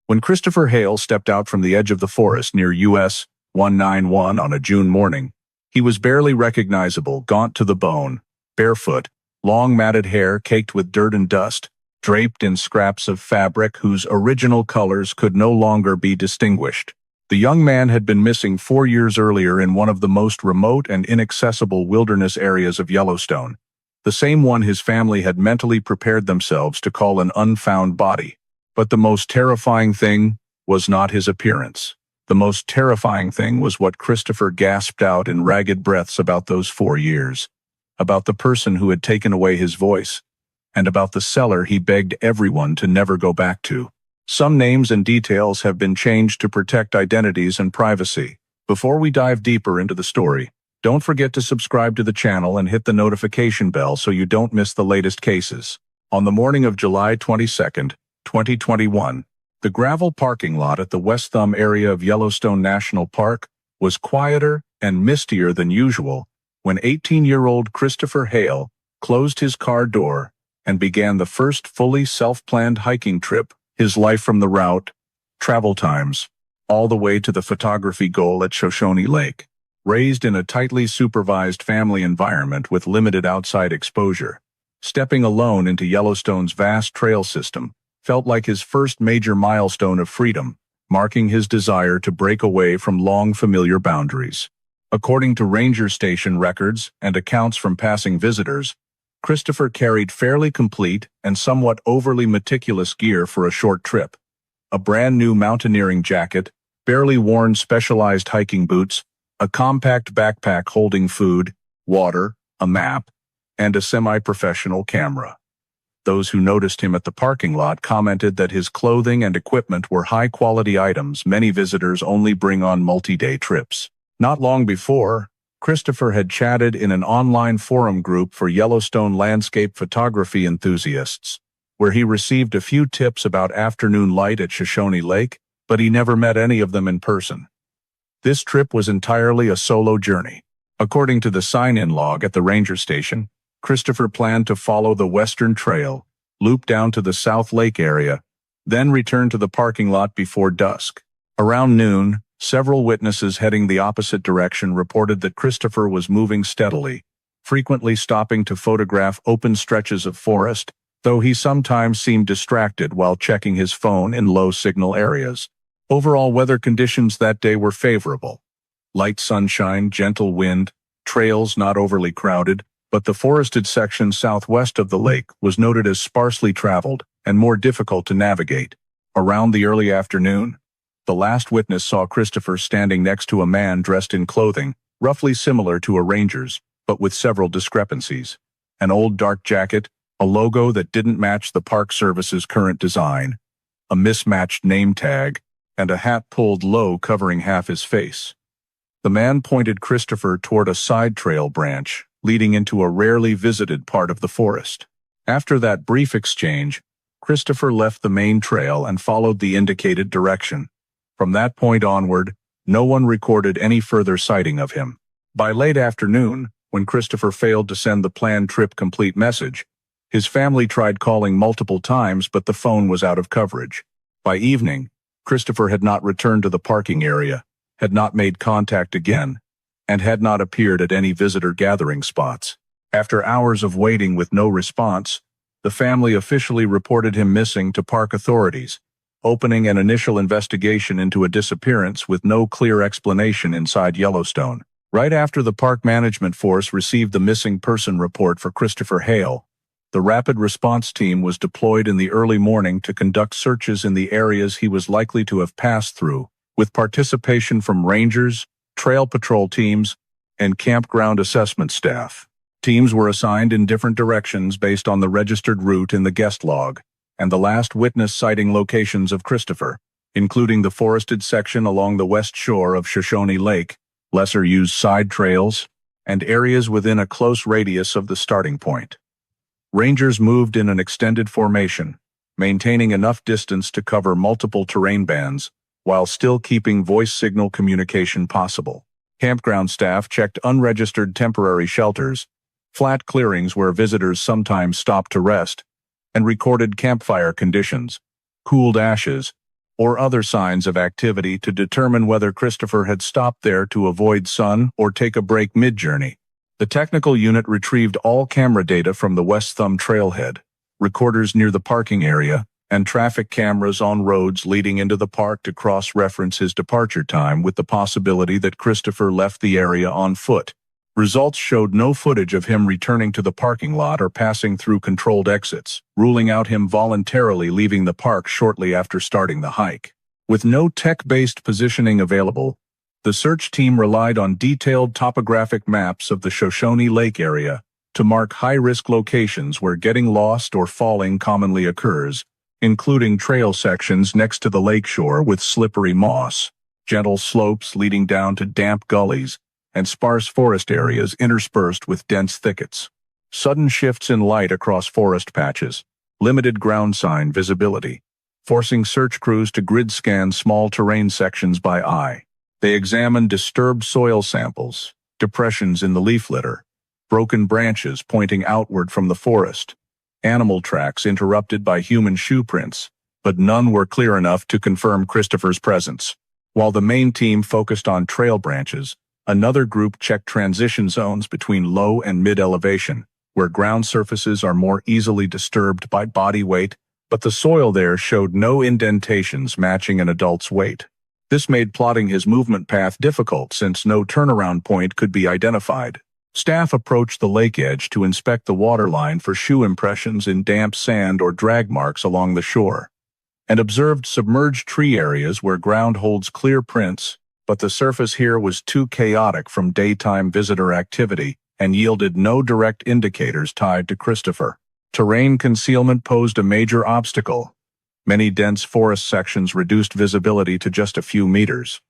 When Christopher Hale stepped out from the edge of the forest near US 191 on a June morning, he was barely recognizable, gaunt to the bone, barefoot, long matted hair caked with dirt and dust, draped in scraps of fabric whose original colors could no longer be distinguished. The young man had been missing 4 years earlier in one of the most remote and inaccessible wilderness areas of Yellowstone, the same one his family had mentally prepared themselves to call an unfound body. But the most terrifying thing was not his appearance. The most terrifying thing was what Christopher gasped out in ragged breaths about those 4 years, about the person who had taken away his voice, and about the cellar he begged everyone to never go back to. Some names and details have been changed to protect identities and privacy. Before we dive deeper into the story, don't forget to subscribe to the channel and hit the notification bell so you don't miss the latest cases. On the morning of July 22, 2021, the gravel parking lot at the West Thumb area of Yellowstone National Park was quieter and mistier than usual when 18-year-old Christopher Hale closed his car door and began the first fully self-planned hiking trip his life from the route, travel times, all the way to the photography goal at Shoshone Lake. Raised in a tightly supervised family environment with limited outside exposure, stepping alone into Yellowstone's vast trail system felt like his first major milestone of freedom, marking his desire to break away from long familiar boundaries. According to ranger station records and accounts from passing visitors, Christopher carried fairly complete and somewhat overly meticulous gear for a short trip. A brand new mountaineering jacket, barely worn specialized hiking boots, a compact backpack holding food, water, a map, and a semi-professional camera. Those who noticed him at the parking lot commented that his clothing and equipment were high-quality items many visitors only bring on multi-day trips. Not long before, Christopher had chatted in an online forum group for Yellowstone landscape photography enthusiasts, where he received a few tips about afternoon light at Shoshone Lake, but he never met any of them in person. This trip was entirely a solo journey. According to the sign-in log at the ranger station, Christopher planned to follow the Western Trail, loop down to the South Lake area, then return to the parking lot before dusk. Around noon, several witnesses heading the opposite direction reported that Christopher was moving steadily, frequently stopping to photograph open stretches of forest, though he sometimes seemed distracted while checking his phone in low-signal areas. Overall weather conditions that day were favorable. Light sunshine, gentle wind, trails not overly crowded, but the forested section southwest of the lake was noted as sparsely traveled and more difficult to navigate. Around the early afternoon, the last witness saw Christopher standing next to a man dressed in clothing roughly similar to a ranger's, but with several discrepancies. An old dark jacket, a logo that didn't match the Park Service's current design, a mismatched name tag, and a hat pulled low covering half his face. The man pointed Christopher toward a side trail branch leading into a rarely visited part of the forest. After that brief exchange, Christopher left the main trail and followed the indicated direction. From that point onward, no one recorded any further sighting of him. By late afternoon, when Christopher failed to send the planned trip complete message, his family tried calling multiple times, but the phone was out of coverage. By evening, Christopher had not returned to the parking area, had not made contact again, and had not appeared at any visitor gathering spots. After hours of waiting with no response, the family officially reported him missing to park authorities, opening an initial investigation into a disappearance with no clear explanation inside Yellowstone. Right after the park management force received the missing person report for Christopher Hale, the rapid response team was deployed in the early morning to conduct searches in the areas he was likely to have passed through, with participation from rangers, trail patrol teams, and campground assessment staff. Teams were assigned in different directions based on the registered route in the guest log, and the last witness sighting locations of Christopher, including the forested section along the west shore of Shoshone Lake, lesser-used side trails, and areas within a close radius of the starting point. Rangers moved in an extended formation, maintaining enough distance to cover multiple terrain bands, while still keeping voice signal communication possible. Campground staff checked unregistered temporary shelters, flat clearings where visitors sometimes stopped to rest, and recorded campfire conditions, cooled ashes, or other signs of activity to determine whether Christopher had stopped there to avoid sun or take a break mid-journey. The technical unit retrieved all camera data from the West Thumb trailhead, recorders near the parking area, and traffic cameras on roads leading into the park to cross-reference his departure time with the possibility that Christopher left the area on foot. Results showed no footage of him returning to the parking lot or passing through controlled exits, ruling out him voluntarily leaving the park shortly after starting the hike. With no tech-based positioning available, the search team relied on detailed topographic maps of the Shoshone Lake area to mark high-risk locations where getting lost or falling commonly occurs, including trail sections next to the lakeshore with slippery moss, gentle slopes leading down to damp gullies, and sparse forest areas interspersed with dense thickets. Sudden shifts in light across forest patches, limited ground sign visibility, forcing search crews to grid scan small terrain sections by eye. They examined disturbed soil samples, depressions in the leaf litter, broken branches pointing outward from the forest, animal tracks interrupted by human shoe prints, but none were clear enough to confirm Christopher's presence. While the main team focused on trail branches, another group checked transition zones between low and mid-elevation, where ground surfaces are more easily disturbed by body weight, but the soil there showed no indentations matching an adult's weight. This made plotting his movement path difficult since no turnaround point could be identified. Staff approached the lake edge to inspect the waterline for shoe impressions in damp sand or drag marks along the shore, and observed submerged tree areas where ground holds clear prints, but the surface here was too chaotic from daytime visitor activity and yielded no direct indicators tied to Christopher. Terrain concealment posed a major obstacle. Many dense forest sections reduced visibility to just a few meters.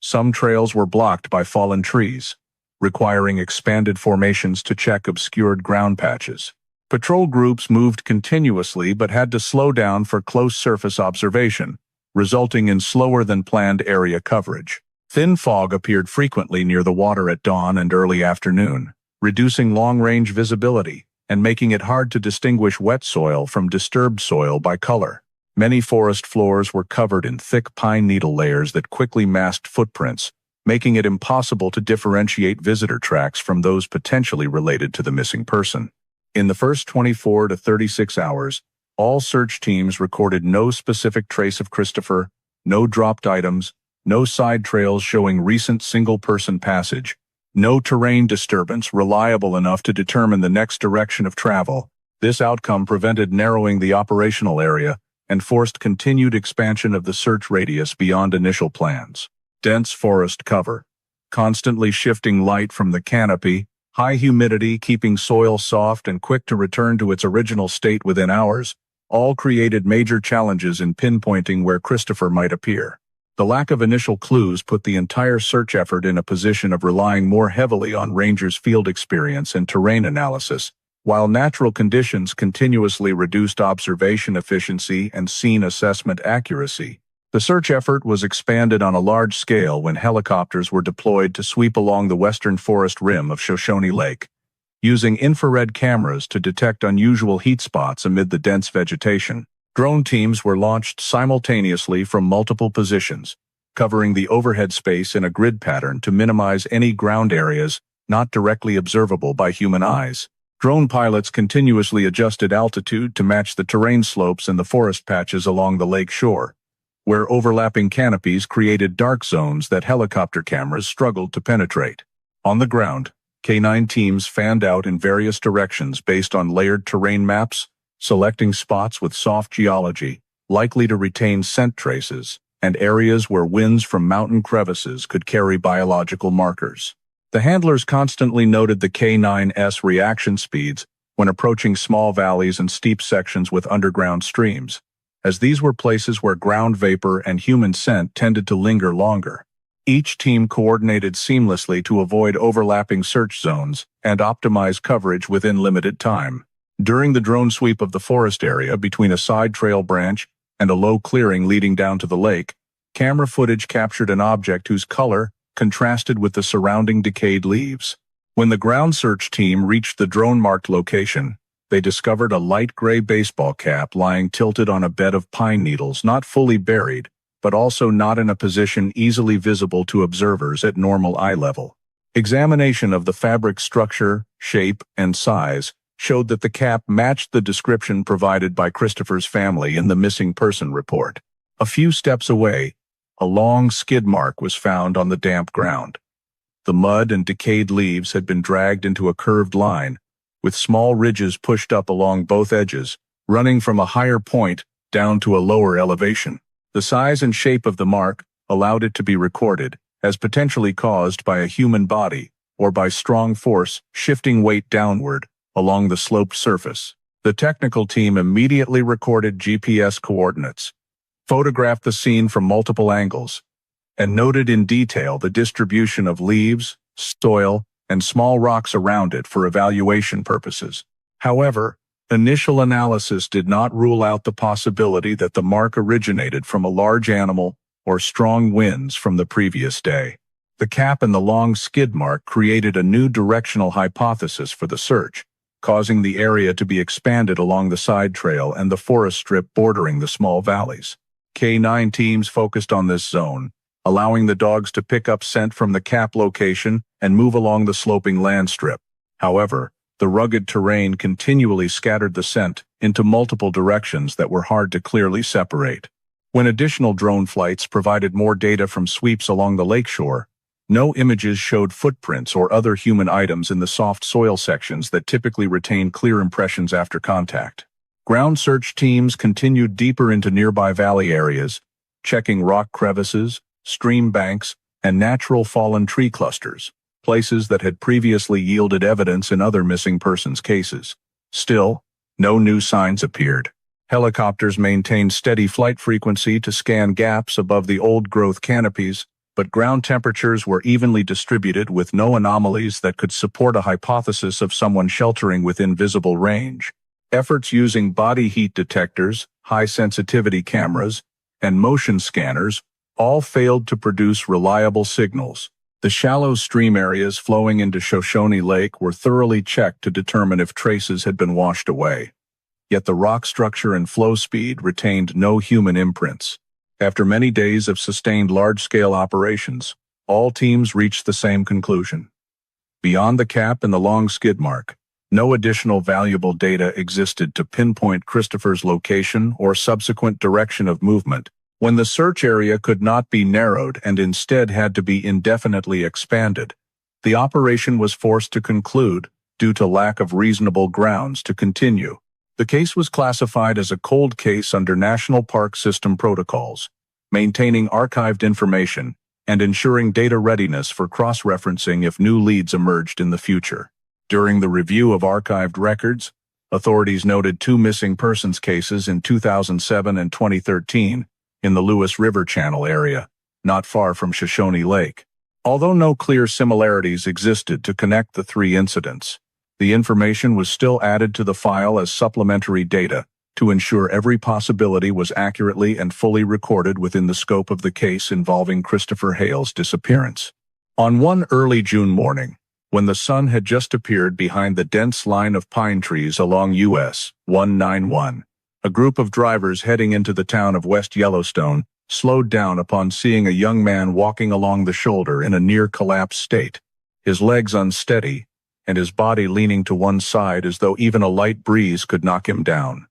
Some trails were blocked by fallen trees, requiring expanded formations to check obscured ground patches. Patrol groups moved continuously but had to slow down for close surface observation, resulting in slower than planned area coverage. Thin fog appeared frequently near the water at dawn and early afternoon, reducing long-range visibility and making it hard to distinguish wet soil from disturbed soil by color. Many forest floors were covered in thick pine needle layers that quickly masked footprints, making it impossible to differentiate visitor tracks from those potentially related to the missing person. In the first 24 to 36 hours, all search teams recorded no specific trace of Christopher, no dropped items, no side trails showing recent single-person passage, no terrain disturbance reliable enough to determine the next direction of travel. This outcome prevented narrowing the operational area and forced continued expansion of the search radius beyond initial plans. Dense forest cover, constantly shifting light from the canopy, high humidity keeping soil soft and quick to return to its original state within hours, all created major challenges in pinpointing where Christopher might appear. The lack of initial clues put the entire search effort in a position of relying more heavily on rangers' field experience and terrain analysis, while natural conditions continuously reduced observation efficiency and scene assessment accuracy. The search effort was expanded on a large scale when helicopters were deployed to sweep along the western forest rim of Shoshone Lake, using infrared cameras to detect unusual heat spots amid the dense vegetation. Drone teams were launched simultaneously from multiple positions, covering the overhead space in a grid pattern to minimize any ground areas not directly observable by human eyes. Drone pilots continuously adjusted altitude to match the terrain slopes and the forest patches along the lake shore, where overlapping canopies created dark zones that helicopter cameras struggled to penetrate. On the ground, K9 teams fanned out in various directions based on layered terrain maps, selecting spots with soft geology, likely to retain scent traces, and areas where winds from mountain crevices could carry biological markers. The handlers constantly noted the K9's reaction speeds when approaching small valleys and steep sections with underground streams, as these were places where ground vapor and human scent tended to linger longer. Each team coordinated seamlessly to avoid overlapping search zones and optimize coverage within limited time. During the drone sweep of the forest area between a side trail branch and a low clearing leading down to the lake, camera footage captured an object whose color contrasted with the surrounding decayed leaves. When the ground search team reached the drone-marked location, they discovered a light gray baseball cap lying tilted on a bed of pine needles not fully buried, but also not in a position easily visible to observers at normal eye level. Examination of the fabric structure, shape, and size showed that the cap matched the description provided by Christopher's family in the missing person report. A few steps away, a long skid mark was found on the damp ground. The mud and decayed leaves had been dragged into a curved line, with small ridges pushed up along both edges, running from a higher point down to a lower elevation. The size and shape of the mark allowed it to be recorded as potentially caused by a human body or by strong force shifting weight downward along the sloped surface. The technical team immediately recorded GPS coordinates, photographed the scene from multiple angles, and noted in detail the distribution of leaves, soil, and small rocks around it for evaluation purposes. However, initial analysis did not rule out the possibility that the mark originated from a large animal or strong winds from the previous day. The cap and the long skid mark created a new directional hypothesis for the search, causing the area to be expanded along the side trail and the forest strip bordering the small valleys. K9 teams focused on this zone, allowing the dogs to pick up scent from the cap location and move along the sloping land strip. However, the rugged terrain continually scattered the scent into multiple directions that were hard to clearly separate. When additional drone flights provided more data from sweeps along the lakeshore, no images showed footprints or other human items in the soft soil sections that typically retain clear impressions after contact. Ground search teams continued deeper into nearby valley areas, checking rock crevices, stream banks, and natural fallen tree clusters, places that had previously yielded evidence in other missing persons cases. Still, no new signs appeared. Helicopters maintained steady flight frequency to scan gaps above the old-growth canopies, but ground temperatures were evenly distributed with no anomalies that could support a hypothesis of someone sheltering within visible range. Efforts using body heat detectors, high-sensitivity cameras, and motion scanners all failed to produce reliable signals. The shallow stream areas flowing into Shoshone Lake were thoroughly checked to determine if traces had been washed away. Yet the rock structure and flow speed retained no human imprints. After many days of sustained large-scale operations, all teams reached the same conclusion. Beyond the cap and the long skid mark, no additional valuable data existed to pinpoint Christopher's location or subsequent direction of movement. When the search area could not be narrowed and instead had to be indefinitely expanded, the operation was forced to conclude due to lack of reasonable grounds to continue. The case was classified as a cold case under National Park System protocols, maintaining archived information and ensuring data readiness for cross-referencing if new leads emerged in the future. During the review of archived records, authorities noted 2 missing persons cases in 2007 and 2013 in the Lewis River Channel area, not far from Shoshone Lake. Although no clear similarities existed to connect the 3 incidents, the information was still added to the file as supplementary data to ensure every possibility was accurately and fully recorded within the scope of the case involving Christopher Hale's disappearance. On one early June morning, when the sun had just appeared behind the dense line of pine trees along US 191, a group of drivers heading into the town of West Yellowstone slowed down upon seeing a young man walking along the shoulder in a near-collapsed state, his legs unsteady, and his body leaning to one side as though even a light breeze could knock him down.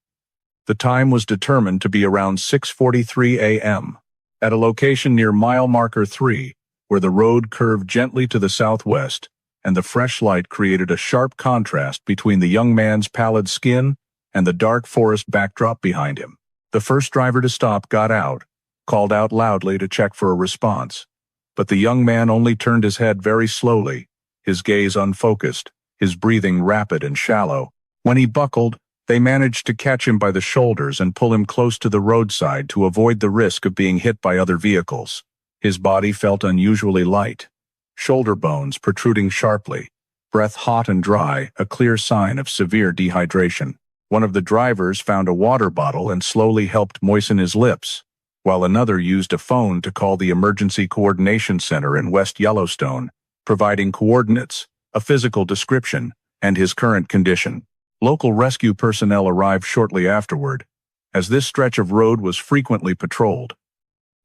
The time was determined to be around 6:43 a.m. At a location near mile marker 3, where the road curved gently to the southwest, and the fresh light created a sharp contrast between the young man's pallid skin and the dark forest backdrop behind him. The first driver to stop got out, called out loudly to check for a response, but the young man only turned his head very slowly, his gaze unfocused, his breathing rapid and shallow. When he buckled, they managed to catch him by the shoulders and pull him close to the roadside to avoid the risk of being hit by other vehicles. His body felt unusually light, shoulder bones protruding sharply, breath hot and dry, a clear sign of severe dehydration. One of the drivers found a water bottle and slowly helped moisten his lips, while another used a phone to call the Emergency Coordination Center in West Yellowstone, providing coordinates, a physical description, and his current condition. Local rescue personnel arrived shortly afterward, as this stretch of road was frequently patrolled.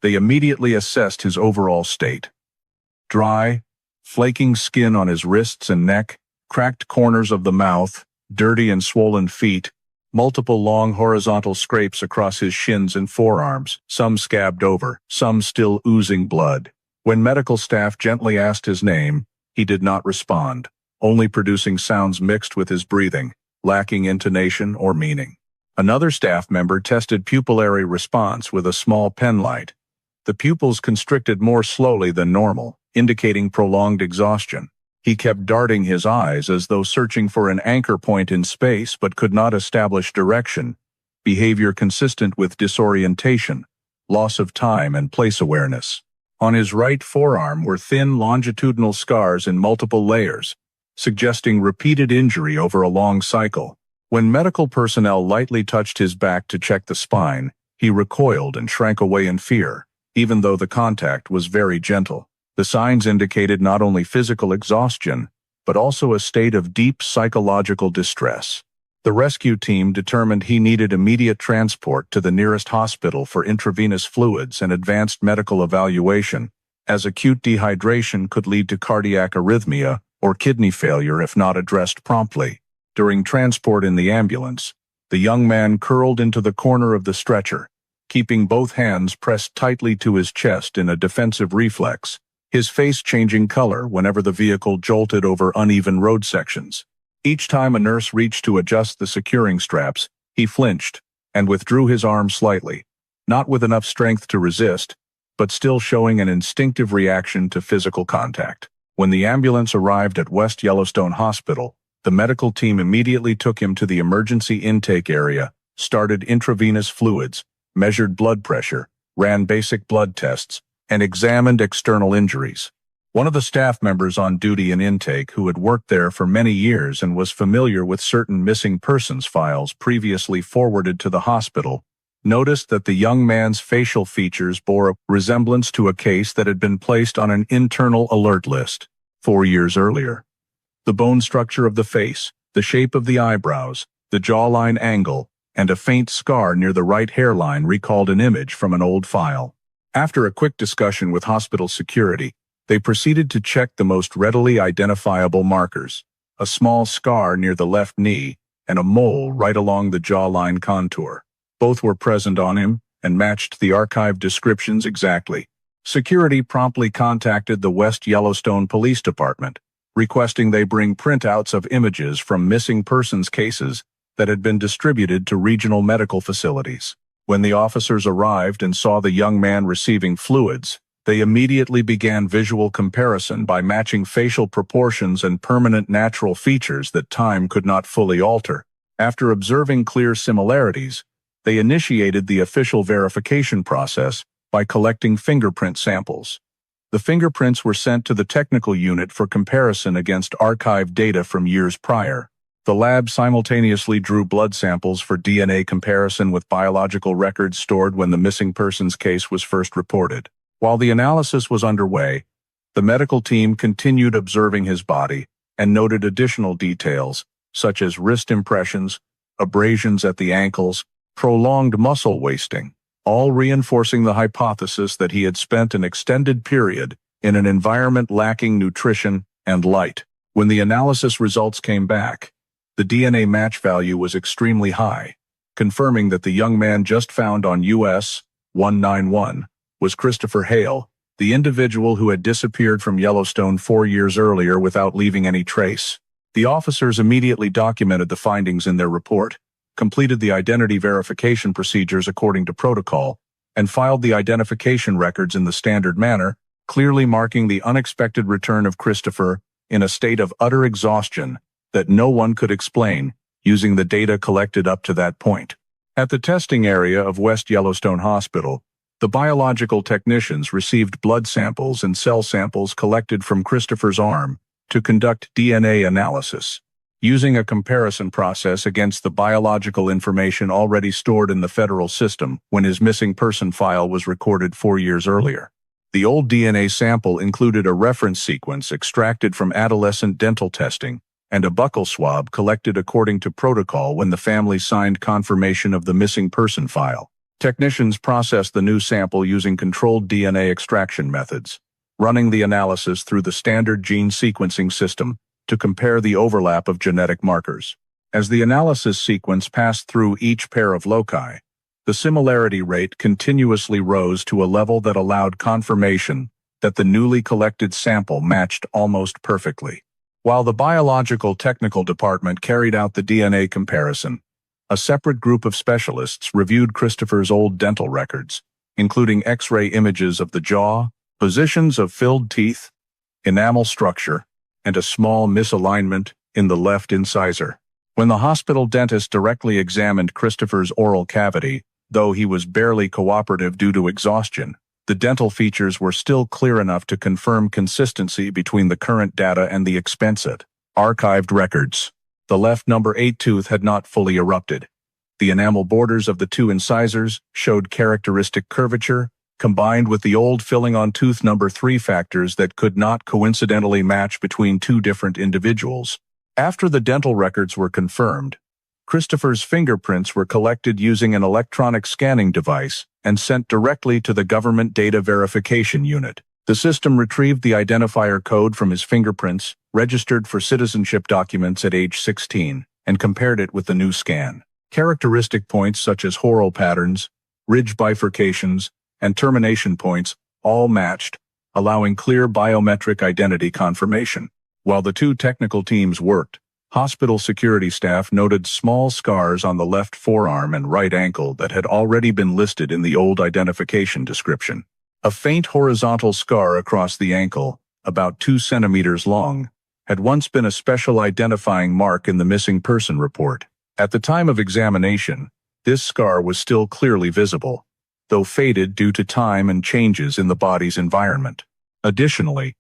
They immediately assessed his overall state. Dry, flaking skin on his wrists and neck, cracked corners of the mouth, dirty and swollen feet, multiple long horizontal scrapes across his shins and forearms, some scabbed over, some still oozing blood. When medical staff gently asked his name, he did not respond, only producing sounds mixed with his breathing, lacking intonation or meaning. Another staff member tested pupillary response with a small pen light. The pupils constricted more slowly than normal, indicating prolonged exhaustion. He kept darting his eyes as though searching for an anchor point in space but could not establish direction, behavior consistent with disorientation, loss of time and place awareness. On his right forearm were thin longitudinal scars in multiple layers, suggesting repeated injury over a long cycle. When medical personnel lightly touched his back to check the spine, he recoiled and shrank away in fear, even though the contact was very gentle. The signs indicated not only physical exhaustion, but also a state of deep psychological distress. The rescue team determined he needed immediate transport to the nearest hospital for intravenous fluids and advanced medical evaluation, as acute dehydration could lead to cardiac arrhythmia or kidney failure if not addressed promptly. During transport in the ambulance, the young man curled into the corner of the stretcher, keeping both hands pressed tightly to his chest in a defensive reflex, his face changing color whenever the vehicle jolted over uneven road sections. Each time a nurse reached to adjust the securing straps, he flinched and withdrew his arm slightly, not with enough strength to resist, but still showing an instinctive reaction to physical contact. When the ambulance arrived at West Yellowstone Hospital, the medical team immediately took him to the emergency intake area, started intravenous fluids, measured blood pressure, ran basic blood tests, and examined external injuries. One of the staff members on duty in intake who had worked there for many years and was familiar with certain missing persons files previously forwarded to the hospital, noticed that the young man's facial features bore a resemblance to a case that had been placed on an internal alert list 4 years earlier. The bone structure of the face, the shape of the eyebrows, the jawline angle, and a faint scar near the right hairline recalled an image from an old file. After a quick discussion with hospital security, they proceeded to check the most readily identifiable markers: a small scar near the left knee and a mole right along the jawline contour. Both were present on him and matched the archived descriptions exactly. Security promptly contacted the West Yellowstone Police Department, requesting they bring printouts of images from missing persons cases that had been distributed to regional medical facilities. When the officers arrived and saw the young man receiving fluids, they immediately began visual comparison by matching facial proportions and permanent natural features that time could not fully alter. After observing clear similarities, they initiated the official verification process by collecting fingerprint samples. The fingerprints were sent to the technical unit for comparison against archived data from years prior. The lab simultaneously drew blood samples for DNA comparison with biological records stored when the missing persons case was first reported. While the analysis was underway, the medical team continued observing his body and noted additional details, such as wrist impressions, abrasions at the ankles, prolonged muscle wasting, all reinforcing the hypothesis that he had spent an extended period in an environment lacking nutrition and light. When the analysis results came back, the DNA match value was extremely high, confirming that the young man just found on US 191 was Christopher Hale, the individual who had disappeared from Yellowstone 4 years earlier without leaving any trace. The officers immediately documented the findings in their report, completed the identity verification procedures according to protocol, and filed the identification records in the standard manner, clearly marking the unexpected return of Christopher in a state of utter exhaustion that no one could explain, using the data collected up to that point. At the testing area of West Yellowstone Hospital, the biological technicians received blood samples and cell samples collected from Christopher's arm to conduct DNA analysis, using a comparison process against the biological information already stored in the federal system when his missing person file was recorded 4 years earlier. The old DNA sample included a reference sequence extracted from adolescent dental testing and a buccal swab collected according to protocol when the family signed confirmation of the missing person file. Technicians processed the new sample using controlled DNA extraction methods, running the analysis through the standard gene sequencing system to compare the overlap of genetic markers. As the analysis sequence passed through each pair of loci, the similarity rate continuously rose to a level that allowed confirmation that the newly collected sample matched almost perfectly. While the biological technical department carried out the DNA comparison, a separate group of specialists reviewed Christopher's old dental records, including X-ray images of the jaw, positions of filled teeth, enamel structure, and a small misalignment in the left incisor. When the hospital dentist directly examined Christopher's oral cavity, though he was barely cooperative due to exhaustion, the dental features were still clear enough to confirm consistency between the current data and the expensive archived records. The left number 8 tooth had not fully erupted. The enamel borders of the two incisors showed characteristic curvature, combined with the old filling on tooth number 3 factors that could not coincidentally match between two different individuals. After the dental records were confirmed, Christopher's fingerprints were collected using an electronic scanning device and sent directly to the Government Data Verification Unit. The system retrieved the identifier code from his fingerprints, registered for citizenship documents at age 16, and compared it with the new scan. Characteristic points such as whorl patterns, ridge bifurcations, and termination points all matched, allowing clear biometric identity confirmation. While the two technical teams worked, hospital security staff noted small scars on the left forearm and right ankle that had already been listed in the old identification description. A faint horizontal scar across the ankle, about 2 centimeters long, had once been a special identifying mark in the missing person report. At the time of examination, this scar was still clearly visible, though faded due to time and changes in the body's environment. Additionally,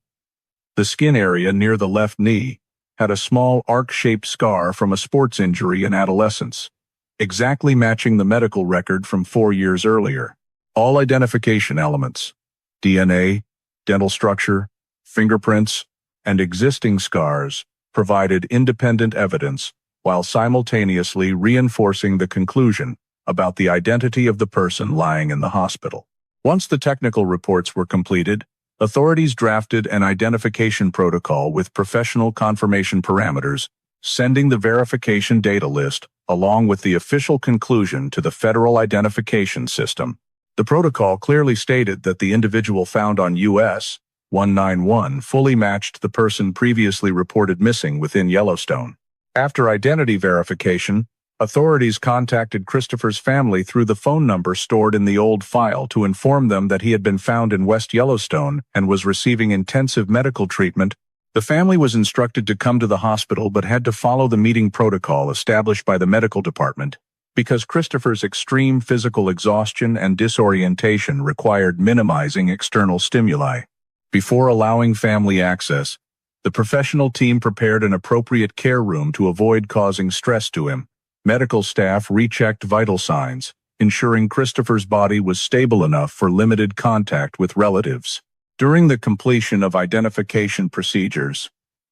the skin area near the left knee had a small arc-shaped scar from a sports injury in adolescence, exactly matching the medical record from 4 years earlier. All identification elements, DNA, dental structure, fingerprints, and existing scars, provided independent evidence while simultaneously reinforcing the conclusion about the identity of the person lying in the hospital. Once the technical reports were completed, authorities drafted an identification protocol with professional confirmation parameters, sending the verification data list along with the official conclusion to the Federal Identification System. The protocol clearly stated that the individual found on US 191 fully matched the person previously reported missing within Yellowstone. After identity verification, authorities contacted Christopher's family through the phone number stored in the old file to inform them that he had been found in West Yellowstone and was receiving intensive medical treatment. The family was instructed to come to the hospital but had to follow the meeting protocol established by the medical department because Christopher's extreme physical exhaustion and disorientation required minimizing external stimuli. Before allowing family access, the professional team prepared an appropriate care room to avoid causing stress to him. Medical staff rechecked vital signs, ensuring Christopher's body was stable enough for limited contact with relatives. During the completion of identification procedures,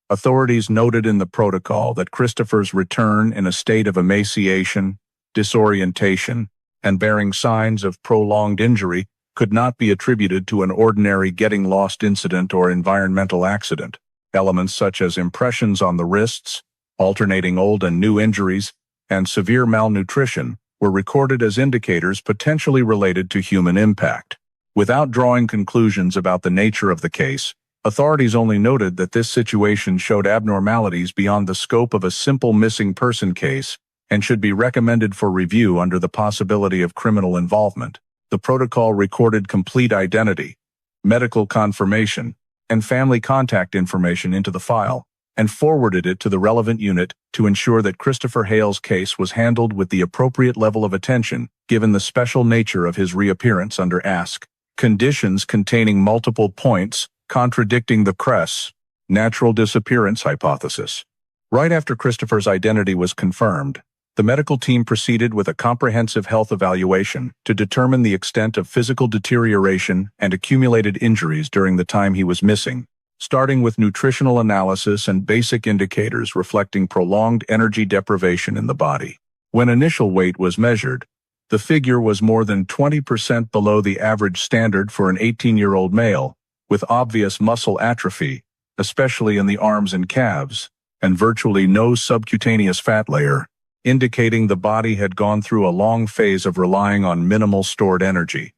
authorities noted in the protocol that Christopher's return in a state of emaciation, disorientation, and bearing signs of prolonged injury could not be attributed to an ordinary getting lost incident or environmental accident. Elements such as impressions on the wrists, alternating old and new injuries, and severe malnutrition were recorded as indicators potentially related to human impact. Without drawing conclusions about the nature of the case, authorities only noted that this situation showed abnormalities beyond the scope of a simple missing person case and should be recommended for review under the possibility of criminal involvement. The protocol recorded complete identity, medical confirmation, and family contact information into the file, and forwarded it to the relevant unit to ensure that Christopher Hale's case was handled with the appropriate level of attention, given the special nature of his reappearance under ASK. Conditions containing multiple points contradicting the CRESS, natural disappearance hypothesis. Right after Christopher's identity was confirmed, the medical team proceeded with a comprehensive health evaluation to determine the extent of physical deterioration and accumulated injuries during the time he was missing, starting with nutritional analysis and basic indicators reflecting prolonged energy deprivation in the body. When initial weight was measured, The figure was more than 20% below the average standard for an 18-year-old male, with obvious muscle atrophy, especially in the arms and calves, and virtually no subcutaneous fat layer, indicating the body had gone through a long phase of relying on minimal stored energy.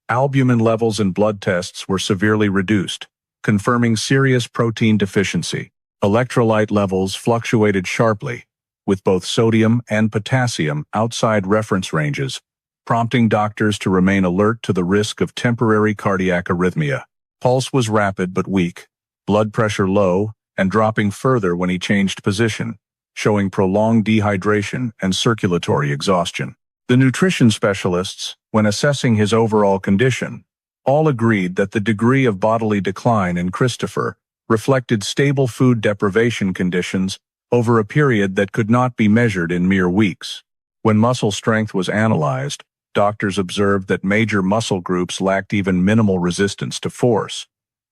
Albumin levels in blood tests were severely reduced, confirming serious protein deficiency. Electrolyte levels fluctuated sharply, with both sodium and potassium outside reference ranges, prompting doctors to remain alert to the risk of temporary cardiac arrhythmia. Pulse was rapid but weak, blood pressure low, and dropping further when he changed position, showing prolonged dehydration and circulatory exhaustion. The nutrition specialists, when assessing his overall condition, all agreed that the degree of bodily decline in Christopher reflected stable food deprivation conditions over a period that could not be measured in mere weeks. When muscle strength was analyzed, doctors observed that major muscle groups lacked even minimal resistance to force.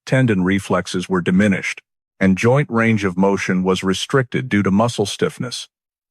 Tendon reflexes were diminished, and joint range of motion was restricted due to muscle stiffness,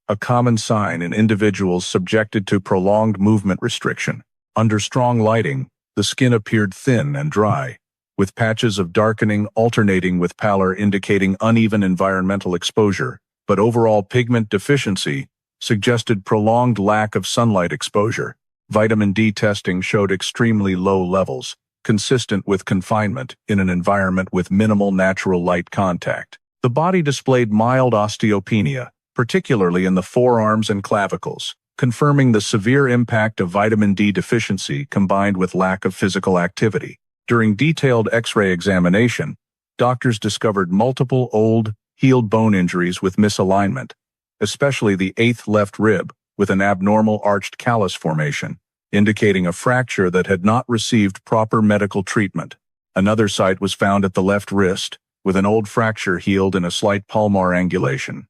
a common sign in individuals subjected to prolonged movement restriction. Under strong lighting, the skin appeared thin and dry, with patches of darkening alternating with pallor indicating uneven environmental exposure, but overall pigment deficiency suggested prolonged lack of sunlight exposure. Vitamin D testing showed extremely low levels, consistent with confinement in an environment with minimal natural light contact. The body displayed mild osteopenia, particularly in the forearms and clavicles, confirming the severe impact of vitamin D deficiency combined with lack of physical activity. During detailed X-ray examination, doctors discovered multiple old, healed bone injuries with misalignment, especially the 8th left rib with an abnormal arched callus formation, indicating a fracture that had not received proper medical treatment. Another site was found at the left wrist, with an old fracture healed in a slight palmar angulation,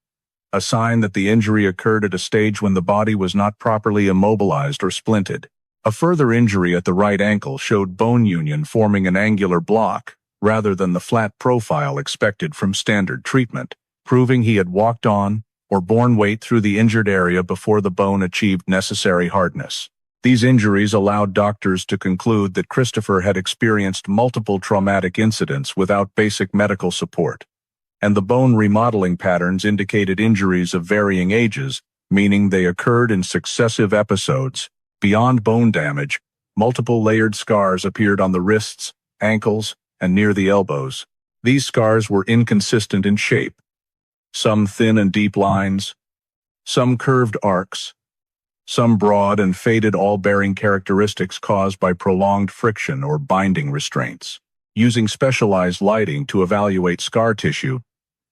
a sign that the injury occurred at a stage when the body was not properly immobilized or splinted. A further injury at the right ankle showed bone union forming an angular block, rather than the flat profile expected from standard treatment, proving he had walked on or borne weight through the injured area before the bone achieved necessary hardness. These injuries allowed doctors to conclude that Christopher had experienced multiple traumatic incidents without basic medical support, and the bone remodeling patterns indicated injuries of varying ages, meaning they occurred in successive episodes. Beyond bone damage, multiple layered scars appeared on the wrists, ankles, and near the elbows. These scars were inconsistent in shape, some thin and deep lines, some curved arcs, some broad and faded, all bearing characteristics caused by prolonged friction or binding restraints. Using specialized lighting to evaluate scar tissue,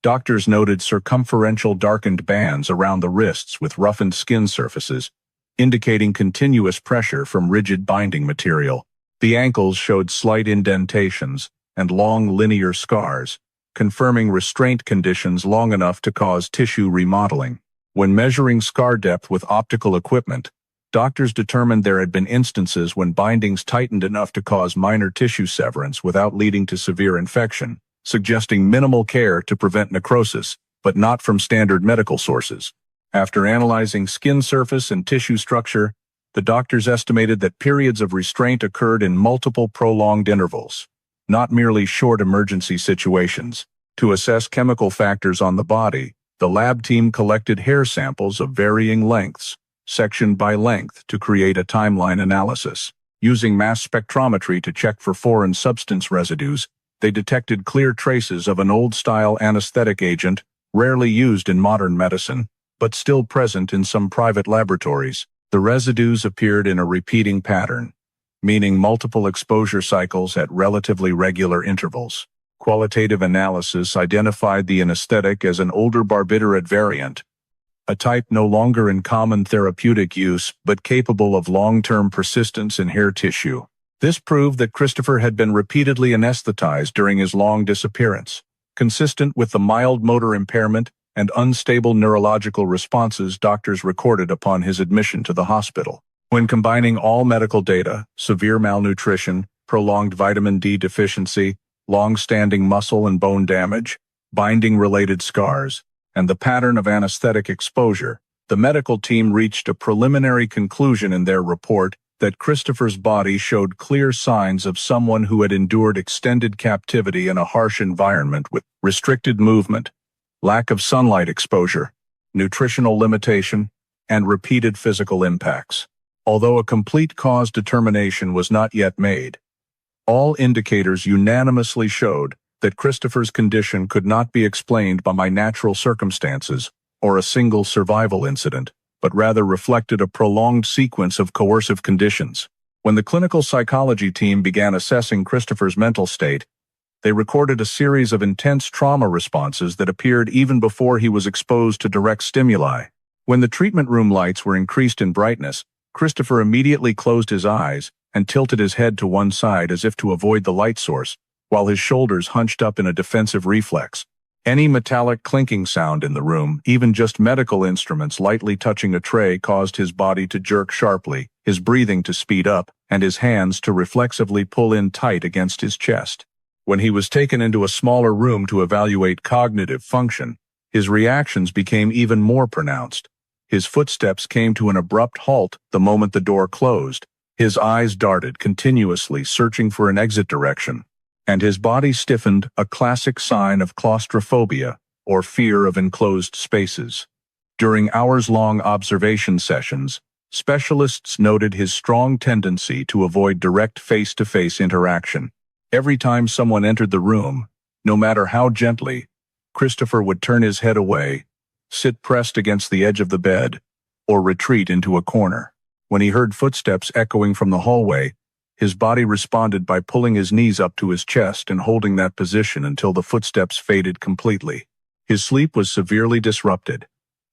doctors noted circumferential darkened bands around the wrists with roughened skin surfaces, indicating continuous pressure from rigid binding material. The ankles showed slight indentations and long linear scars, confirming restraint conditions long enough to cause tissue remodeling. When measuring scar depth with optical equipment, doctors determined there had been instances when bindings tightened enough to cause minor tissue severance without leading to severe infection, suggesting minimal care to prevent necrosis, but not from standard medical sources. After analyzing skin surface and tissue structure, the doctors estimated that periods of restraint occurred in multiple prolonged intervals, not merely short emergency situations. To assess chemical factors on the body, the lab team collected hair samples of varying lengths, section by length, to create a timeline analysis. Using mass spectrometry to check for foreign substance residues, they detected clear traces of an old-style anesthetic agent rarely used in modern medicine, but still present in some private laboratories. The residues appeared in a repeating pattern, meaning multiple exposure cycles at relatively regular intervals. Qualitative analysis identified the anesthetic as an older barbiturate variant, a type no longer in common therapeutic use but capable of long-term persistence in hair tissue. This proved that Christopher had been repeatedly anesthetized during his long disappearance, consistent with the mild motor impairment and unstable neurological responses doctors recorded upon his admission to the hospital. When combining all medical data, severe malnutrition, prolonged vitamin D deficiency, long-standing muscle and bone damage, binding-related scars, and the pattern of anesthetic exposure, The medical team reached a preliminary conclusion in their report that Christopher's body showed clear signs of someone who had endured extended captivity in a harsh environment with restricted movement, lack of sunlight exposure, nutritional limitation, and repeated physical impacts. Although a complete cause determination was not yet made, all indicators unanimously showed that Christopher's condition could not be explained by natural circumstances or a single survival incident, but rather reflected a prolonged sequence of coercive conditions. When the clinical psychology team began assessing Christopher's mental state, they recorded a series of intense trauma responses that appeared even before he was exposed to direct stimuli. When the treatment room lights were increased in brightness, Christopher immediately closed his eyes and tilted his head to one side as if to avoid the light source, while his shoulders hunched up in a defensive reflex. Any metallic clinking sound in the room, even just medical instruments lightly touching a tray, caused his body to jerk sharply, his breathing to speed up, and his hands to reflexively pull in tight against his chest. When he was taken into a smaller room to evaluate cognitive function, his reactions became even more pronounced. His footsteps came to an abrupt halt the moment the door closed. His eyes darted continuously, searching for an exit direction, and his body stiffened, a classic sign of claustrophobia, or fear of enclosed spaces. During hours-long observation sessions, specialists noted his strong tendency to avoid direct face-to-face interaction. Every time someone entered the room, no matter how gently, Christopher would turn his head away, sit pressed against the edge of the bed, or retreat into a corner. When he heard footsteps echoing from the hallway, his body responded by pulling his knees up to his chest and holding that position until the footsteps faded completely. His sleep was severely disrupted.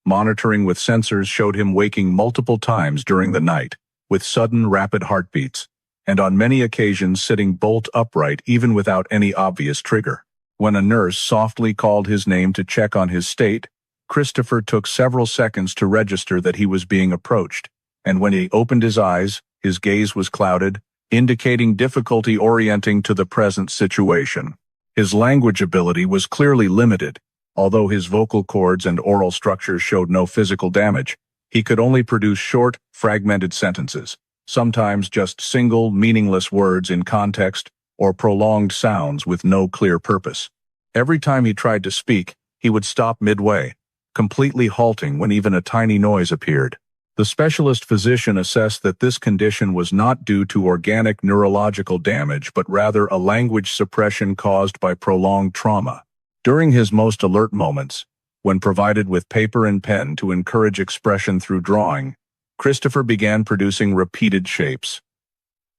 Monitoring with sensors showed him waking multiple times during the night, with sudden rapid heartbeats, and on many occasions sitting bolt upright even without any obvious trigger. When a nurse softly called his name to check on his state, Christopher took several seconds to register that he was being approached, and when he opened his eyes, his gaze was clouded, indicating difficulty orienting to the present situation. His language ability was clearly limited. Although his vocal cords and oral structures showed no physical damage, he could only produce short, fragmented sentences, sometimes just single, meaningless words in context or prolonged sounds with no clear purpose. Every time he tried to speak, he would stop midway, completely halting when even a tiny noise appeared. The specialist physician assessed that this condition was not due to organic neurological damage but rather a language suppression caused by prolonged trauma. During his most alert moments, when provided with paper and pen to encourage expression through drawing, Christopher began producing repeated shapes.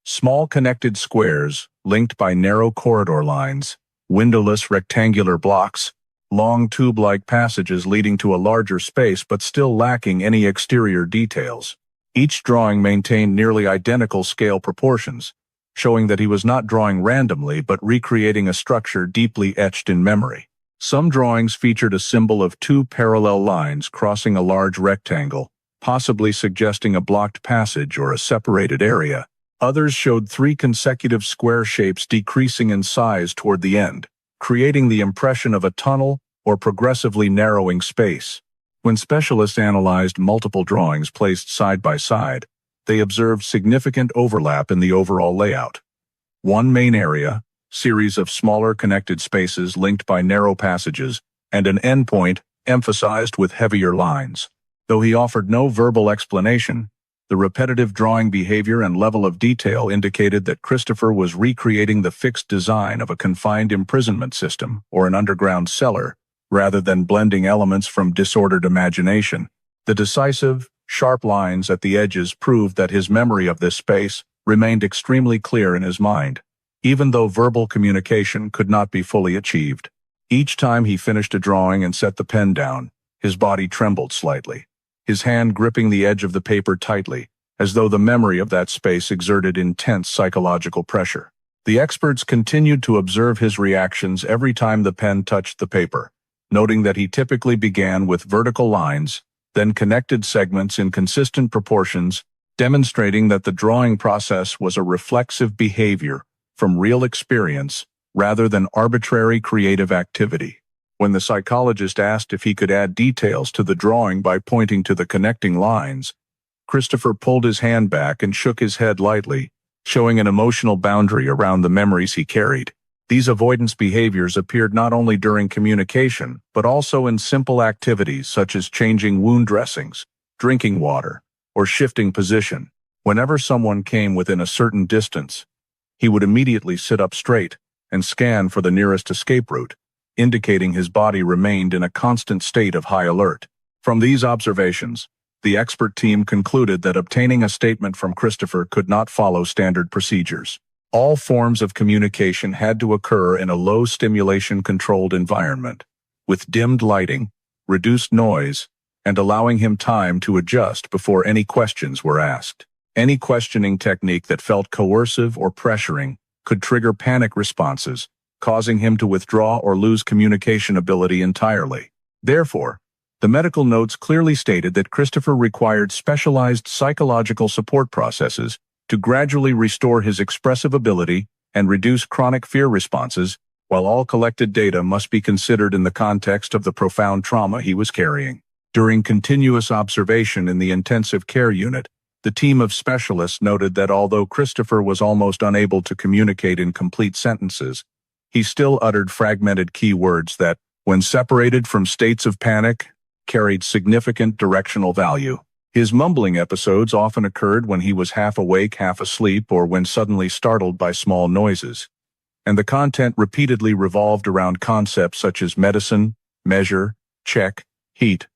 Small connected squares, linked by narrow corridor lines, windowless rectangular blocks, long tube-like passages leading to a larger space but still lacking any exterior details. Each drawing maintained nearly identical scale proportions, showing that he was not drawing randomly but recreating a structure deeply etched in memory. Some drawings featured a symbol of two parallel lines crossing a large rectangle, possibly suggesting a blocked passage or a separated area. Others showed three consecutive square shapes decreasing in size toward the end, creating the impression of a tunnel or progressively narrowing space. When specialists analyzed multiple drawings placed side by side, they observed significant overlap in the overall layout. One main area, series of smaller connected spaces linked by narrow passages, and an endpoint emphasized with heavier lines. Though he offered no verbal explanation, the repetitive drawing behavior and level of detail indicated that Christopher was recreating the fixed design of a confined imprisonment system or an underground cellar, rather than blending elements from disordered imagination. The decisive, sharp lines at the edges proved that his memory of this space remained extremely clear in his mind, even though verbal communication could not be fully achieved. Each time he finished a drawing and set the pen down, his body trembled slightly, his hand gripping the edge of the paper tightly, as though the memory of that space exerted intense psychological pressure. The experts continued to observe his reactions every time the pen touched the paper, noting that he typically began with vertical lines, then connected segments in consistent proportions, demonstrating that the drawing process was a reflexive behavior from real experience rather than arbitrary creative activity. When the psychologist asked if he could add details to the drawing by pointing to the connecting lines, Christopher pulled his hand back and shook his head lightly, showing an emotional boundary around the memories he carried. These avoidance behaviors appeared not only during communication, but also in simple activities such as changing wound dressings, drinking water, or shifting position. Whenever someone came within a certain distance, he would immediately sit up straight and scan for the nearest escape route, indicating his body remained in a constant state of high alert. From these observations, the expert team concluded that obtaining a statement from Christopher could not follow standard procedures. All forms of communication had to occur in a low-stimulation controlled environment, with dimmed lighting, reduced noise, and allowing him time to adjust before any questions were asked. Any questioning technique that felt coercive or pressuring could trigger panic responses, causing him to withdraw or lose communication ability entirely. Therefore, the medical notes clearly stated that Christopher required specialized psychological support processes to gradually restore his expressive ability and reduce chronic fear responses, while all collected data must be considered in the context of the profound trauma he was carrying. During continuous observation in the intensive care unit, the team of specialists noted that although Christopher was almost unable to communicate in complete sentences, he still uttered fragmented key words that, when separated from states of panic, carried significant directional value. His mumbling episodes often occurred when he was half awake, half asleep, or when suddenly startled by small noises, and the content repeatedly revolved around concepts such as medicine, measure, check, heat,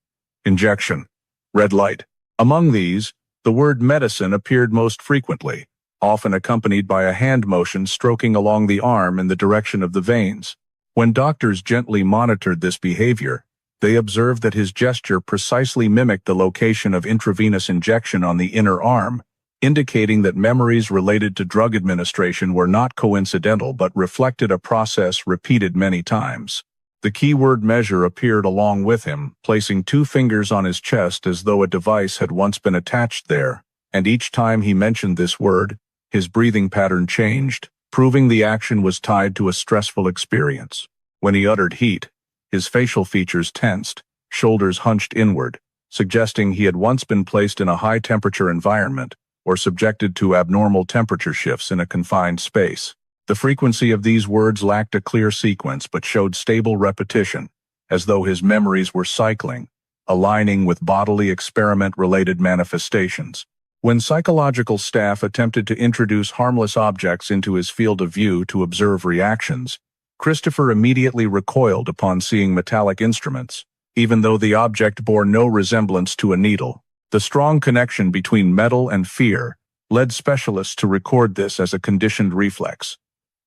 injection, red light. Among these, the word medicine appeared most frequently, often accompanied by a hand motion stroking along the arm in the direction of the veins. When doctors gently monitored this behavior, they observed that his gesture precisely mimicked the location of intravenous injection on the inner arm, indicating that memories related to drug administration were not coincidental but reflected a process repeated many times. The keyword measure appeared along with him, placing 2 fingers on his chest as though a device had once been attached there, and each time he mentioned this word, his breathing pattern changed, proving the action was tied to a stressful experience. When he uttered heat, his facial features tensed, shoulders hunched inward, suggesting he had once been placed in a high-temperature environment or subjected to abnormal temperature shifts in a confined space. The frequency of these words lacked a clear sequence but showed stable repetition, as though his memories were cycling, aligning with bodily experiment-related manifestations. When psychological staff attempted to introduce harmless objects into his field of view to observe reactions, Christopher immediately recoiled upon seeing metallic instruments, even though the object bore no resemblance to a needle. The strong connection between metal and fear led specialists to record this as a conditioned reflex,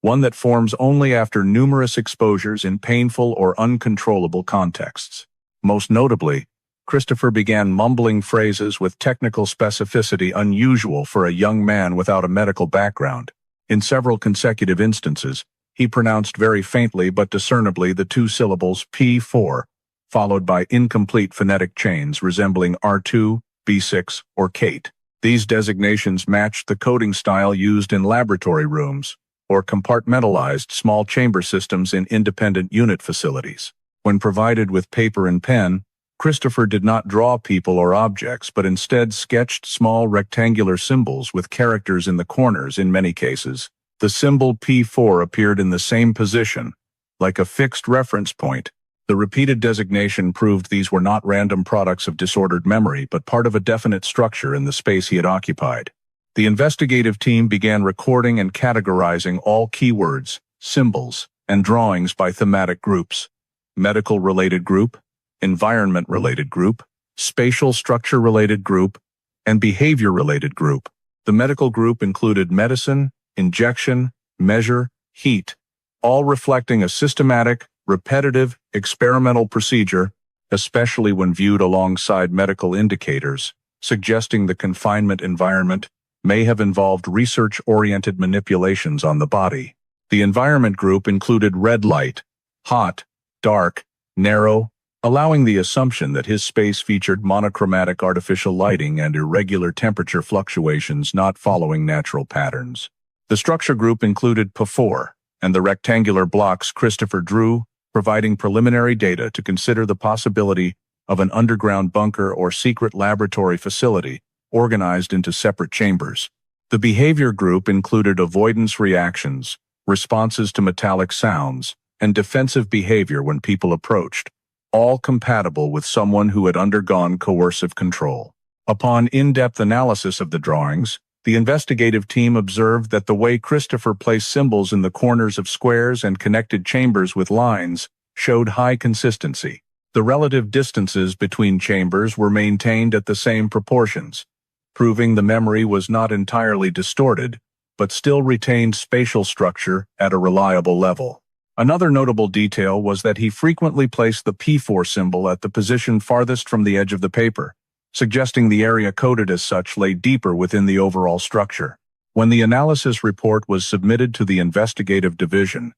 one that forms only after numerous exposures in painful or uncontrollable contexts. Most notably, Christopher began mumbling phrases with technical specificity unusual for a young man without a medical background. In several consecutive instances, he pronounced very faintly but discernibly the 2 syllables P4, followed by incomplete phonetic chains resembling R2, B6, or Kate. These designations matched the coding style used in laboratory rooms, or compartmentalized small chamber systems in independent unit facilities. When provided with paper and pen, Christopher did not draw people or objects, but instead sketched small rectangular symbols with characters in the corners in many cases. The symbol P4 appeared in the same position, like a fixed reference point. The repeated designation proved these were not random products of disordered memory, but part of a definite structure in the space he had occupied. The investigative team began recording and categorizing all keywords, symbols, and drawings by thematic groups: medical-related group, environment-related group, spatial structure-related group, and behavior-related group. The medical group included medicine, injection, measure, heat, all reflecting a systematic, repetitive, experimental procedure, especially when viewed alongside medical indicators, suggesting the confinement environment may have involved research-oriented manipulations on the body. The environment group included red light, hot, dark, narrow, allowing the assumption that his space featured monochromatic artificial lighting and irregular temperature fluctuations not following natural patterns. The structure group included P4, and the rectangular blocks Christopher drew providing preliminary data to consider the possibility of an underground bunker or secret laboratory facility organized into separate chambers. The behavior group included avoidance reactions, responses to metallic sounds, and defensive behavior when people approached, all compatible with someone who had undergone coercive control. Upon in-depth analysis of the drawings, the investigative team observed that the way Christopher placed symbols in the corners of squares and connected chambers with lines showed high consistency. The relative distances between chambers were maintained at the same proportions, proving the memory was not entirely distorted, but still retained spatial structure at a reliable level. Another notable detail was that he frequently placed the P4 symbol at the position farthest from the edge of the paper, suggesting the area coded as such lay deeper within the overall structure. When the analysis report was submitted to the investigative division,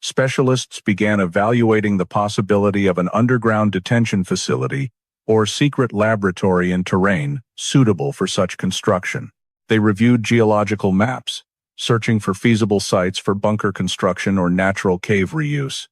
specialists began evaluating the possibility of an underground detention facility or secret laboratory in terrain suitable for such construction. They reviewed geological maps, searching for feasible sites for bunker construction or natural cave reuse,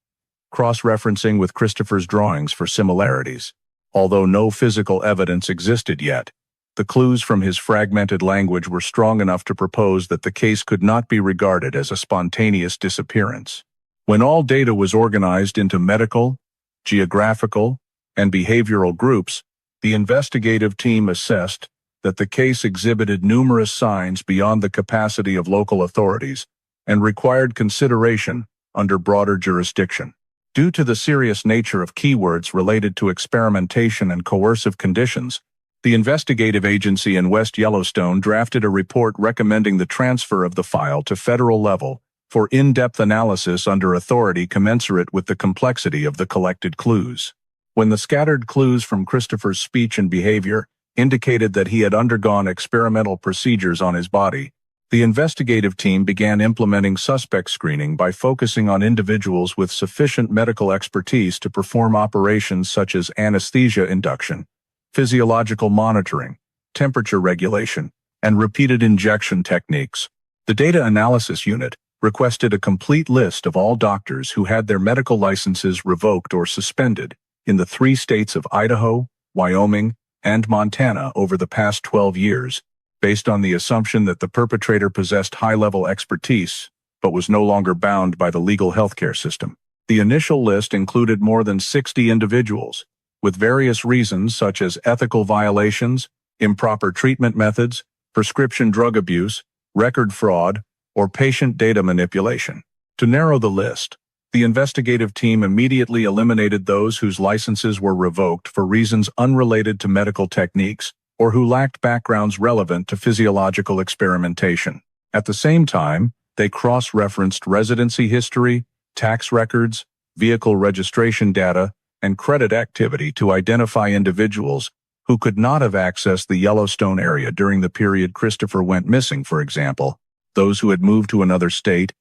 cross-referencing with Christopher's drawings for similarities. Although no physical evidence existed yet, the clues from his fragmented language were strong enough to propose that the case could not be regarded as a spontaneous disappearance. When all data was organized into medical, geographical, and behavioral groups, the investigative team assessed that the case exhibited numerous signs beyond the capacity of local authorities and required consideration under broader jurisdiction. Due to the serious nature of keywords related to experimentation and coercive conditions, the investigative agency in West Yellowstone drafted a report recommending the transfer of the file to federal level for in-depth analysis under authority commensurate with the complexity of the collected clues. When the scattered clues from Christopher's speech and behavior indicated that he had undergone experimental procedures on his body, the investigative team began implementing suspect screening by focusing on individuals with sufficient medical expertise to perform operations such as anesthesia induction, physiological monitoring, temperature regulation, and repeated injection techniques. The Data Analysis Unit requested a complete list of all doctors who had their medical licenses revoked or suspended in the 3 states of Idaho, Wyoming, and Montana over the past 12 years, based on the assumption that the perpetrator possessed high-level expertise but was no longer bound by the legal healthcare system. The initial list included more than 60 individuals, with various reasons such as ethical violations, improper treatment methods, prescription drug abuse, record fraud, or patient data manipulation. To narrow the list, the investigative team immediately eliminated those whose licenses were revoked for reasons unrelated to medical techniques or who lacked backgrounds relevant to physiological experimentation. At the same time, they cross-referenced residency history, tax records, vehicle registration data, and credit activity to identify individuals who could not have accessed the Yellowstone area during the period Christopher went missing, for example, those who had moved to another state,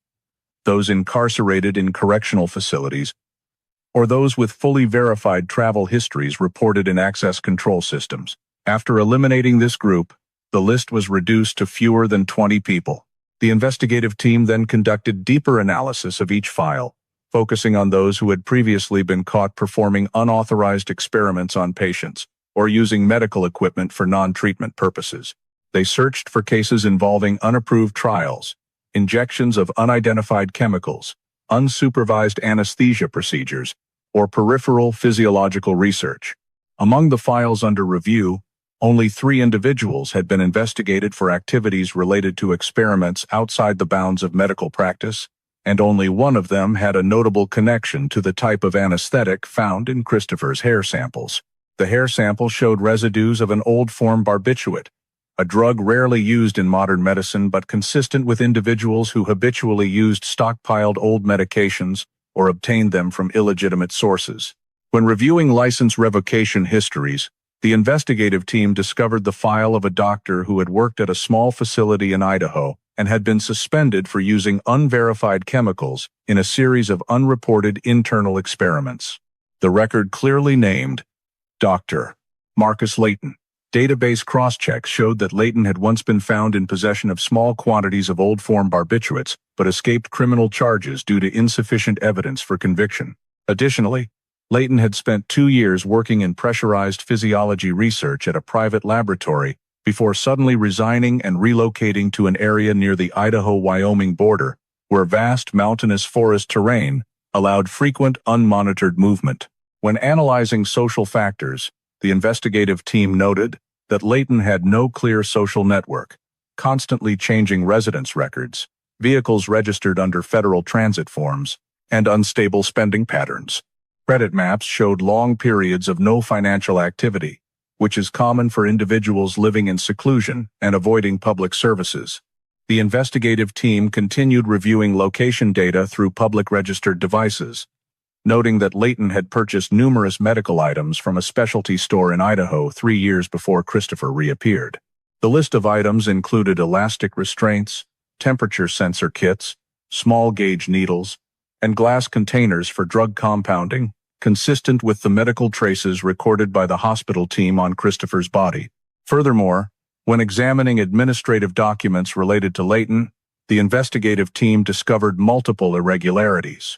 those incarcerated in correctional facilities, or those with fully verified travel histories reported in access control systems. After eliminating this group, the list was reduced to fewer than 20 people. The investigative team then conducted deeper analysis of each file, focusing on those who had previously been caught performing unauthorized experiments on patients or using medical equipment for non-treatment purposes. They searched for cases involving unapproved trials, injections of unidentified chemicals, unsupervised anesthesia procedures, or peripheral physiological research. Among the files under review, only 3 individuals had been investigated for activities related to experiments outside the bounds of medical practice, and only one of them had a notable connection to the type of anesthetic found in Christopher's hair samples. The hair sample showed residues of an old-form barbiturate, a drug rarely used in modern medicine but consistent with individuals who habitually used stockpiled old medications or obtained them from illegitimate sources. When reviewing license revocation histories, the investigative team discovered the file of a doctor who had worked at a small facility in Idaho and had been suspended for using unverified chemicals in a series of unreported internal experiments. The record clearly named Dr. Marcus Layton. Database cross-checks showed that Layton had once been found in possession of small quantities of old-form barbiturates but escaped criminal charges due to insufficient evidence for conviction. Additionally, Leighton had spent 2 years working in pressurized physiology research at a private laboratory before suddenly resigning and relocating to an area near the Idaho-Wyoming border, where vast mountainous forest terrain allowed frequent unmonitored movement. When analyzing social factors, the investigative team noted that Leighton had no clear social network, constantly changing residence records, vehicles registered under federal transit forms, and unstable spending patterns. Credit maps showed long periods of no financial activity, which is common for individuals living in seclusion and avoiding public services. The investigative team continued reviewing location data through public registered devices, noting that Leighton had purchased numerous medical items from a specialty store in Idaho 3 years before Christopher reappeared. The list of items included elastic restraints, temperature sensor kits, small-gauge needles, and glass containers for drug compounding, consistent with the medical traces recorded by the hospital team on Christopher's body. Furthermore, when examining administrative documents related to Leighton, the investigative team discovered multiple irregularities.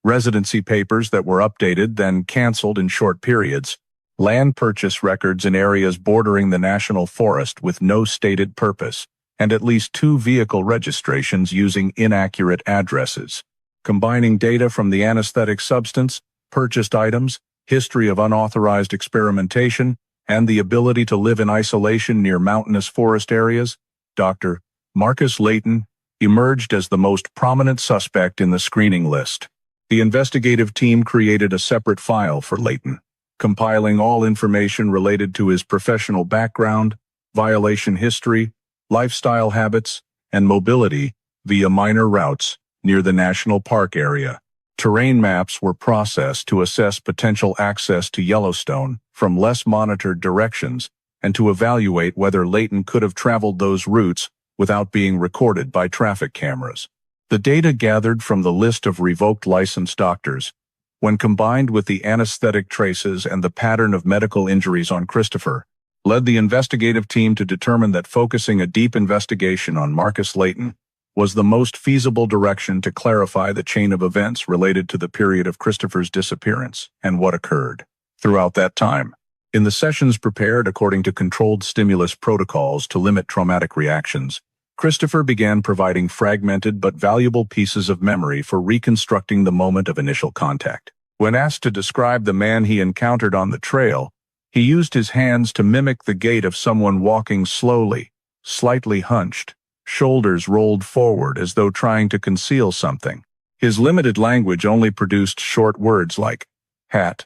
Residency papers that were updated then canceled in short periods, land purchase records in areas bordering the national forest with no stated purpose, and at least 2 vehicle registrations using inaccurate addresses. Combining data from the anesthetic substance, purchased items, history of unauthorized experimentation, and the ability to live in isolation near mountainous forest areas, Dr. Marcus Leighton emerged as the most prominent suspect in the screening list. The investigative team created a separate file for Leighton, compiling all information related to his professional background, violation history, lifestyle habits, and mobility via minor routes near the national park area. Terrain maps were processed to assess potential access to Yellowstone from less monitored directions and to evaluate whether Leighton could have traveled those routes without being recorded by traffic cameras. The data gathered from the list of revoked licensed doctors, when combined with the anesthetic traces and the pattern of medical injuries on Christopher, led the investigative team to determine that focusing a deep investigation on Marcus Leighton was the most feasible direction to clarify the chain of events related to the period of Christopher's disappearance and what occurred throughout that time. In the sessions prepared according to controlled stimulus protocols to limit traumatic reactions, Christopher began providing fragmented but valuable pieces of memory for reconstructing the moment of initial contact. When asked to describe the man he encountered on the trail, he used his hands to mimic the gait of someone walking slowly, slightly hunched, shoulders rolled forward as though trying to conceal something. His limited language only produced short words like hat,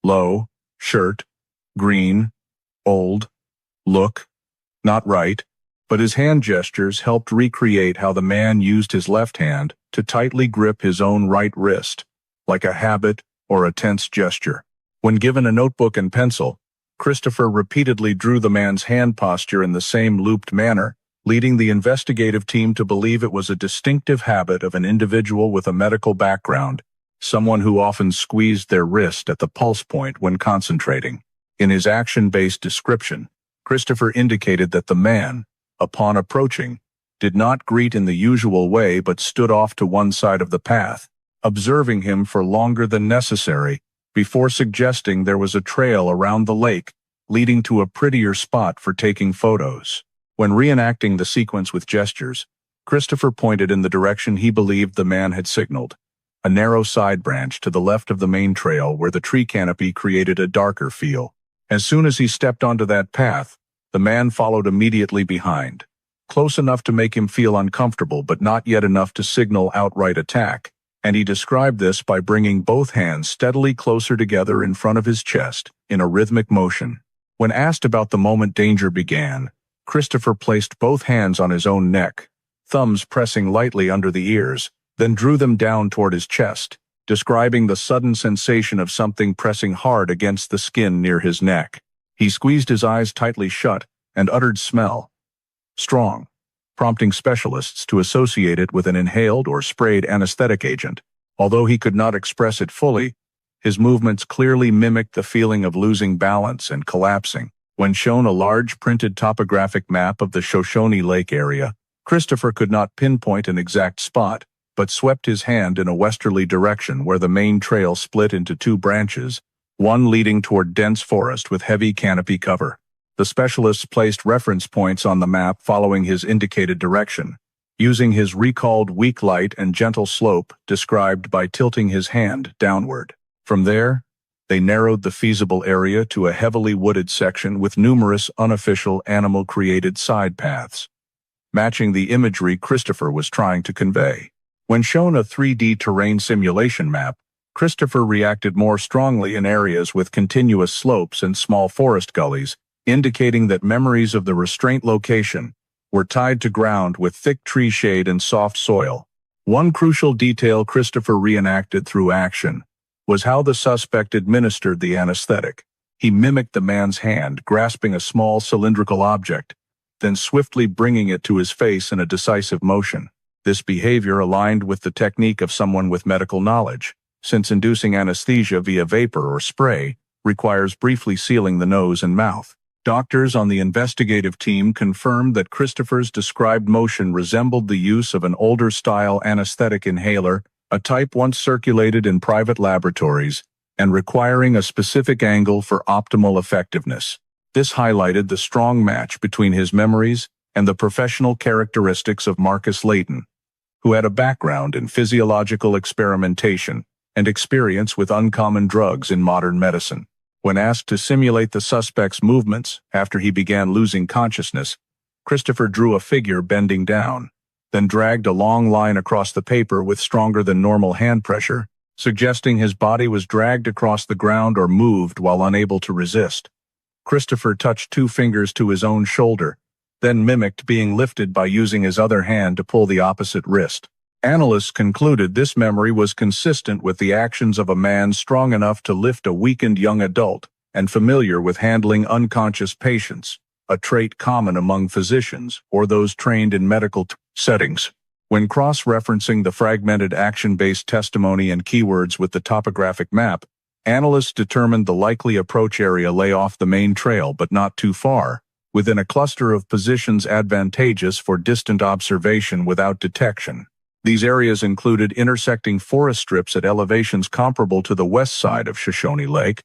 low, shirt, green, old, look, not right, but his hand gestures helped recreate how the man used his left hand to tightly grip his own right wrist, like a habit or a tense gesture. When given a notebook and pencil, Christopher repeatedly drew the man's hand posture in the same looped manner, leading the investigative team to believe it was a distinctive habit of an individual with a medical background, someone who often squeezed their wrist at the pulse point when concentrating. In his action-based description, Christopher indicated that the man, upon approaching, did not greet in the usual way but stood off to one side of the path, observing him for longer than necessary, before suggesting there was a trail around the lake leading to a prettier spot for taking photos. When reenacting the sequence with gestures, Christopher pointed in the direction he believed the man had signaled, a narrow side branch to the left of the main trail where the tree canopy created a darker feel. As soon as he stepped onto that path, the man followed immediately behind, close enough to make him feel uncomfortable but not yet enough to signal outright attack, and he described this by bringing both hands steadily closer together in front of his chest in a rhythmic motion. When asked about the moment danger began, Christopher placed both hands on his own neck, thumbs pressing lightly under the ears, then drew them down toward his chest, describing the sudden sensation of something pressing hard against the skin near his neck. He squeezed his eyes tightly shut and uttered smell, strong, prompting specialists to associate it with an inhaled or sprayed anesthetic agent. Although he could not express it fully, his movements clearly mimicked the feeling of losing balance and collapsing. When shown a large printed topographic map of the Shoshone Lake area, Christopher could not pinpoint an exact spot, but swept his hand in a westerly direction where the main trail split into two branches, one leading toward dense forest with heavy canopy cover. The specialists placed reference points on the map following his indicated direction, using his recalled weak light and gentle slope described by tilting his hand downward. From there, they narrowed the feasible area to a heavily wooded section with numerous unofficial animal-created side paths, matching the imagery Christopher was trying to convey. When shown a 3D terrain simulation map, Christopher reacted more strongly in areas with continuous slopes and small forest gullies, indicating that memories of the restraint location were tied to ground with thick tree shade and soft soil. One crucial detail Christopher reenacted through action was how the suspect administered the anesthetic. He mimicked the man's hand, grasping a small cylindrical object, then swiftly bringing it to his face in a decisive motion. This behavior aligned with the technique of someone with medical knowledge, since inducing anesthesia via vapor or spray requires briefly sealing the nose and mouth. Doctors on the investigative team confirmed that Christopher's described motion resembled the use of an older-style anesthetic inhaler, a type once circulated in private laboratories, and requiring a specific angle for optimal effectiveness. This highlighted the strong match between his memories and the professional characteristics of Marcus Layton, who had a background in physiological experimentation and experience with uncommon drugs in modern medicine. When asked to simulate the suspect's movements after he began losing consciousness, Christopher drew a figure bending down, then dragged a long line across the paper with stronger than normal hand pressure, suggesting his body was dragged across the ground or moved while unable to resist. Christopher touched two fingers to his own shoulder, then mimicked being lifted by using his other hand to pull the opposite wrist. Analysts concluded this memory was consistent with the actions of a man strong enough to lift a weakened young adult and familiar with handling unconscious patients, a trait common among physicians or those trained in medical settings. When cross-referencing the fragmented action-based testimony and keywords with the topographic map, analysts determined the likely approach area lay off the main trail but not too far, within a cluster of positions advantageous for distant observation without detection. These areas included intersecting forest strips at elevations comparable to the west side of Shoshone Lake,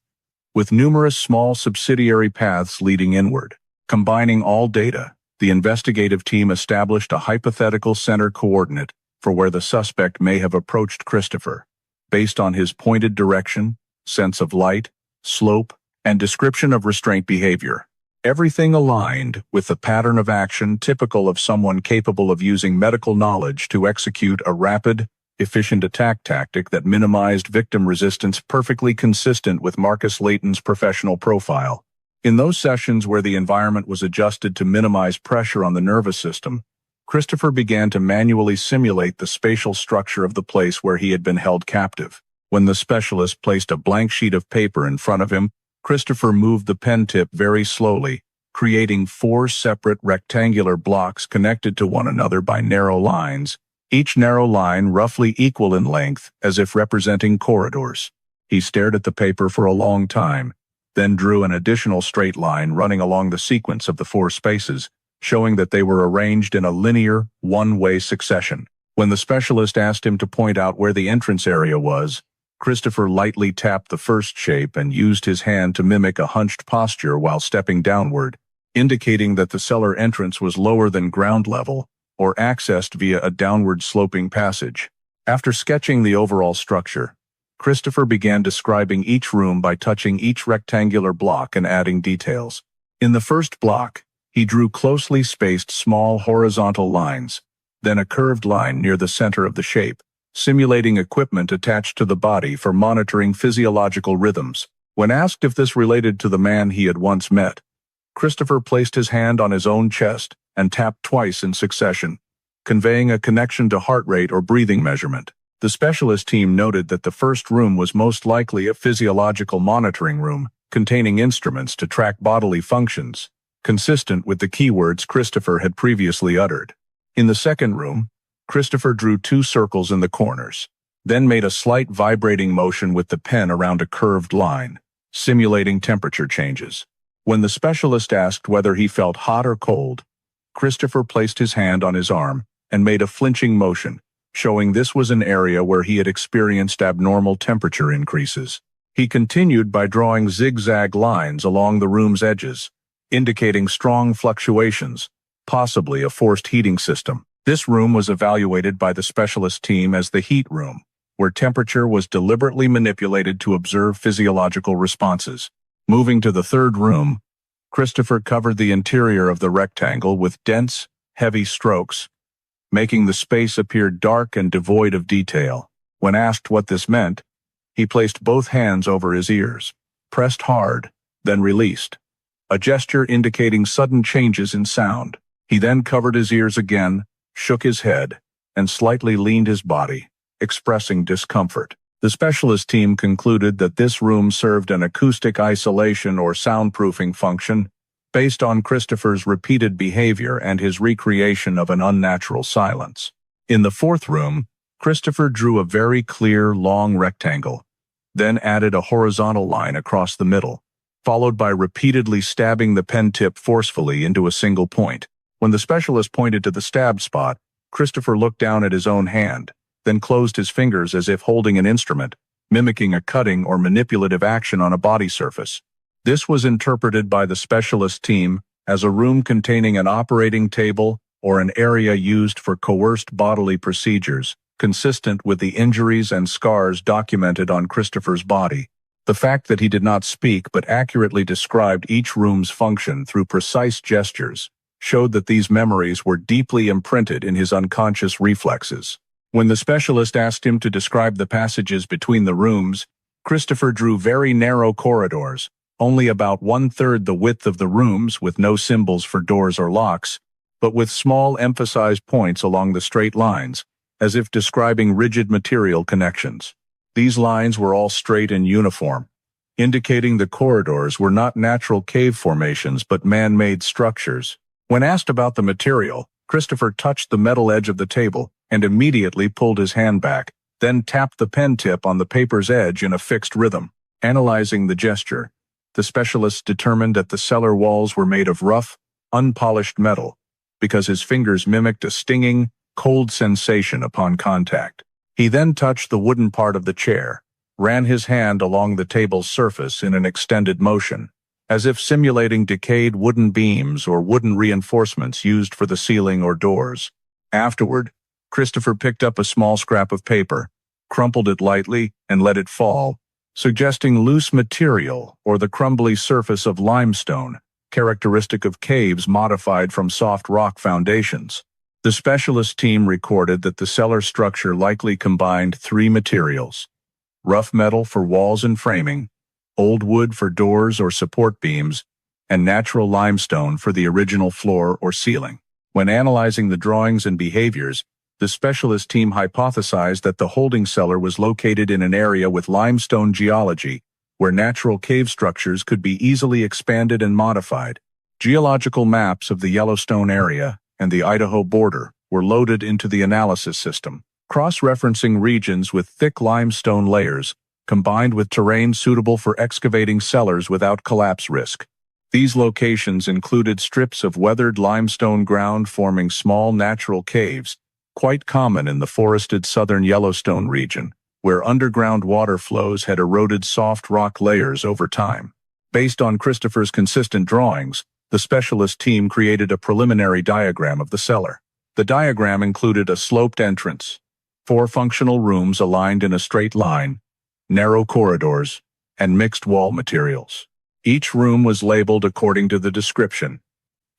with numerous small subsidiary paths leading inward. Combining all data, the investigative team established a hypothetical center coordinate for where the suspect may have approached Christopher, based on his pointed direction, sense of light, slope, and description of restraint behavior. Everything aligned with the pattern of action typical of someone capable of using medical knowledge to execute a rapid, efficient attack tactic that minimized victim resistance, perfectly consistent with Marcus Layton's professional profile. In those sessions where the environment was adjusted to minimize pressure on the nervous system, Christopher began to manually simulate the spatial structure of the place where he had been held captive. When the specialist placed a blank sheet of paper in front of him, Christopher moved the pen tip very slowly, creating 4 separate rectangular blocks connected to one another by narrow lines, each narrow line roughly equal in length, as if representing corridors. He stared at the paper for a long time, then drew an additional straight line running along the sequence of the 4 spaces, showing that they were arranged in a linear, one-way succession. When the specialist asked him to point out where the entrance area was, Christopher lightly tapped the first shape and used his hand to mimic a hunched posture while stepping downward, indicating that the cellar entrance was lower than ground level or accessed via a downward-sloping passage. After sketching the overall structure, Christopher began describing each room by touching each rectangular block and adding details. In the first block, he drew closely spaced small horizontal lines, then a curved line near the center of the shape, simulating equipment attached to the body for monitoring physiological rhythms. When asked if this related to the man he had once met, Christopher placed his hand on his own chest and tapped twice in succession, conveying a connection to heart rate or breathing measurement. The specialist team noted that the first room was most likely a physiological monitoring room, containing instruments to track bodily functions, consistent with the keywords Christopher had previously uttered. In the second room, Christopher drew 2 circles in the corners, then made a slight vibrating motion with the pen around a curved line, simulating temperature changes. When the specialist asked whether he felt hot or cold, Christopher placed his hand on his arm and made a flinching motion, showing this was an area where he had experienced abnormal temperature increases. He continued by drawing zigzag lines along the room's edges, indicating strong fluctuations, possibly a forced heating system. This room was evaluated by the specialist team as the heat room, where temperature was deliberately manipulated to observe physiological responses. Moving to the third room, Christopher covered the interior of the rectangle with dense, heavy strokes, making the space appear dark and devoid of detail. When asked what this meant, he placed both hands over his ears, pressed hard, then released, a gesture indicating sudden changes in sound. He then covered his ears again, shook his head, and slightly leaned his body, expressing discomfort. The specialist team concluded that this room served an acoustic isolation or soundproofing function based on Christopher's repeated behavior and his recreation of an unnatural silence. In the fourth room, Christopher drew a very clear, long rectangle, then added a horizontal line across the middle, followed by repeatedly stabbing the pen tip forcefully into a single point. When the specialist pointed to the stabbed spot, Christopher looked down at his own hand, then closed his fingers as if holding an instrument, mimicking a cutting or manipulative action on a body surface. This was interpreted by the specialist team as a room containing an operating table or an area used for coerced bodily procedures, consistent with the injuries and scars documented on Christopher's body. The fact that he did not speak but accurately described each room's function through precise gestures showed that these memories were deeply imprinted in his unconscious reflexes. When the specialist asked him to describe the passages between the rooms, Christopher drew very narrow corridors, only about 1/3 the width of the rooms, with no symbols for doors or locks, but with small emphasized points along the straight lines, as if describing rigid material connections. These lines were all straight and uniform, indicating the corridors were not natural cave formations but man-made structures. When asked about the material, Christopher touched the metal edge of the table and immediately pulled his hand back, then tapped the pen tip on the paper's edge in a fixed rhythm. Analyzing the gesture, the specialists determined that the cellar walls were made of rough, unpolished metal, because his fingers mimicked a stinging, cold sensation upon contact. He then touched the wooden part of the chair, ran his hand along the table's surface in an extended motion, as if simulating decayed wooden beams or wooden reinforcements used for the ceiling or doors. Afterward, Christopher picked up a small scrap of paper, crumpled it lightly, and let it fall, suggesting loose material or the crumbly surface of limestone, characteristic of caves modified from soft rock foundations. The specialist team recorded that the cellar structure likely combined 3 materials: rough metal for walls and framing, old wood for doors or support beams, and natural limestone for the original floor or ceiling. When analyzing the drawings and behaviors, the specialist team hypothesized that the holding cellar was located in an area with limestone geology, where natural cave structures could be easily expanded and modified. Geological maps of the Yellowstone area and the Idaho border were loaded into the analysis system, cross-referencing regions with thick limestone layers, combined with terrain suitable for excavating cellars without collapse risk. These locations included strips of weathered limestone ground forming small natural caves, quite common in the forested southern Yellowstone region, where underground water flows had eroded soft rock layers over time. Based on Christopher's consistent drawings, the specialist team created a preliminary diagram of the cellar. The diagram included a sloped entrance, 4 functional rooms aligned in a straight line, narrow corridors, and mixed wall materials. Each room was labeled according to the description: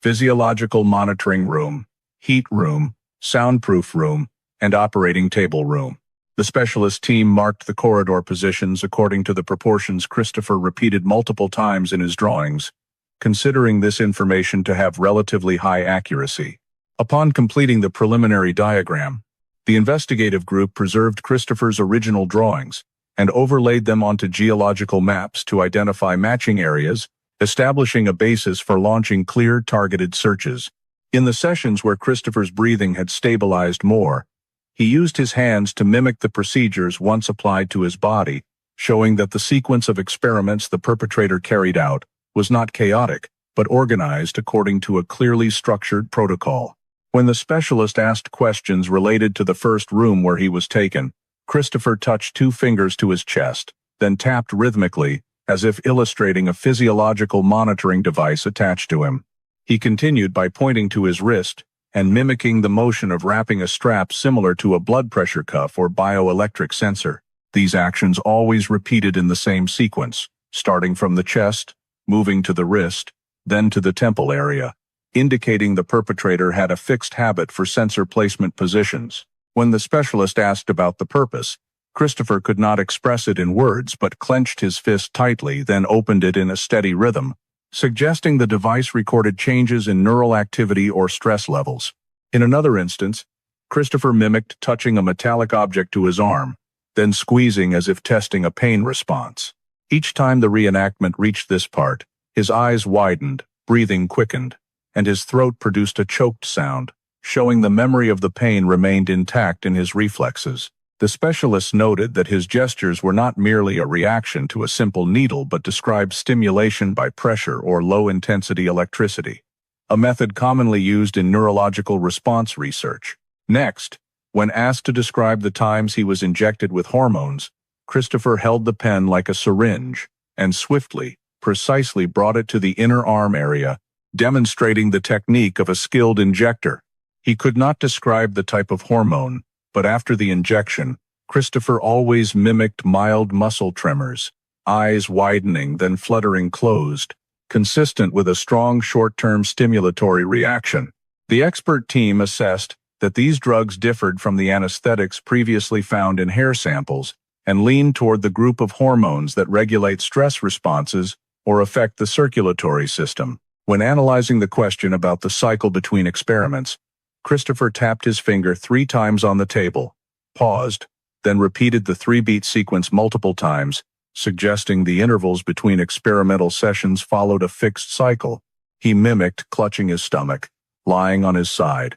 physiological monitoring room, heat room, soundproof room, and operating table room. The specialist team marked the corridor positions according to the proportions Christopher repeated multiple times in his drawings, considering this information to have relatively high accuracy. Upon completing the preliminary diagram, the investigative group preserved Christopher's original drawings and overlaid them onto geological maps to identify matching areas, establishing a basis for launching clear, targeted searches. In the sessions where Christopher's breathing had stabilized more, he used his hands to mimic the procedures once applied to his body, showing that the sequence of experiments the perpetrator carried out was not chaotic, but organized according to a clearly structured protocol. When the specialist asked questions related to the first room where he was taken, Christopher touched 2 fingers to his chest, then tapped rhythmically, as if illustrating a physiological monitoring device attached to him. He continued by pointing to his wrist and mimicking the motion of wrapping a strap similar to a blood pressure cuff or bioelectric sensor. These actions always repeated in the same sequence, starting from the chest, moving to the wrist, then to the temple area, indicating the perpetrator had a fixed habit for sensor placement positions. When the specialist asked about the purpose, Christopher could not express it in words but clenched his fist tightly, then opened it in a steady rhythm, suggesting the device recorded changes in neural activity or stress levels. In another instance, Christopher mimicked touching a metallic object to his arm, then squeezing as if testing a pain response. Each time the reenactment reached this part, his eyes widened, breathing quickened, and his throat produced a choked sound, showing the memory of the pain remained intact in his reflexes. The specialist noted that his gestures were not merely a reaction to a simple needle but described stimulation by pressure or low-intensity electricity, a method commonly used in neurological response research. Next, when asked to describe the times he was injected with hormones, Christopher held the pen like a syringe and swiftly, precisely brought it to the inner arm area, demonstrating the technique of a skilled injector. He could not describe the type of hormone, but after the injection, Christopher always mimicked mild muscle tremors, eyes widening then fluttering closed, consistent with a strong short-term stimulatory reaction. The expert team assessed that these drugs differed from the anesthetics previously found in hair samples and leaned toward the group of hormones that regulate stress responses or affect the circulatory system. When analyzing the question about the cycle between experiments, Christopher tapped his finger 3 times on the table, paused, then repeated the 3-beat sequence multiple times, suggesting the intervals between experimental sessions followed a fixed cycle. He mimicked clutching his stomach, lying on his side,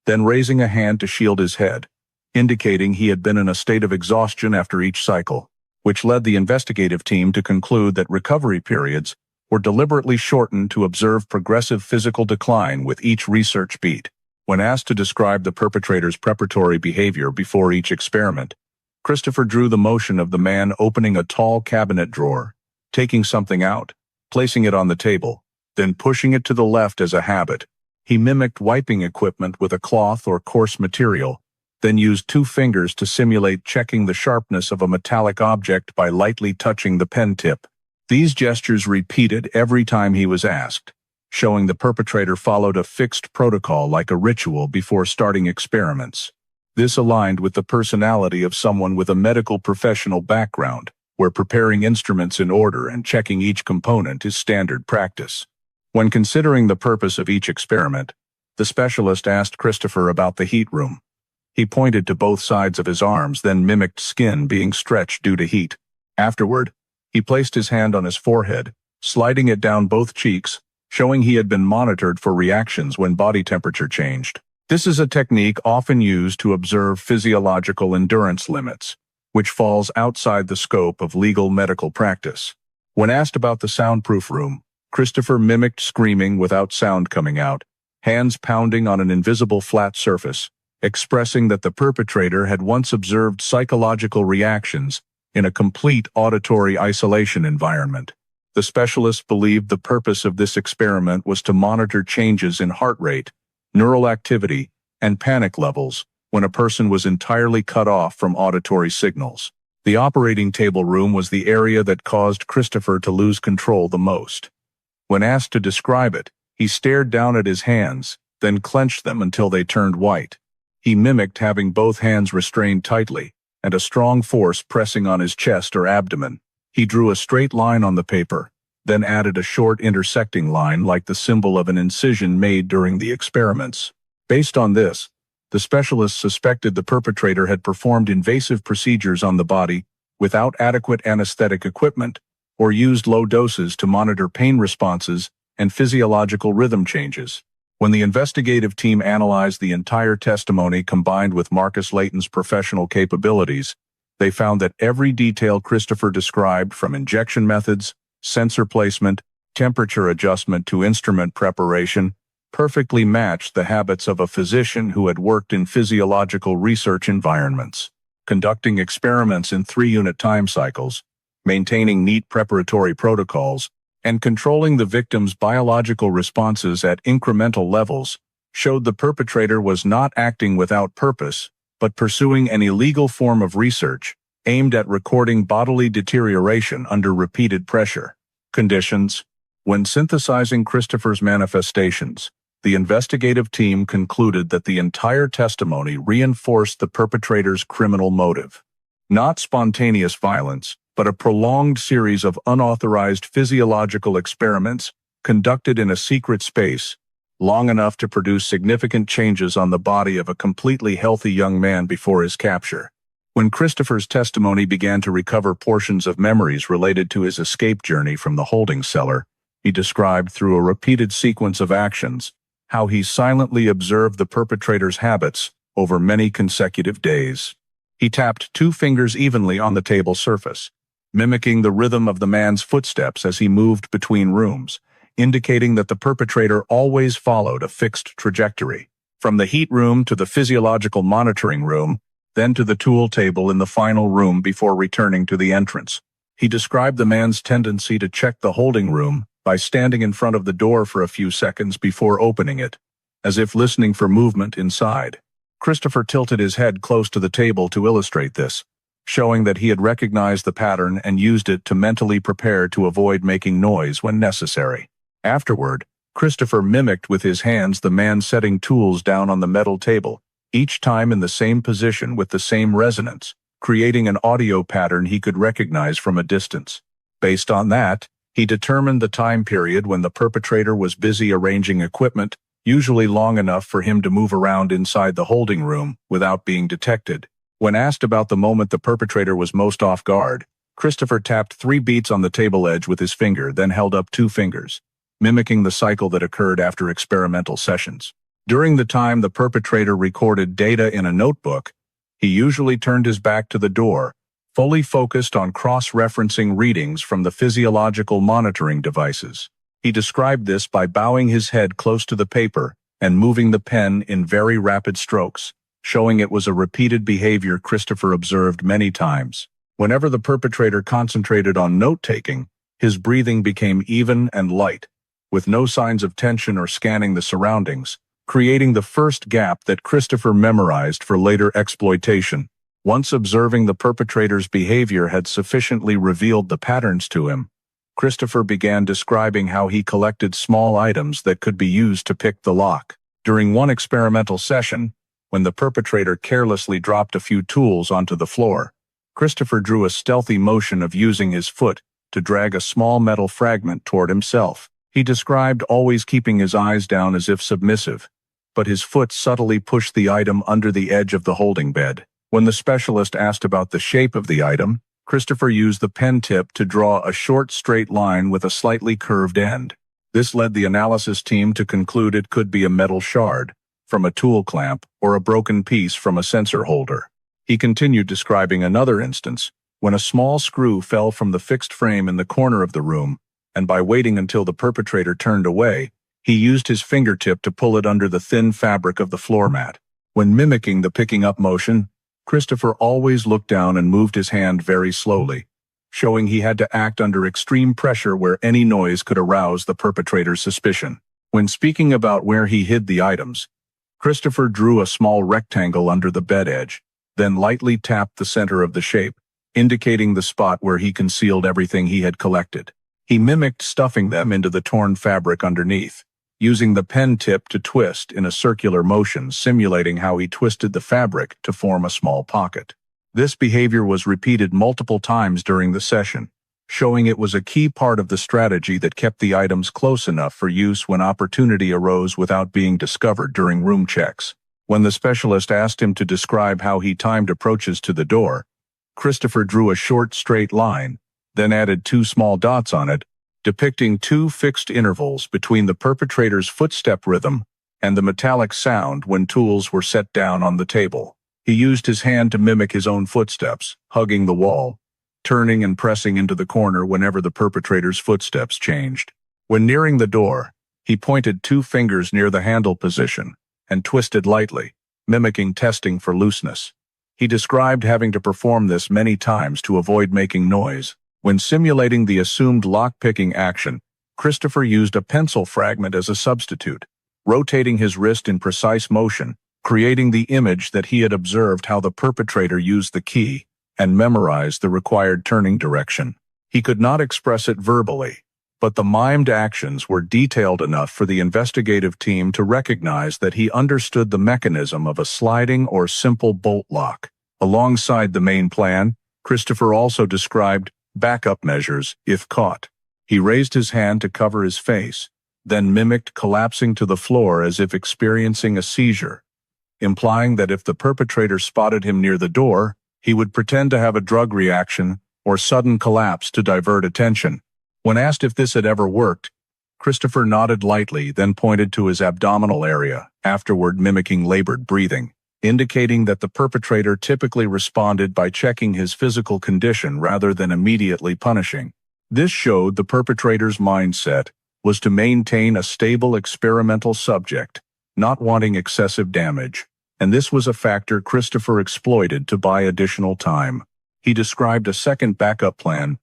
then raising a hand to shield his head, indicating he had been in a state of exhaustion after each cycle, which led the investigative team to conclude that recovery periods were deliberately shortened to observe progressive physical decline with each research beat. When asked to describe the perpetrator's preparatory behavior before each experiment, Christopher drew the motion of the man opening a tall cabinet drawer, taking something out, placing it on the table, then pushing it to the left as a habit. He mimicked wiping equipment with a cloth or coarse material, then used 2 fingers to simulate checking the sharpness of a metallic object by lightly touching the pen tip. These gestures repeated every time he was asked, showing the perpetrator followed a fixed protocol like a ritual before starting experiments. This aligned with the personality of someone with a medical professional background, where preparing instruments in order and checking each component is standard practice. When considering the purpose of each experiment, the specialist asked Christopher about the heat room. He pointed to both sides of his arms, then mimicked skin being stretched due to heat. Afterward, he placed his hand on his forehead, sliding it down both cheeks, showing he had been monitored for reactions when body temperature changed. This is a technique often used to observe physiological endurance limits, which falls outside the scope of legal medical practice. When asked about the soundproof room, Christopher mimicked screaming without sound coming out, hands pounding on an invisible flat surface, expressing that the perpetrator had once observed psychological reactions in a complete auditory isolation environment. The specialist believed the purpose of this experiment was to monitor changes in heart rate, neural activity, and panic levels when a person was entirely cut off from auditory signals. The operating table room was the area that caused Christopher to lose control the most. When asked to describe it, he stared down at his hands, then clenched them until they turned white. He mimicked having both hands restrained tightly, and a strong force pressing on his chest or abdomen. He drew a straight line on the paper, then added a short intersecting line like the symbol of an incision made during the experiments. Based on this, the specialist suspected the perpetrator had performed invasive procedures on the body without adequate anesthetic equipment or used low doses to monitor pain responses and physiological rhythm changes. When the investigative team analyzed the entire testimony combined with Marcus Layton's professional capabilities, they found that every detail Christopher described, from injection methods, sensor placement, temperature adjustment to instrument preparation, perfectly matched the habits of a physician who had worked in physiological research environments, conducting experiments in 3-unit time cycles, maintaining neat preparatory protocols, and controlling the victim's biological responses at incremental levels, showed the perpetrator was not acting without purpose, but pursuing an illegal form of research aimed at recording bodily deterioration under repeated pressure conditions. When synthesizing Christopher's manifestations, the investigative team concluded that the entire testimony reinforced the perpetrator's criminal motive. Not spontaneous violence, but a prolonged series of unauthorized physiological experiments conducted in a secret space, long enough to produce significant changes on the body of a completely healthy young man before his capture. When Christopher's testimony began to recover portions of memories related to his escape journey from the holding cellar, he described through a repeated sequence of actions how he silently observed the perpetrator's habits over many consecutive days. He tapped 2 fingers evenly on the table surface, mimicking the rhythm of the man's footsteps as he moved between rooms, indicating that the perpetrator always followed a fixed trajectory. From the heat room to the physiological monitoring room, then to the tool table in the final room before returning to the entrance. He described the man's tendency to check the holding room by standing in front of the door for a few seconds before opening it, as if listening for movement inside. Christopher tilted his head close to the table to illustrate this, showing that he had recognized the pattern and used it to mentally prepare to avoid making noise when necessary. Afterward, Christopher mimicked with his hands the man setting tools down on the metal table, each time in the same position with the same resonance, creating an audio pattern he could recognize from a distance. Based on that, he determined the time period when the perpetrator was busy arranging equipment, usually long enough for him to move around inside the holding room without being detected. When asked about the moment the perpetrator was most off guard, Christopher tapped 3 beats on the table edge with his finger, then held up 2 fingers, mimicking the cycle that occurred after experimental sessions. During the time the perpetrator recorded data in a notebook, he usually turned his back to the door, fully focused on cross-referencing readings from the physiological monitoring devices. He described this by bowing his head close to the paper and moving the pen in very rapid strokes, showing it was a repeated behavior Christopher observed many times. Whenever the perpetrator concentrated on note-taking, his breathing became even and light, with no signs of tension or scanning the surroundings, creating the first gap that Christopher memorized for later exploitation. Once observing the perpetrator's behavior had sufficiently revealed the patterns to him, Christopher began describing how he collected small items that could be used to pick the lock. During one experimental session, when the perpetrator carelessly dropped a few tools onto the floor, Christopher drew a stealthy motion of using his foot to drag a small metal fragment toward himself. He described always keeping his eyes down as if submissive, but his foot subtly pushed the item under the edge of the holding bed. When the specialist asked about the shape of the item, Christopher used the pen tip to draw a short straight line with a slightly curved end. This led the analysis team to conclude it could be a metal shard from a tool clamp or a broken piece from a sensor holder. He continued describing another instance, when a small screw fell from the fixed frame in the corner of the room, and by waiting until the perpetrator turned away, he used his fingertip to pull it under the thin fabric of the floor mat. When mimicking the picking up motion, Christopher always looked down and moved his hand very slowly, showing he had to act under extreme pressure where any noise could arouse the perpetrator's suspicion. When speaking about where he hid the items, Christopher drew a small rectangle under the bed edge, then lightly tapped the center of the shape, indicating the spot where he concealed everything he had collected. He mimicked stuffing them into the torn fabric underneath, using the pen tip to twist in a circular motion, simulating how he twisted the fabric to form a small pocket. This behavior was repeated multiple times during the session, showing it was a key part of the strategy that kept the items close enough for use when opportunity arose without being discovered during room checks. When the specialist asked him to describe how he timed approaches to the door, Christopher drew a short straight line, then added 2 small dots on it, depicting 2 fixed intervals between the perpetrator's footstep rhythm and the metallic sound when tools were set down on the table. He used his hand to mimic his own footsteps, hugging the wall, turning and pressing into the corner whenever the perpetrator's footsteps changed. When nearing the door, He pointed 2 fingers near the handle position and twisted lightly, mimicking testing for looseness. He described having to perform this many times to avoid making noise. When simulating the assumed lock-picking action, Christopher used a pencil fragment as a substitute, rotating his wrist in precise motion, creating the image that he had observed how the perpetrator used the key and memorized the required turning direction. He could not express it verbally, but the mimed actions were detailed enough for the investigative team to recognize that he understood the mechanism of a sliding or simple bolt lock. Alongside the main plan, Christopher also described backup measures if caught. He raised his hand to cover his face, then mimicked collapsing to the floor as if experiencing a seizure, implying that if the perpetrator spotted him near the door, he would pretend to have a drug reaction or sudden collapse to divert attention. When asked if this had ever worked, Christopher nodded lightly, then pointed to his abdominal area, afterward mimicking labored breathing, indicating that the perpetrator typically responded by checking his physical condition rather than immediately punishing. This showed the perpetrator's mindset was to maintain a stable experimental subject, not wanting excessive damage, and this was a factor Christopher exploited to buy additional time. He described a second backup plan,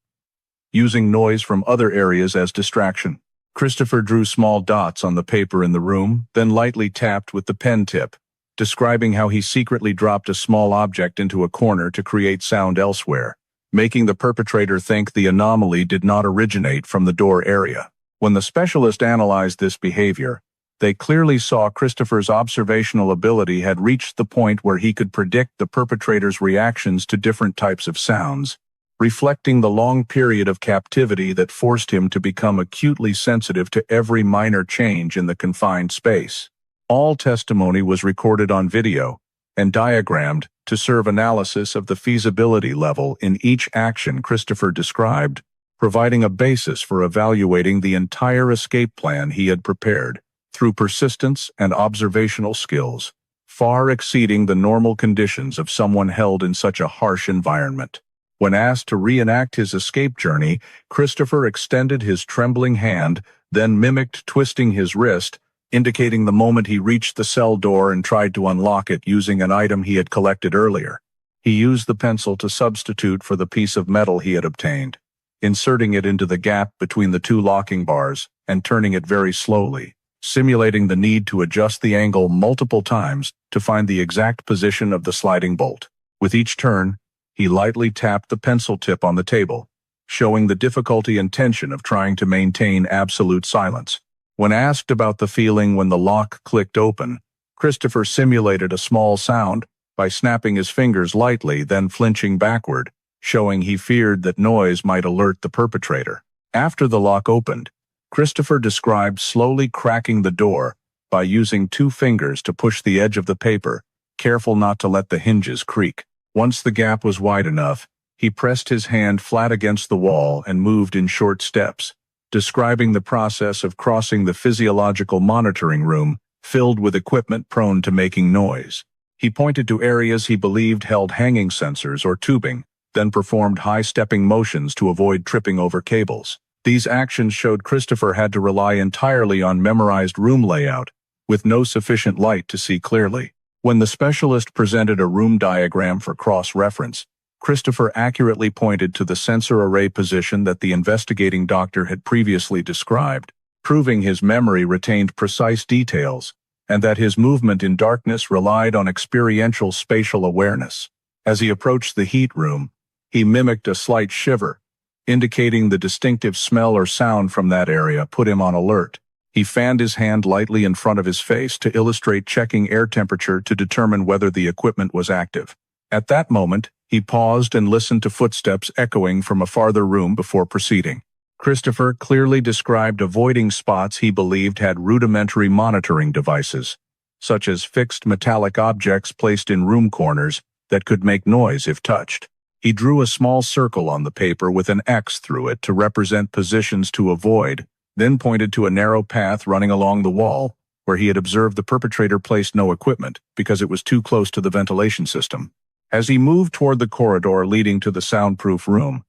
using noise from other areas as distraction. Christopher drew small dots on the paper in the room, then lightly tapped with the pen tip, describing how he secretly dropped a small object into a corner to create sound elsewhere, making the perpetrator think the anomaly did not originate from the door area. When the specialist analyzed this behavior, they clearly saw Christopher's observational ability had reached the point where he could predict the perpetrator's reactions to different types of sounds, reflecting the long period of captivity that forced him to become acutely sensitive to every minor change in the confined space. All testimony was recorded on video and diagrammed to serve analysis of the feasibility level in each action Christopher described, providing a basis for evaluating the entire escape plan he had prepared through persistence and observational skills, far exceeding the normal conditions of someone held in such a harsh environment. When asked to reenact his escape journey, Christopher extended his trembling hand, then mimicked twisting his wrist, indicating the moment he reached the cell door and tried to unlock it using an item he had collected earlier. He used the pencil to substitute for the piece of metal he had obtained, inserting it into the gap between the 2 locking bars and turning it very slowly, simulating the need to adjust the angle multiple times to find the exact position of the sliding bolt. With each turn, he lightly tapped the pencil tip on the table, showing the difficulty and tension of trying to maintain absolute silence. When asked about the feeling when the lock clicked open, Christopher simulated a small sound by snapping his fingers lightly, then flinching backward, showing he feared that noise might alert the perpetrator. After the lock opened, Christopher described slowly cracking the door by using 2 fingers to push the edge of the paper, careful not to let the hinges creak. Once the gap was wide enough, he pressed his hand flat against the wall and moved in short steps, describing the process of crossing the physiological monitoring room filled with equipment prone to making noise. He pointed to areas he believed held hanging sensors or tubing, then performed high-stepping motions to avoid tripping over cables. These actions showed Christopher had to rely entirely on memorized room layout, with no sufficient light to see clearly. When the specialist presented a room diagram for cross-reference, Christopher accurately pointed to the sensor array position that the investigating doctor had previously described, proving his memory retained precise details and that his movement in darkness relied on experiential spatial awareness. As he approached the heat room, he mimicked a slight shiver, indicating the distinctive smell or sound from that area put him on alert. He fanned his hand lightly in front of his face to illustrate checking air temperature to determine whether the equipment was active. At that moment, he paused and listened to footsteps echoing from a farther room before proceeding. Christopher clearly described avoiding spots he believed had rudimentary monitoring devices, such as fixed metallic objects placed in room corners that could make noise if touched. He drew a small circle on the paper with an X through it to represent positions to avoid, then pointed to a narrow path running along the wall, where he had observed the perpetrator placed no equipment because it was too close to the ventilation system. As he moved toward the corridor leading to the soundproof room,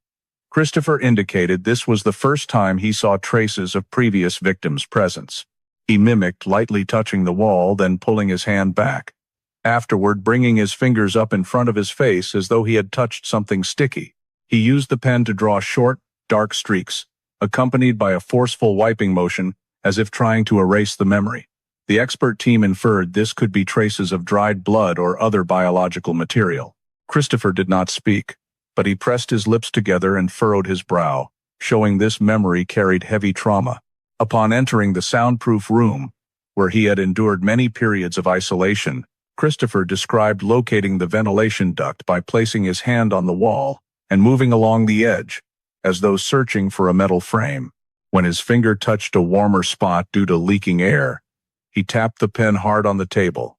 Christopher indicated this was the first time he saw traces of previous victims' presence. He mimicked lightly touching the wall, then pulling his hand back. Afterward, bringing his fingers up in front of his face as though he had touched something sticky. He used the pen to draw short, dark streaks, accompanied by a forceful wiping motion, as if trying to erase the memory. The expert team inferred this could be traces of dried blood or other biological material. Christopher did not speak, but he pressed his lips together and furrowed his brow, showing this memory carried heavy trauma. Upon entering the soundproof room, where he had endured many periods of isolation, Christopher described locating the ventilation duct by placing his hand on the wall and moving along the edge, as though searching for a metal frame. When his finger touched a warmer spot due to leaking air, he tapped the pen hard on the table,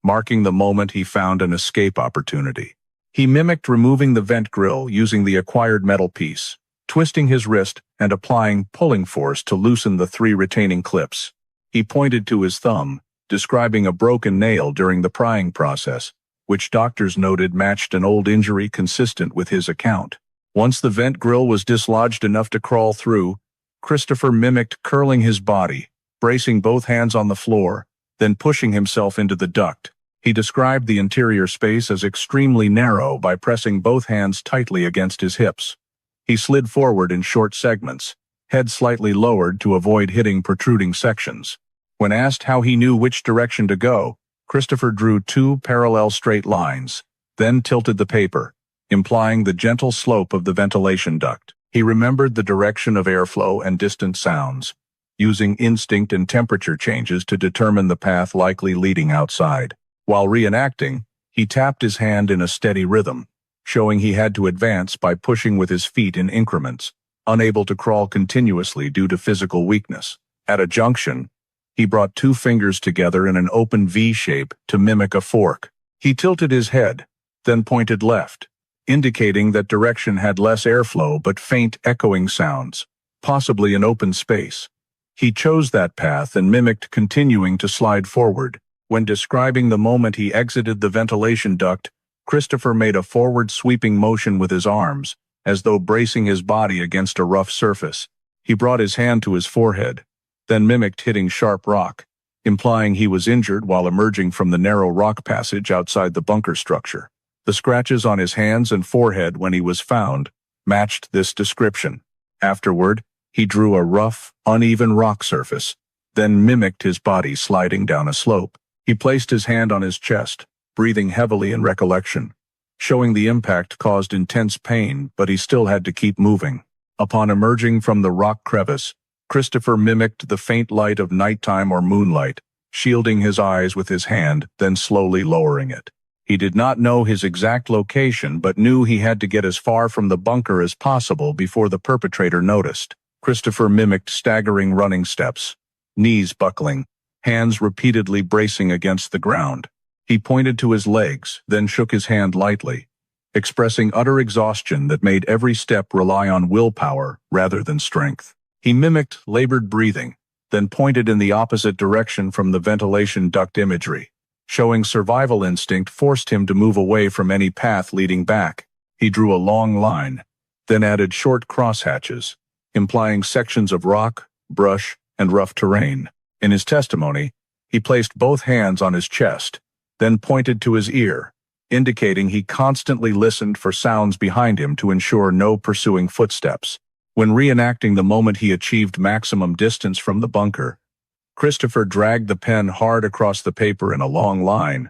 marking the moment he found an escape opportunity. He mimicked removing the vent grill using the acquired metal piece, twisting his wrist and applying pulling force to loosen the 3 retaining clips. He pointed to his thumb, describing a broken nail during the prying process, which doctors noted matched an old injury consistent with his account. Once the vent grill was dislodged enough to crawl through, Christopher mimicked curling his body, bracing both hands on the floor, then pushing himself into the duct. He described the interior space as extremely narrow by pressing both hands tightly against his hips. He slid forward in short segments, head slightly lowered to avoid hitting protruding sections. When asked how he knew which direction to go, Christopher drew 2 parallel straight lines, then tilted the paper, implying the gentle slope of the ventilation duct. He remembered the direction of airflow and distant sounds, using instinct and temperature changes to determine the path likely leading outside. While reenacting, he tapped his hand in a steady rhythm, showing he had to advance by pushing with his feet in increments, unable to crawl continuously due to physical weakness. At a junction, he brought 2 fingers together in an open V shape to mimic a fork. He tilted his head, then pointed left, indicating that direction had less airflow but faint echoing sounds, possibly an open space. He chose that path and mimicked continuing to slide forward. When describing the moment he exited the ventilation duct, Christopher made a forward sweeping motion with his arms, as though bracing his body against a rough surface. He brought his hand to his forehead, then mimicked hitting sharp rock, implying he was injured while emerging from the narrow rock passage outside the bunker structure. The scratches on his hands and forehead when he was found matched this description. Afterward, he drew a rough, uneven rock surface, then mimicked his body sliding down a slope. He placed his hand on his chest, breathing heavily in recollection, showing the impact caused intense pain, but he still had to keep moving. Upon emerging from the rock crevice, Christopher mimicked the faint light of nighttime or moonlight, shielding his eyes with his hand, then slowly lowering it. He did not know his exact location, but knew he had to get as far from the bunker as possible before the perpetrator noticed. Christopher mimicked staggering running steps, knees buckling, hands repeatedly bracing against the ground. He pointed to his legs, then shook his hand lightly, expressing utter exhaustion that made every step rely on willpower rather than strength. He mimicked labored breathing, then pointed in the opposite direction from the ventilation duct imagery, showing survival instinct forced him to move away from any path leading back. He drew a long line, then added short crosshatches, implying sections of rock, brush, and rough terrain. In his testimony, he placed both hands on his chest, then pointed to his ear, indicating he constantly listened for sounds behind him to ensure no pursuing footsteps. When reenacting the moment he achieved maximum distance from the bunker, Christopher dragged the pen hard across the paper in a long line,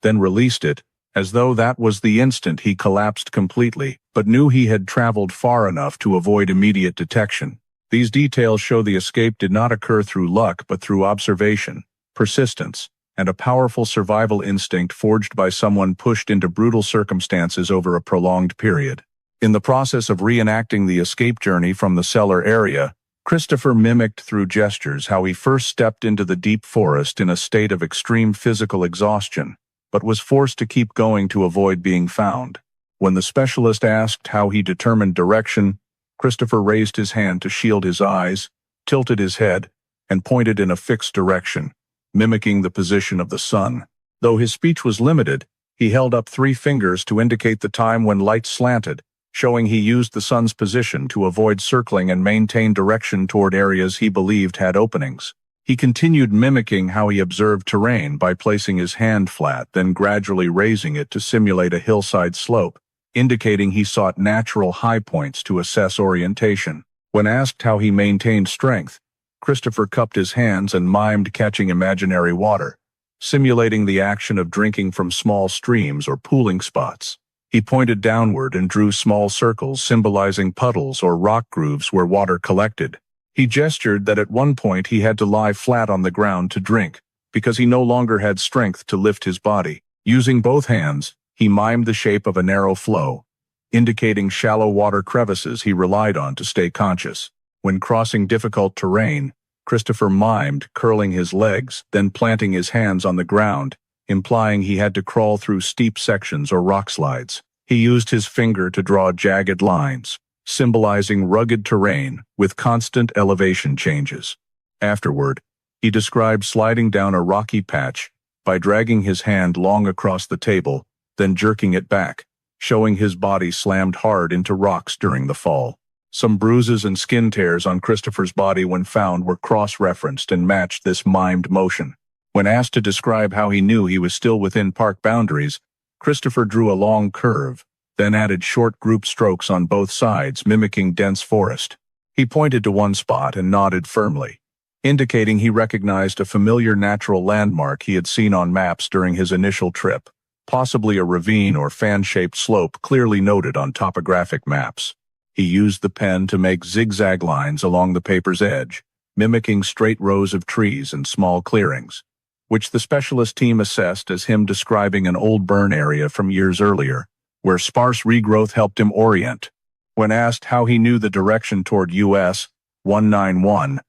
then released it, as though that was the instant he collapsed completely, but knew he had traveled far enough to avoid immediate detection. These details show the escape did not occur through luck but through observation, persistence, and a powerful survival instinct forged by someone pushed into brutal circumstances over a prolonged period. In the process of reenacting the escape journey from the cellar area, Christopher mimicked through gestures how he first stepped into the deep forest in a state of extreme physical exhaustion, but was forced to keep going to avoid being found. When the specialist asked how he determined direction, Christopher raised his hand to shield his eyes, tilted his head, and pointed in a fixed direction, mimicking the position of the sun. Though his speech was limited, he held up 3 fingers to indicate the time when light slanted, showing he used the sun's position to avoid circling and maintain direction toward areas he believed had openings. He continued mimicking how he observed terrain by placing his hand flat, then gradually raising it to simulate a hillside slope, indicating he sought natural high points to assess orientation. When asked how he maintained strength, Christopher cupped his hands and mimed catching imaginary water, simulating the action of drinking from small streams or pooling spots. He pointed downward and drew small circles symbolizing puddles or rock grooves where water collected. He gestured that at one point he had to lie flat on the ground to drink, because he no longer had strength to lift his body. Using both hands, he mimed the shape of a narrow flow, indicating shallow water crevices he relied on to stay conscious. When crossing difficult terrain, Christopher mimed curling his legs, then planting his hands on the ground, implying he had to crawl through steep sections or rock slides. He used his finger to draw jagged lines, symbolizing rugged terrain with constant elevation changes. Afterward, he described sliding down a rocky patch by dragging his hand long across the table, then jerking it back, showing his body slammed hard into rocks during the fall. Some bruises and skin tears on Christopher's body when found were cross-referenced and matched this mimed motion. When asked to describe how he knew he was still within park boundaries, Christopher drew a long curve, then added short group strokes on both sides, mimicking dense forest. He pointed to one spot and nodded firmly, indicating he recognized a familiar natural landmark he had seen on maps during his initial trip, possibly a ravine or fan-shaped slope clearly noted on topographic maps. He used the pen to make zigzag lines along the paper's edge, mimicking straight rows of trees and small clearings, which the specialist team assessed as him describing an old burn area from years earlier, where sparse regrowth helped him orient. When asked how he knew the direction toward US 191,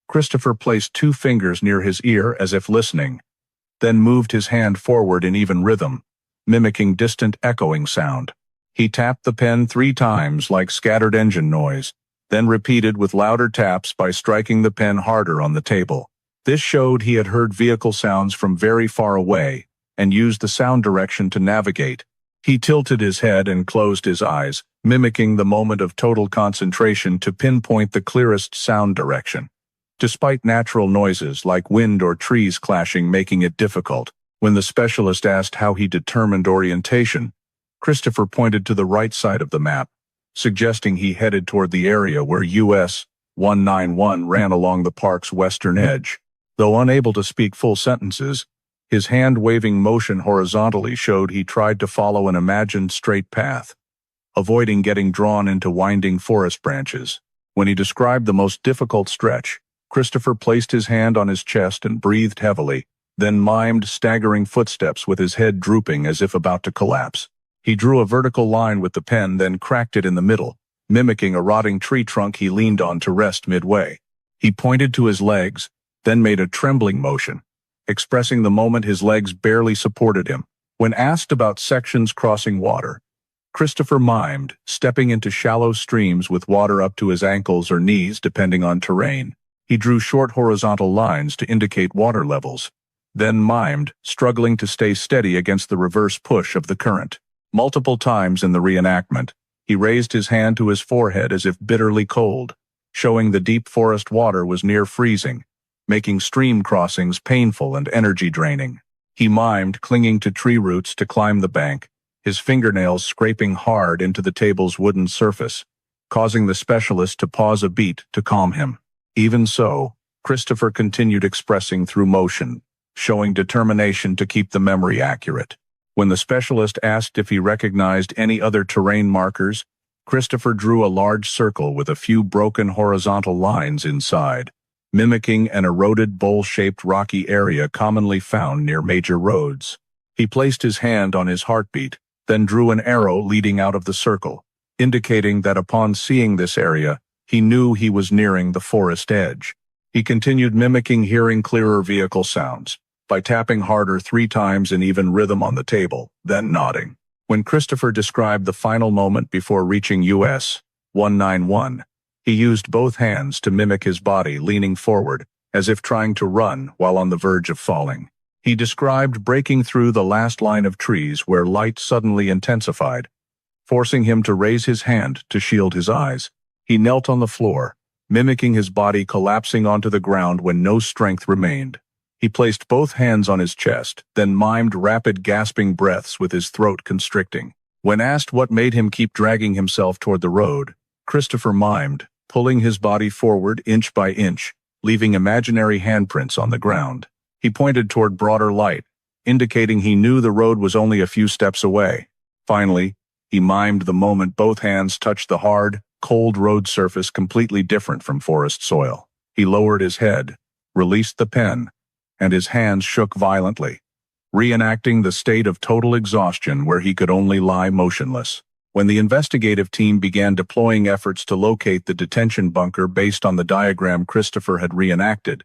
Christopher placed two fingers near his ear as if listening, then moved his hand forward in even rhythm, mimicking distant echoing sound. He tapped the pen 3 times like scattered engine noise, then repeated with louder taps by striking the pen harder on the table. This showed he had heard vehicle sounds from very far away and used the sound direction to navigate. He tilted his head and closed his eyes, mimicking the moment of total concentration to pinpoint the clearest sound direction, despite natural noises like wind or trees clashing making it difficult. When the specialist asked how he determined orientation, Christopher pointed to the right side of the map, suggesting he headed toward the area where US 191 ran along the park's western edge. Though unable to speak full sentences, his hand-waving motion horizontally showed he tried to follow an imagined straight path, avoiding getting drawn into winding forest branches. When he described the most difficult stretch, Christopher placed his hand on his chest and breathed heavily, then mimed staggering footsteps with his head drooping as if about to collapse. He drew a vertical line with the pen, then cracked it in the middle, mimicking a rotting tree trunk he leaned on to rest midway. He pointed to his legs, then made a trembling motion, expressing the moment his legs barely supported him. When asked about sections crossing water, Christopher mimed, stepping into shallow streams with water up to his ankles or knees depending on terrain. He drew short horizontal lines to indicate water levels, then mimed, struggling to stay steady against the reverse push of the current. Multiple times in the reenactment, he raised his hand to his forehead as if bitterly cold, showing the deep forest water was near freezing, making stream crossings painful and energy-draining. He mimed, clinging to tree roots to climb the bank, his fingernails scraping hard into the table's wooden surface, causing the specialist to pause a beat to calm him. Even so, Christopher continued expressing through motion, showing determination to keep the memory accurate. When the specialist asked if he recognized any other terrain markers, Christopher drew a large circle with a few broken horizontal lines inside, mimicking an eroded bowl-shaped rocky area commonly found near major roads. He placed his hand on his heartbeat, then drew an arrow leading out of the circle, indicating that upon seeing this area, he knew he was nearing the forest edge. He continued mimicking hearing clearer vehicle sounds by tapping harder 3 times in even rhythm on the table, then nodding. When Christopher described the final moment before reaching US 191, he used both hands to mimic his body leaning forward, as if trying to run while on the verge of falling. He described breaking through the last line of trees where light suddenly intensified, forcing him to raise his hand to shield his eyes. He knelt on the floor, mimicking his body collapsing onto the ground when no strength remained. He placed both hands on his chest, then mimed rapid gasping breaths with his throat constricting. When asked what made him keep dragging himself toward the road, Christopher mimed, pulling his body forward inch by inch, leaving imaginary handprints on the ground. He pointed toward broader light, indicating he knew the road was only a few steps away. Finally, he mimed the moment both hands touched the hard, cold road surface completely different from forest soil. He lowered his head, released the pen, and his hands shook violently, reenacting the state of total exhaustion where he could only lie motionless. When the investigative team began deploying efforts to locate the detention bunker based on the diagram Christopher had reenacted,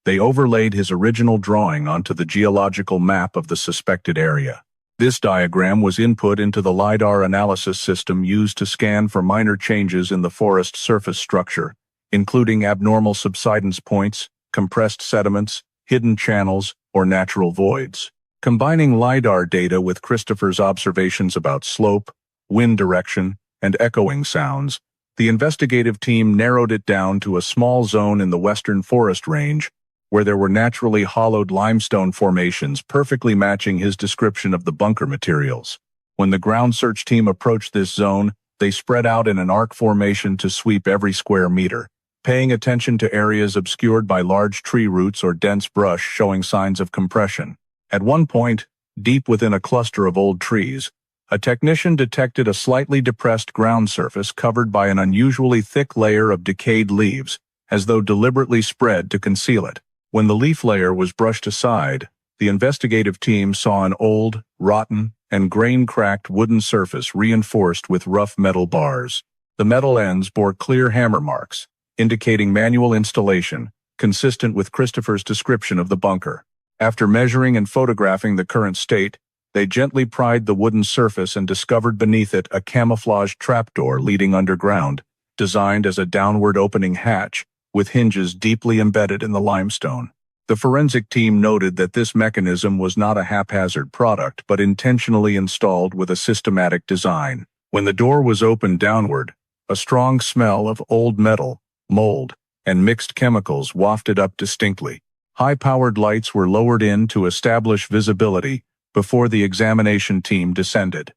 they overlaid his original drawing onto the geological map of the suspected area. This diagram was input into the LiDAR analysis system used to scan for minor changes in the forest surface structure, including abnormal subsidence points, compressed sediments, hidden channels, or natural voids. Combining LiDAR data with Christopher's observations about slope, wind direction, and echoing sounds, the investigative team narrowed it down to a small zone in the western forest range where there were naturally hollowed limestone formations perfectly matching his description of the bunker materials. When the ground search team approached this zone, they spread out in an arc formation to sweep every square meter, paying attention to areas obscured by large tree roots or dense brush showing signs of compression. At one point, deep within a cluster of old trees, a technician detected a slightly depressed ground surface covered by an unusually thick layer of decayed leaves, as though deliberately spread to conceal it. When the leaf layer was brushed aside, the investigative team saw an old, rotten, and grain-cracked wooden surface reinforced with rough metal bars. The metal ends bore clear hammer marks, indicating manual installation, consistent with Christopher's description of the bunker. After measuring and photographing the current state, they gently pried the wooden surface and discovered beneath it a camouflaged trapdoor leading underground, designed as a downward opening hatch, with hinges deeply embedded in the limestone. The forensic team noted that this mechanism was not a haphazard product but intentionally installed with a systematic design. When the door was opened downward, a strong smell of old metal, mold, and mixed chemicals wafted up distinctly. High-powered lights were lowered in to establish visibility before the examination team descended.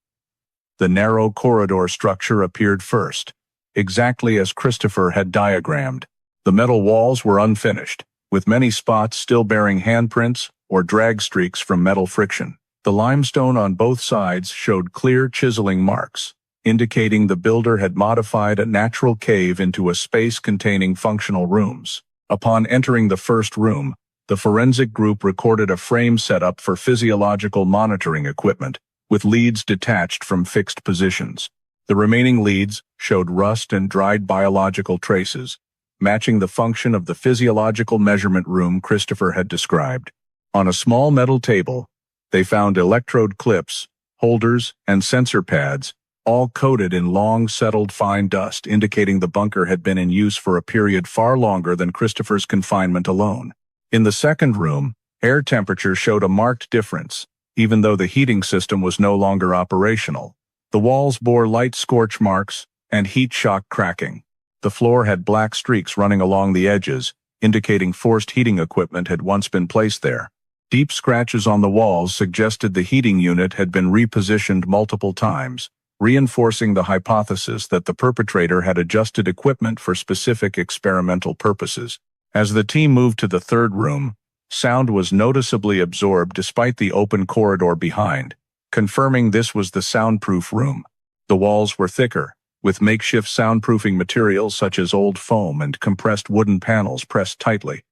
The narrow corridor structure appeared first, exactly as Christopher had diagrammed. The metal walls were unfinished, with many spots still bearing handprints or drag streaks from metal friction. The limestone on both sides showed clear chiseling marks, indicating the builder had modified a natural cave into a space containing functional rooms. Upon entering the first room, the forensic group recorded a frame setup for physiological monitoring equipment, with leads detached from fixed positions. The remaining leads showed rust and dried biological traces, matching the function of the physiological measurement room Christopher had described. On a small metal table, they found electrode clips, holders, and sensor pads, all coated in long, settled fine dust, indicating the bunker had been in use for a period far longer than Christopher's confinement alone. In the second room, air temperature showed a marked difference, even though the heating system was no longer operational. The walls bore light scorch marks and heat shock cracking. The floor had black streaks running along the edges, indicating forced heating equipment had once been placed there. Deep scratches on the walls suggested the heating unit had been repositioned multiple times, reinforcing the hypothesis that the perpetrator had adjusted equipment for specific experimental purposes. As the team moved to the third room, sound was noticeably absorbed despite the open corridor behind, confirming this was the soundproof room. The walls were thicker, with makeshift soundproofing materials such as old foam and compressed wooden panels pressed tightly.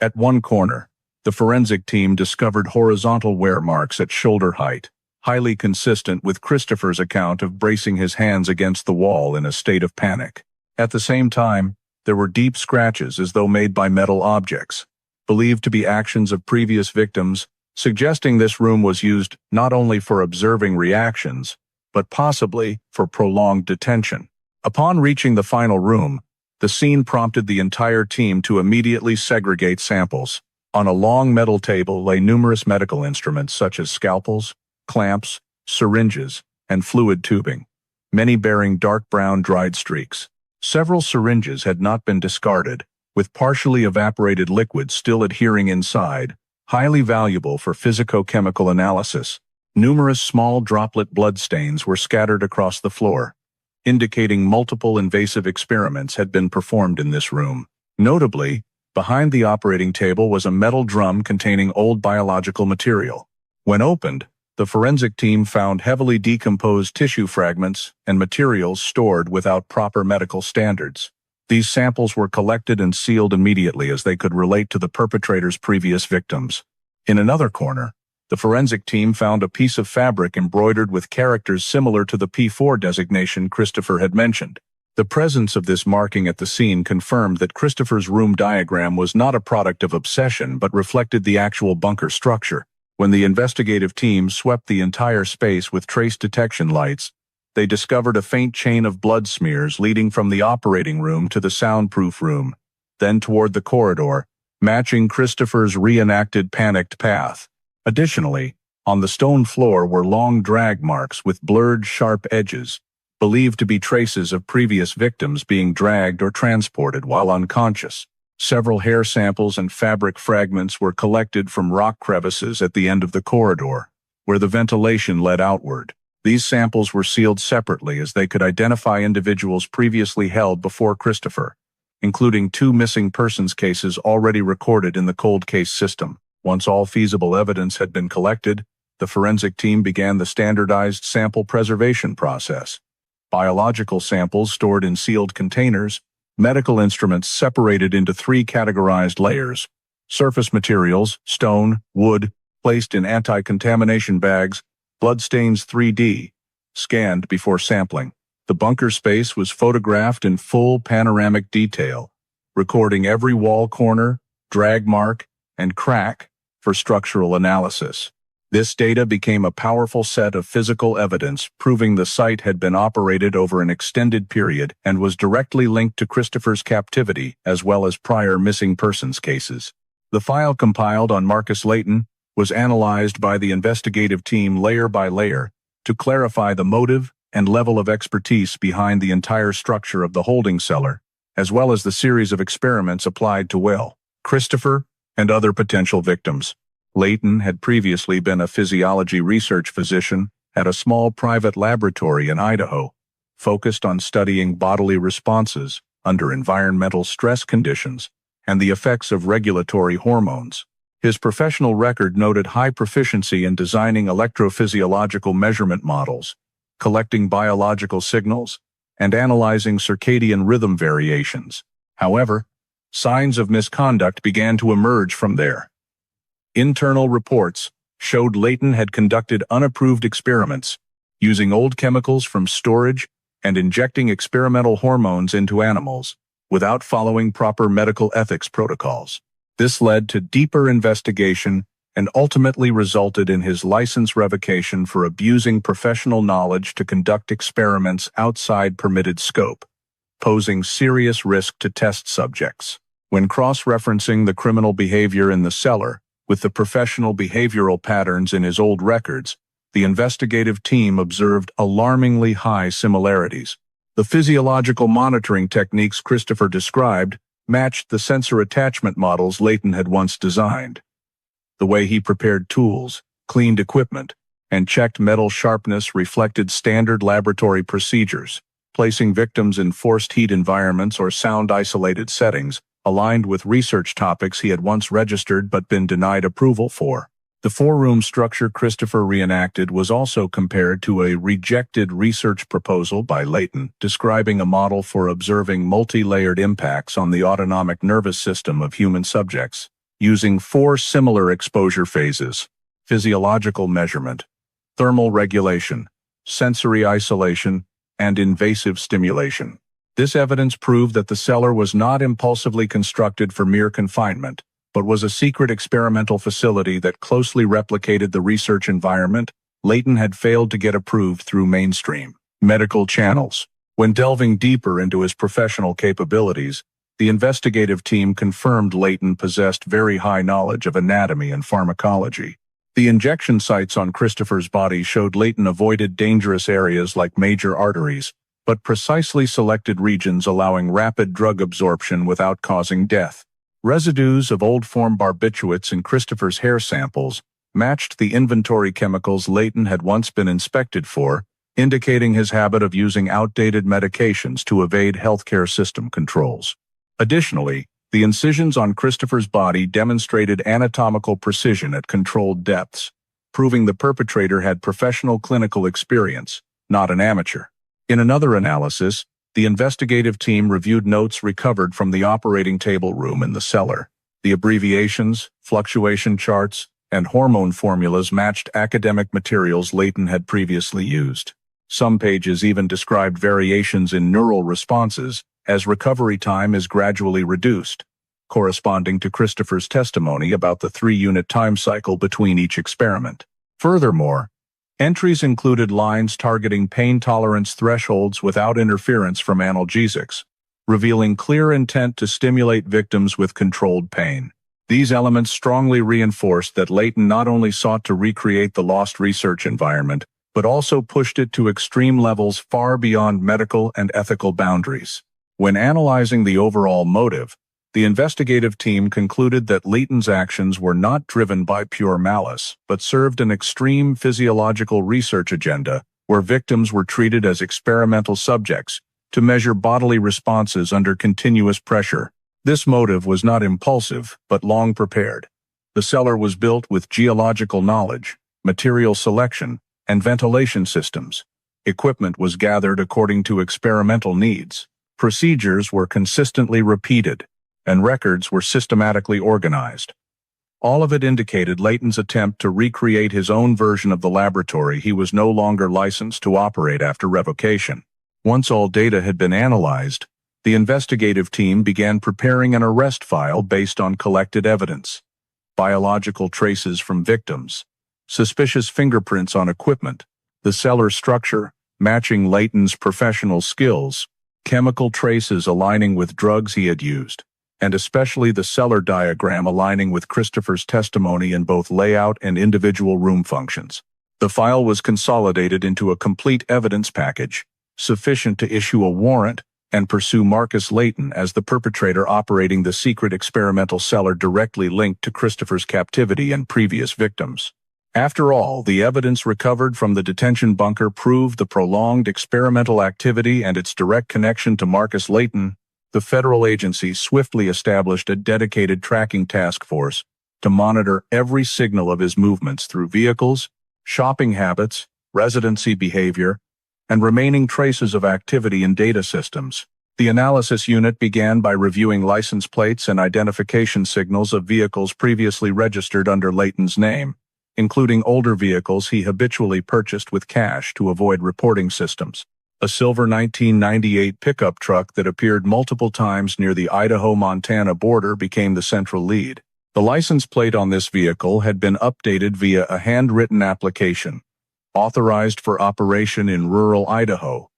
At one corner, the forensic team discovered horizontal wear marks at shoulder height, highly consistent with Christopher's account of bracing his hands against the wall in a state of panic. At the same time, there were deep scratches as though made by metal objects, believed to be actions of previous victims, suggesting this room was used not only for observing reactions, but possibly for prolonged detention. Upon reaching the final room, the scene prompted the entire team to immediately segregate samples. On a long metal table lay numerous medical instruments such as scalpels, clamps, syringes, and fluid tubing, many bearing dark brown dried streaks. Several syringes had not been discarded, with partially evaporated liquid still adhering inside, highly valuable for physicochemical analysis. Numerous small droplet bloodstains were scattered across the floor, indicating multiple invasive experiments had been performed in this room. Notably, behind the operating table was a metal drum containing old biological material. When opened, the forensic team found heavily decomposed tissue fragments and materials stored without proper medical standards. These samples were collected and sealed immediately as they could relate to the perpetrator's previous victims. In another corner, the forensic team found a piece of fabric embroidered with characters similar to the P4 designation Christopher had mentioned. The presence of this marking at the scene confirmed that Christopher's room diagram was not a product of obsession but reflected the actual bunker structure. When the investigative team swept the entire space with trace detection lights, they discovered a faint chain of blood smears leading from the operating room to the soundproof room, then toward the corridor, matching Christopher's reenacted panicked path. Additionally, on the stone floor were long drag marks with blurred, sharp edges, believed to be traces of previous victims being dragged or transported while unconscious. Several hair samples and fabric fragments were collected from rock crevices at the end of the corridor, where the ventilation led outward. These samples were sealed separately as they could identify individuals previously held before Christopher, including 2 missing persons cases already recorded in the cold case system. Once all feasible evidence had been collected, the forensic team began the standardized sample preservation process. Biological samples stored in sealed containers, medical instruments separated into 3 categorized layers, surface materials, stone, wood, placed in anti-contamination bags, bloodstains 3D, scanned before sampling. The bunker space was photographed in full panoramic detail, recording every wall corner, drag mark, and crack for structural analysis. This data became a powerful set of physical evidence proving the site had been operated over an extended period and was directly linked to Christopher's captivity as well as prior missing persons cases. The file compiled on Marcus Layton was analyzed by the investigative team layer by layer to clarify the motive and level of expertise behind the entire structure of the holding cellar, as well as the series of experiments applied to Will, Christopher, and other potential victims. Layton had previously been a physiology research physician at a small private laboratory in Idaho, focused on studying bodily responses under environmental stress conditions and the effects of regulatory hormones. His professional record noted high proficiency in designing electrophysiological measurement models, collecting biological signals, and analyzing circadian rhythm variations. However, signs of misconduct began to emerge from there. Internal reports showed Layton had conducted unapproved experiments, using old chemicals from storage and injecting experimental hormones into animals, without following proper medical ethics protocols. This led to deeper investigation and ultimately resulted in his license revocation for abusing professional knowledge to conduct experiments outside permitted scope, posing serious risk to test subjects. When cross-referencing the criminal behavior in the cellar with the professional behavioral patterns in his old records, the investigative team observed alarmingly high similarities. The physiological monitoring techniques Christopher described matched the sensor attachment models Layton had once designed. The way he prepared tools, cleaned equipment, and checked metal sharpness reflected standard laboratory procedures, placing victims in forced heat environments or sound-isolated settings, aligned with research topics he had once registered but been denied approval for. The 4-room structure Christopher reenacted was also compared to a rejected research proposal by Layton, describing a model for observing multi-layered impacts on the autonomic nervous system of human subjects, using 4 similar exposure phases: physiological measurement, thermal regulation, sensory isolation, and invasive stimulation. This evidence proved that the cellar was not impulsively constructed for mere confinement, but was a secret experimental facility that closely replicated the research environment Layton had failed to get approved through mainstream medical channels. When delving deeper into his professional capabilities, the investigative team confirmed Layton possessed very high knowledge of anatomy and pharmacology. The injection sites on Christopher's body showed Layton avoided dangerous areas like major arteries, but precisely selected regions allowing rapid drug absorption without causing death. Residues of old-form barbiturates in Christopher's hair samples matched the inventory chemicals Layton had once been inspected for, indicating his habit of using outdated medications to evade healthcare system controls. Additionally, the incisions on Christopher's body demonstrated anatomical precision at controlled depths, proving the perpetrator had professional clinical experience, not an amateur. In another analysis, the investigative team reviewed notes recovered from the operating table room in the cellar. The abbreviations, fluctuation charts, and hormone formulas matched academic materials Layton had previously used. Some pages even described variations in neural responses as recovery time is gradually reduced, corresponding to Christopher's testimony about the 3-unit time cycle between each experiment. Furthermore, entries included lines targeting pain tolerance thresholds without interference from analgesics, revealing clear intent to stimulate victims with controlled pain. These elements strongly reinforced that Layton not only sought to recreate the lost research environment, but also pushed it to extreme levels far beyond medical and ethical boundaries. When analyzing the overall motive, the investigative team concluded that Layton's actions were not driven by pure malice, but served an extreme physiological research agenda where victims were treated as experimental subjects to measure bodily responses under continuous pressure. This motive was not impulsive, but long prepared. The cellar was built with geological knowledge, material selection, and ventilation systems. Equipment was gathered according to experimental needs. Procedures were consistently repeated, and records were systematically organized. All of it indicated Layton's attempt to recreate his own version of the laboratory he was no longer licensed to operate after revocation. Once all data had been analyzed, the investigative team began preparing an arrest file based on collected evidence, biological traces from victims, suspicious fingerprints on equipment, the cellar structure matching Layton's professional skills, chemical traces aligning with drugs he had used, and especially the cellar diagram aligning with Christopher's testimony in both layout and individual room functions. The file was consolidated into a complete evidence package, sufficient to issue a warrant and pursue Marcus Layton as the perpetrator operating the secret experimental cellar directly linked to Christopher's captivity and previous victims. After all, the evidence recovered from the detention bunker proved the prolonged experimental activity and its direct connection to Marcus Layton. The federal agency swiftly established a dedicated tracking task force to monitor every signal of his movements through vehicles, shopping habits, residency behavior, and remaining traces of activity in data systems. The analysis unit began by reviewing license plates and identification signals of vehicles previously registered under Layton's name, including older vehicles he habitually purchased with cash to avoid reporting systems. A silver 1998 pickup truck that appeared multiple times near the Idaho-Montana border became the central lead. The license plate on this vehicle had been updated via a handwritten application, authorized for operation in rural Idaho,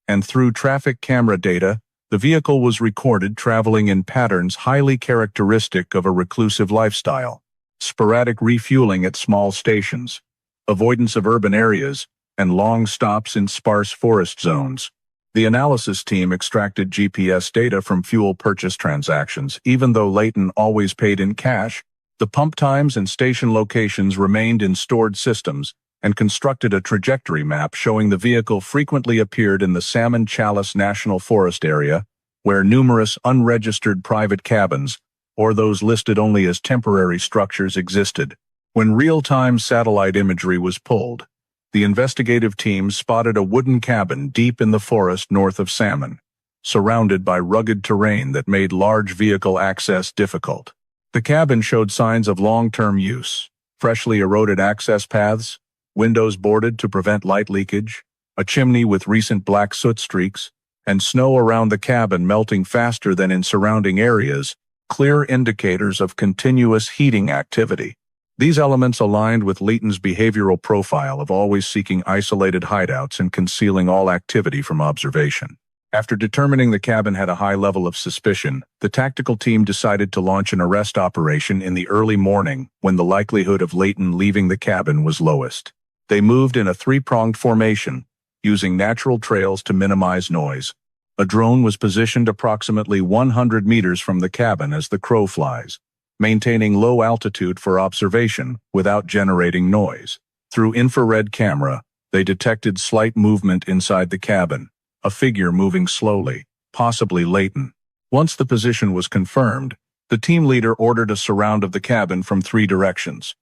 and through traffic camera data, the vehicle was recorded traveling in patterns highly characteristic of a reclusive lifestyle: sporadic refueling at small stations, avoidance of urban areas, and long stops in sparse forest zones. The analysis team extracted GPS data from fuel purchase transactions. Even though Layton always paid in cash, the pump times and station locations remained in stored systems, and constructed a trajectory map showing the vehicle frequently appeared in the Salmon Chalice National Forest area, where numerous unregistered private cabins, or those listed only as temporary structures, existed. When real-time satellite imagery was pulled, the investigative team spotted a wooden cabin deep in the forest north of Salmon, surrounded by rugged terrain that made large vehicle access difficult. The cabin showed signs of long-term use: freshly eroded access paths, windows boarded to prevent light leakage, a chimney with recent black soot streaks, and snow around the cabin melting faster than in surrounding areas, clear indicators of continuous heating activity. These elements aligned with Layton's behavioral profile of always seeking isolated hideouts and concealing all activity from observation. After determining the cabin had a high level of suspicion, the tactical team decided to launch an arrest operation in the early morning when the likelihood of Layton leaving the cabin was lowest. They moved in a three-pronged formation, using natural trails to minimize noise. A drone was positioned approximately 100 meters from the cabin as the crow flies, maintaining low altitude for observation without generating noise. Through infrared camera, they detected slight movement inside the cabin, a figure moving slowly, possibly Leighton. Once the position was confirmed, the team leader ordered a surround of the cabin from 3 directions: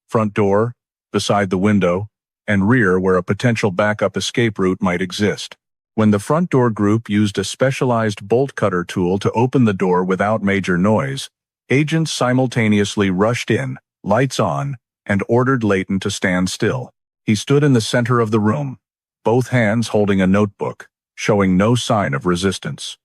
front door, beside the window, and rear where a potential backup escape route might exist. When the front door group used a specialized bolt cutter tool to open the door without major noise, agents simultaneously rushed in, lights on, and ordered Leighton to stand still. He stood in the center of the room, both hands holding a notebook, showing no sign of resistance.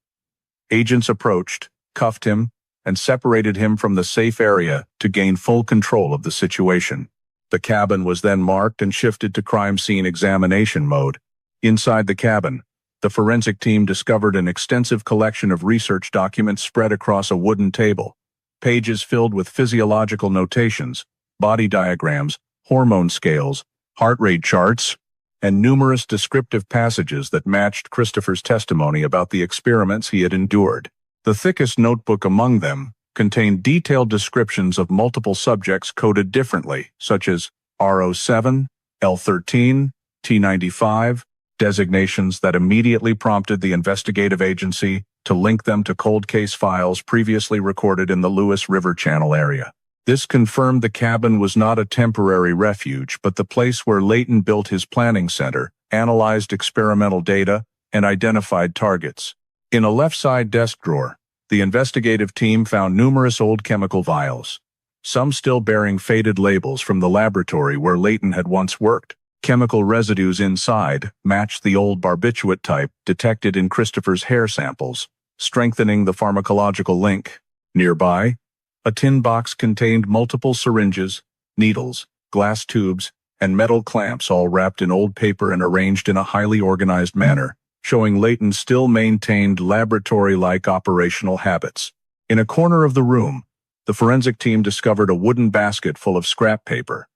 Agents approached, cuffed him, and separated him from the safe area to gain full control of the situation. The cabin was then marked and shifted to crime scene examination mode. Inside the cabin, the forensic team discovered an extensive collection of research documents spread across a wooden table, pages filled with physiological notations, body diagrams, hormone scales, heart rate charts, and numerous descriptive passages that matched Christopher's testimony about the experiments he had endured. The thickest notebook among them contained detailed descriptions of multiple subjects coded differently, such as RO7, L13, T95, designations that immediately prompted the investigative agency to link them to cold case files previously recorded in the Lewis River Channel area. This confirmed the cabin was not a temporary refuge, but the place where Leighton built his planning center, analyzed experimental data, and identified targets. In a left-side desk drawer, the investigative team found numerous old chemical vials, some still bearing faded labels from the laboratory where Leighton had once worked. Chemical residues inside matched the old barbiturate type detected in Christopher's hair samples, strengthening the pharmacological link. Nearby, a tin box contained multiple syringes, needles, glass tubes, and metal clamps all wrapped in old paper and arranged in a highly organized manner, showing Leighton still maintained laboratory-like operational habits. In a corner of the room, the forensic team discovered a wooden basket full of scrap paper,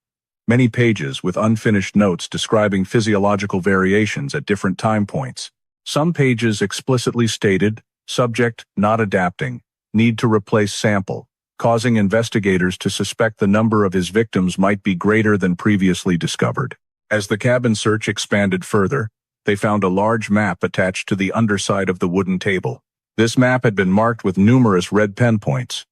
many pages with unfinished notes describing physiological variations at different time points. Some pages explicitly stated, subject not adapting, need to replace sample, causing investigators to suspect the number of his victims might be greater than previously discovered. As the cabin search expanded further, they found a large map attached to the underside of the wooden table. This map had been marked with numerous red pinpoints: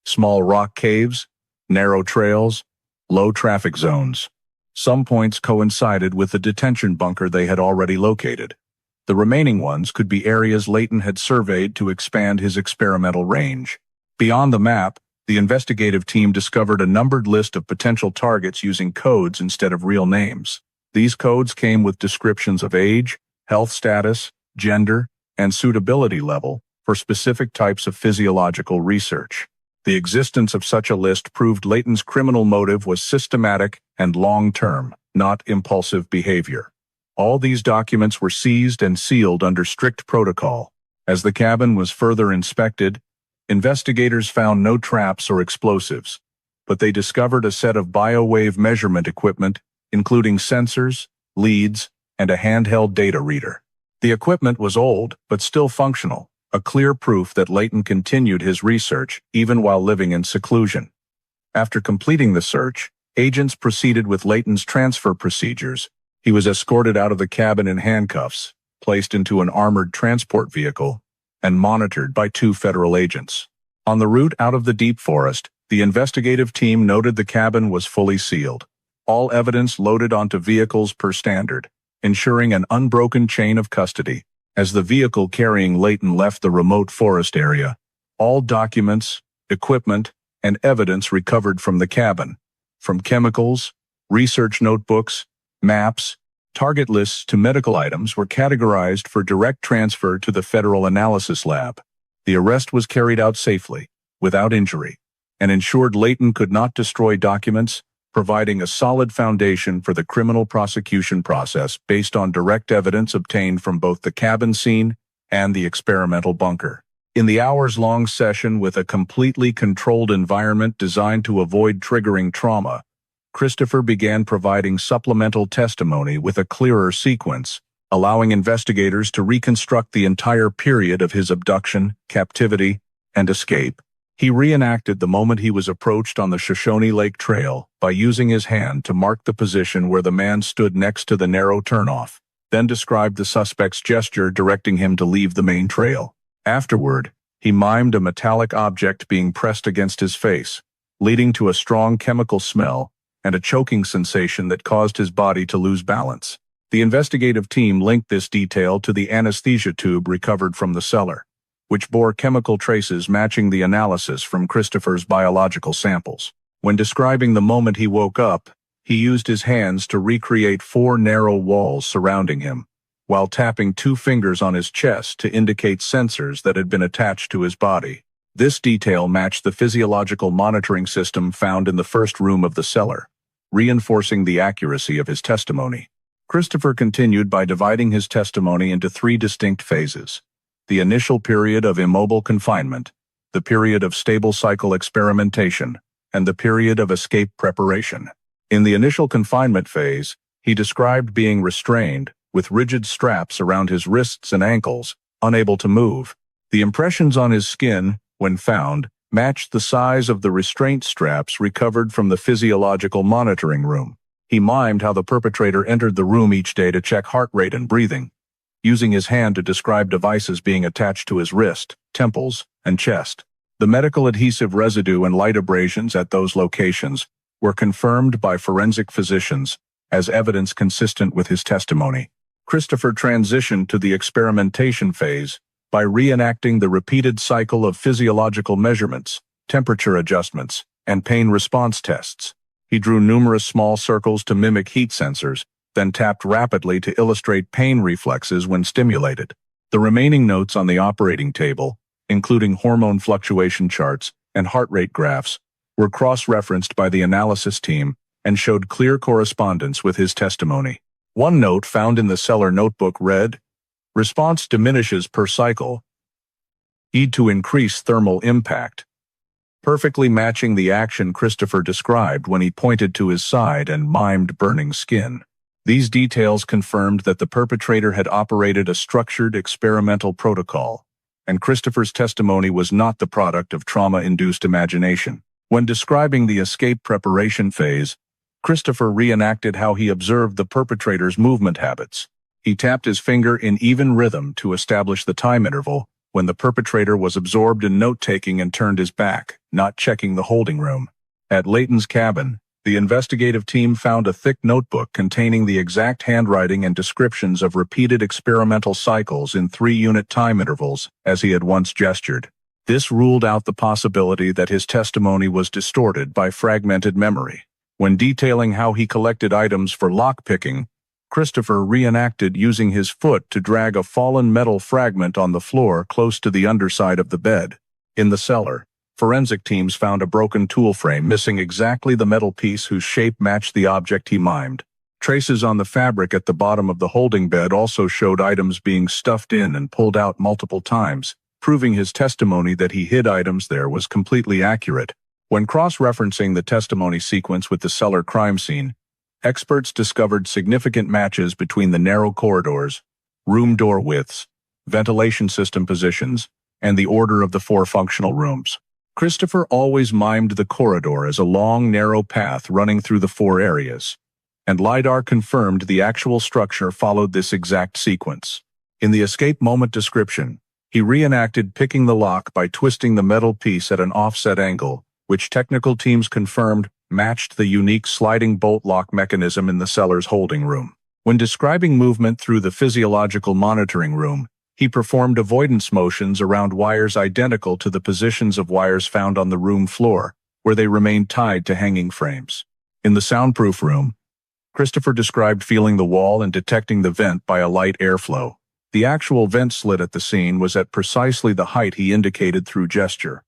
small rock caves, narrow trails, low traffic zones. Some points coincided with the detention bunker they had already located. The remaining ones could be areas Leighton had surveyed to expand his experimental range. Beyond the map, the investigative team discovered a numbered list of potential targets using codes instead of real names. These codes came with descriptions of age, health status, gender, and suitability level for specific types of physiological research. The existence of such a list proved Leighton's criminal motive was systematic and long-term, not impulsive behavior. All these documents were seized and sealed under strict protocol. As the cabin was further inspected, investigators found no traps or explosives, but they discovered a set of biowave measurement equipment, including sensors, leads, and a handheld data reader. The equipment was old, but still functional, a clear proof that Leighton continued his research even while living in seclusion. After completing the search, agents proceeded with Leighton's transfer procedures. He was escorted out of the cabin in handcuffs, placed into an armored transport vehicle, and monitored by 2 federal agents. On the route out of the deep forest, the investigative team noted the cabin was fully sealed, all evidence loaded onto vehicles per standard, ensuring an unbroken chain of custody. As the vehicle carrying Leighton left the remote forest area, all documents, equipment, and evidence recovered from the cabin, from chemicals, research notebooks, maps, target lists to medical items, were categorized for direct transfer to the Federal Analysis Lab. The arrest was carried out safely, without injury, and ensured Leighton could not destroy documents, providing a solid foundation for the criminal prosecution process based on direct evidence obtained from both the cabin scene and the experimental bunker. In the hours-long session with a completely controlled environment designed to avoid triggering trauma, Christopher began providing supplemental testimony with a clearer sequence, allowing investigators to reconstruct the entire period of his abduction, captivity, and escape. He reenacted the moment he was approached on the Shoshone Lake Trail by using his hand to mark the position where the man stood next to the narrow turnoff, then described the suspect's gesture directing him to leave the main trail. Afterward, he mimed a metallic object being pressed against his face, leading to a strong chemical smell and a choking sensation that caused his body to lose balance. The investigative team linked this detail to the anesthesia tube recovered from the cellar, which bore chemical traces matching the analysis from Christopher's biological samples. When describing the moment he woke up, he used his hands to recreate 4 narrow walls surrounding him, while tapping 2 fingers on his chest to indicate sensors that had been attached to his body. This detail matched the physiological monitoring system found in the first room of the cellar, reinforcing the accuracy of his testimony. Christopher continued by dividing his testimony into 3 distinct phases: the initial period of immobile confinement, the period of stable cycle experimentation, and the period of escape preparation. In the initial confinement phase, he described being restrained, with rigid straps around his wrists and ankles, unable to move. The impressions on his skin, when found, matched the size of the restraint straps recovered from the physiological monitoring room. He mimed how the perpetrator entered the room each day to check heart rate and breathing, using his hand to describe devices being attached to his wrist, temples, and chest. The medical adhesive residue and light abrasions at those locations were confirmed by forensic physicians as evidence consistent with his testimony. Christopher transitioned to the experimentation phase by reenacting the repeated cycle of physiological measurements, temperature adjustments, and pain response tests. He drew numerous small circles to mimic heat sensors, then tapped rapidly to illustrate pain reflexes when stimulated. The remaining notes on the operating table, including hormone fluctuation charts and heart rate graphs, were cross-referenced by the analysis team and showed clear correspondence with his testimony. One note found in the cellar notebook read, "Response diminishes per cycle, need to increase thermal impact," perfectly matching the action Christopher described when he pointed to his side and mimed burning skin. These details confirmed that the perpetrator had operated a structured experimental protocol, and Christopher's testimony was not the product of trauma-induced imagination. When describing the escape preparation phase, Christopher reenacted how he observed the perpetrator's movement habits. He tapped his finger in even rhythm to establish the time interval when the perpetrator was absorbed in note-taking and turned his back, not checking the holding room. At Layton's cabin, the investigative team found a thick notebook containing the exact handwriting and descriptions of repeated experimental cycles in 3-unit time intervals, as he had once gestured. This ruled out the possibility that his testimony was distorted by fragmented memory. When detailing how he collected items for lockpicking, Christopher reenacted using his foot to drag a fallen metal fragment on the floor close to the underside of the bed. In the cellar, forensic teams found a broken tool frame missing exactly the metal piece whose shape matched the object he mimed. Traces on the fabric at the bottom of the holding bed also showed items being stuffed in and pulled out multiple times, proving his testimony that he hid items there was completely accurate. When cross-referencing the testimony sequence with the cellar crime scene, experts discovered significant matches between the narrow corridors, room door widths, ventilation system positions, and the order of the 4 functional rooms. Christopher always mimed the corridor as a long, narrow path running through the 4 areas, and LiDAR confirmed the actual structure followed this exact sequence. In the escape moment description, he reenacted picking the lock by twisting the metal piece at an offset angle, which technical teams confirmed matched the unique sliding bolt lock mechanism in the cellar's holding room. When describing movement through the physiological monitoring room, he performed avoidance motions around wires identical to the positions of wires found on the room floor, where they remained tied to hanging frames. In the soundproof room, Christopher described feeling the wall and detecting the vent by a light airflow. The actual vent slit at the scene was at precisely the height he indicated through gesture,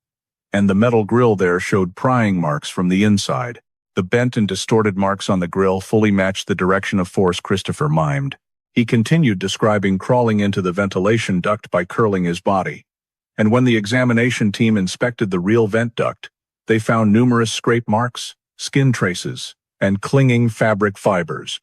and the metal grill there showed prying marks from the inside. The bent and distorted marks on the grill fully matched the direction of force Christopher mimed. He continued describing crawling into the ventilation duct by curling his body, and when the examination team inspected the real vent duct, they found numerous scrape marks, skin traces, and clinging fabric fibers.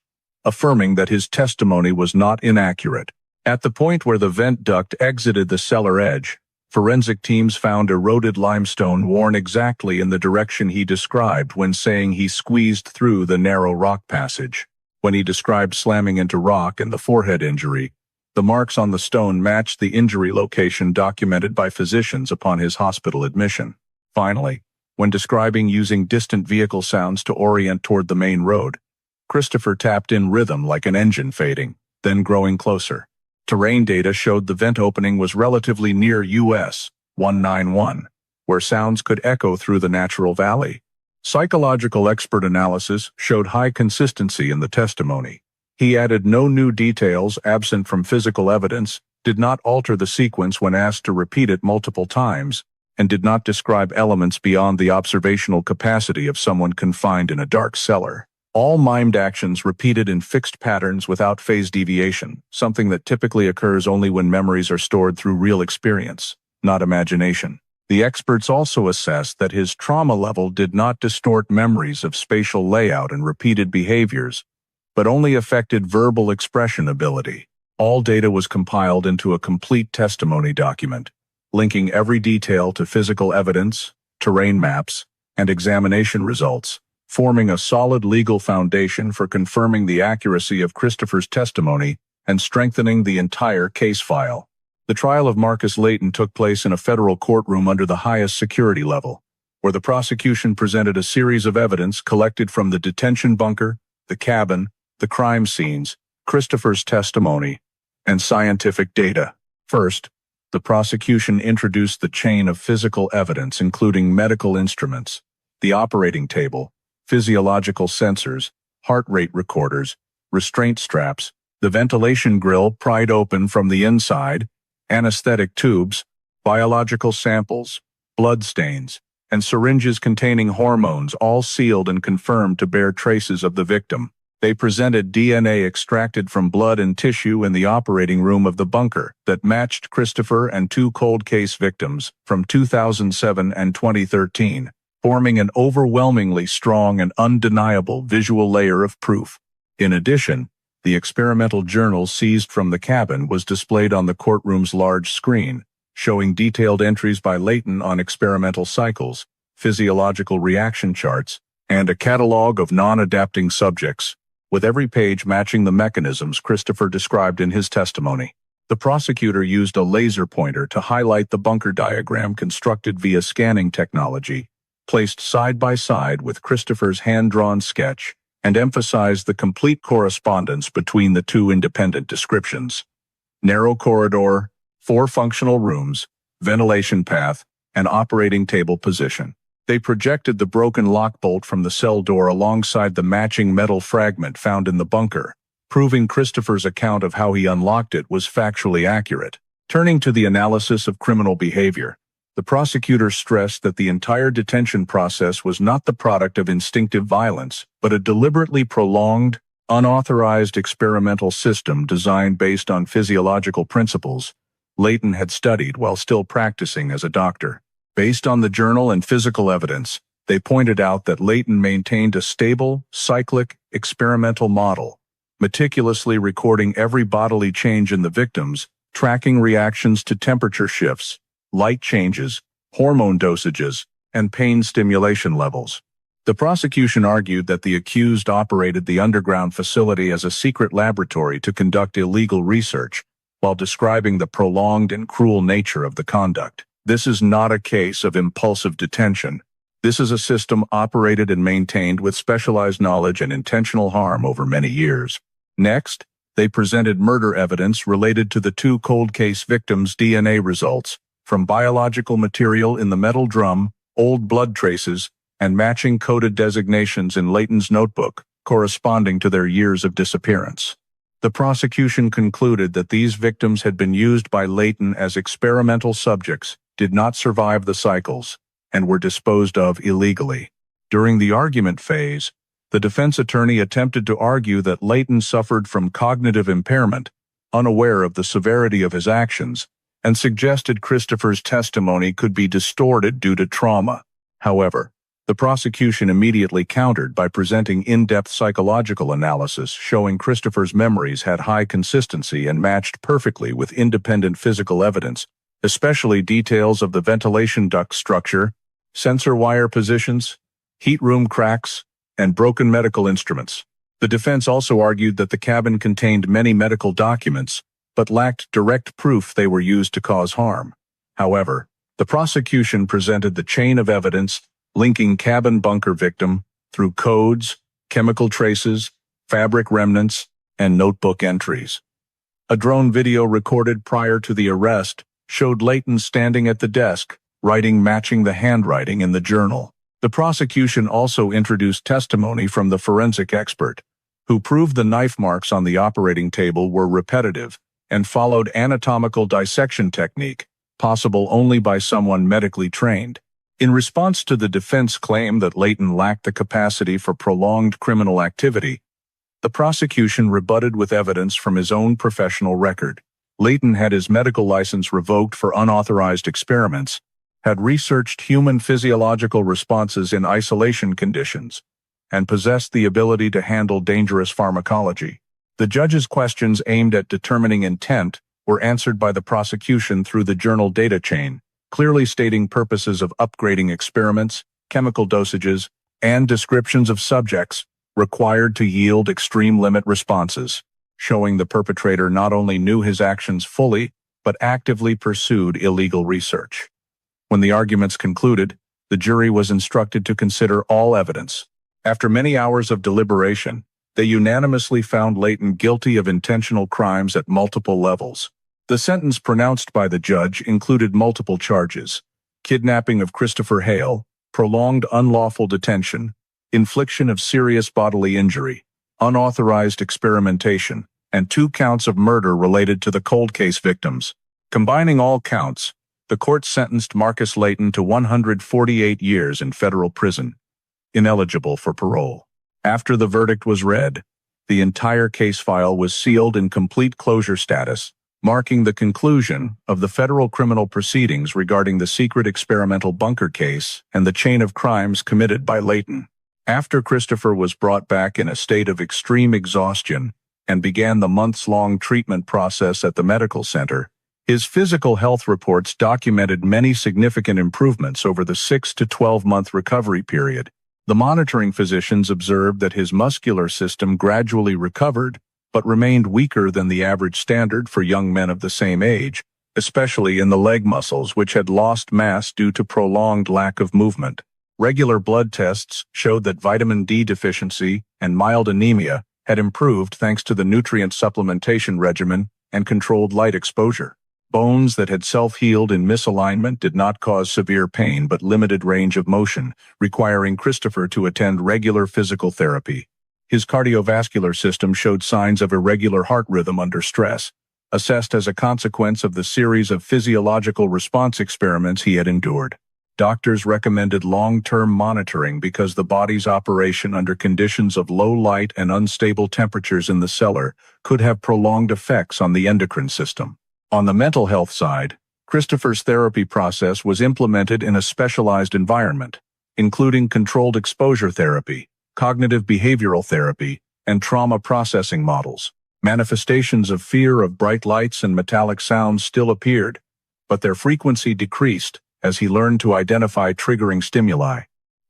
affirming that his testimony was not inaccurate. At the point where the vent duct exited the cellar edge, forensic teams found eroded limestone worn exactly in the direction he described when saying he squeezed through the narrow rock passage. When he described slamming into rock and the forehead injury, the marks on the stone matched the injury location documented by physicians upon his hospital admission. Finally, when describing using distant vehicle sounds to orient toward the main road, Christopher tapped in rhythm like an engine fading, then growing closer. Terrain data showed the vent opening was relatively near US 191, where sounds could echo through the natural valley. Psychological expert analysis showed high consistency in the testimony. He added no new details absent from physical evidence, did not alter the sequence when asked to repeat it multiple times, and did not describe elements beyond the observational capacity of someone confined in a dark cellar. All mimed actions repeated in fixed patterns without phase deviation, something that typically occurs only when memories are stored through real experience, not imagination. The experts also assessed that his trauma level did not distort memories of spatial layout and repeated behaviors, but only affected verbal expression ability. All data was compiled into a complete testimony document, linking every detail to physical evidence, terrain maps, and examination results, forming a solid legal foundation for confirming the accuracy of Christopher's testimony and strengthening the entire case file. The trial of Marcus Layton took place in a federal courtroom under the highest security level, where the prosecution presented a series of evidence collected from the detention bunker, the cabin, the crime scenes, Christopher's testimony, and scientific data. First, the prosecution introduced the chain of physical evidence, including medical instruments, the operating table, physiological sensors, heart rate recorders, restraint straps, the ventilation grill pried open from the inside, anesthetic tubes, biological samples, blood stains, and syringes containing hormones, all sealed and confirmed to bear traces of the victim. They presented DNA extracted from blood and tissue in the operating room of the bunker that matched Christopher and two cold case victims from 2007 and 2013, forming an overwhelmingly strong and undeniable visual layer of proof. In addition, the experimental journal seized from the cabin was displayed on the courtroom's large screen, showing detailed entries by Layton on experimental cycles, physiological reaction charts, and a catalog of non-adapting subjects, with every page matching the mechanisms Christopher described in his testimony. The prosecutor used a laser pointer to highlight the bunker diagram constructed via scanning technology, placed side by side with Christopher's hand-drawn sketch, and emphasized the complete correspondence between the two independent descriptions. Narrow corridor, 4 functional rooms, ventilation path, and operating table position. They projected the broken lock bolt from the cell door alongside the matching metal fragment found in the bunker, proving Christopher's account of how he unlocked it was factually accurate. Turning to the analysis of criminal behavior, the prosecutor stressed that the entire detention process was not the product of instinctive violence, but a deliberately prolonged, unauthorized experimental system designed based on physiological principles Layton had studied while still practicing as a doctor. Based on the journal and physical evidence, they pointed out that Layton maintained a stable, cyclic, experimental model, meticulously recording every bodily change in the victims, tracking reactions to temperature shifts, light changes, hormone dosages, and pain stimulation levels. The prosecution argued that the accused operated the underground facility as a secret laboratory to conduct illegal research, while describing the prolonged and cruel nature of the conduct. This is not a case of impulsive detention. This is a system operated and maintained with specialized knowledge and intentional harm over many years. Next, they presented murder evidence related to the two cold case victims' DNA results, from biological material in the metal drum, old blood traces, and matching coded designations in Layton's notebook, corresponding to their years of disappearance. The prosecution concluded that these victims had been used by Layton as experimental subjects, did not survive the cycles, and were disposed of illegally. During the argument phase, the defense attorney attempted to argue that Layton suffered from cognitive impairment, unaware of the severity of his actions, and suggested Christopher's testimony could be distorted due to trauma. However, The prosecution immediately countered by presenting in-depth psychological analysis showing Christopher's memories had high consistency and matched perfectly with independent physical evidence, especially details of the ventilation duct structure, sensor wire positions, heat room cracks, and broken medical instruments. The defense also argued that the cabin contained many medical documents, but lacked direct proof they were used to cause harm. However, the prosecution presented the chain of evidence linking cabin bunker victim through codes, chemical traces, fabric remnants, and notebook entries. A drone video recorded prior to the arrest showed Layton standing at the desk, writing matching the handwriting in the journal. The prosecution also introduced testimony from the forensic expert, who proved the knife marks on the operating table were repetitive and followed anatomical dissection technique, possible only by someone medically trained. In response to the defense claim that Layton lacked the capacity for prolonged criminal activity, the prosecution rebutted with evidence from his own professional record. Layton had his medical license revoked for unauthorized experiments, had researched human physiological responses in isolation conditions, and possessed the ability to handle dangerous pharmacology. The judge's questions aimed at determining intent were answered by the prosecution through the journal data chain, clearly stating purposes of upgrading experiments, chemical dosages, and descriptions of subjects required to yield extreme limit responses, showing the perpetrator not only knew his actions fully, but actively pursued illegal research. When the arguments concluded, the jury was instructed to consider all evidence. After many hours of deliberation, they unanimously found Layton guilty of intentional crimes at multiple levels. The sentence pronounced by the judge included multiple charges: kidnapping of Christopher Hale, prolonged unlawful detention, infliction of serious bodily injury, unauthorized experimentation, and 2 counts of murder related to the cold case victims. Combining all counts, the court sentenced Marcus Layton to 148 years in federal prison, ineligible for parole. After the verdict was read, the entire case file was sealed in complete closure status, marking the conclusion of the federal criminal proceedings regarding the secret experimental bunker case and the chain of crimes committed by Layton. After Christopher was brought back in a state of extreme exhaustion and began the months-long treatment process at the medical center, his physical health reports documented many significant improvements over the 6 to 12-month recovery period. The monitoring physicians observed that his muscular system gradually recovered, but remained weaker than the average standard for young men of the same age, especially in the leg muscles, which had lost mass due to prolonged lack of movement. Regular blood tests showed that vitamin D deficiency and mild anemia had improved thanks to the nutrient supplementation regimen and controlled light exposure. Bones that had self-healed in misalignment did not cause severe pain but limited range of motion, requiring Christopher to attend regular physical therapy. His cardiovascular system showed signs of irregular heart rhythm under stress, assessed as a consequence of the series of physiological response experiments he had endured. Doctors recommended long-term monitoring because the body's operation under conditions of low light and unstable temperatures in the cellar could have prolonged effects on the endocrine system. On the mental health side, Christopher's therapy process was implemented in a specialized environment, including controlled exposure therapy, cognitive behavioral therapy, and trauma processing models. Manifestations of fear of bright lights and metallic sounds still appeared, but their frequency decreased as he learned to identify triggering stimuli.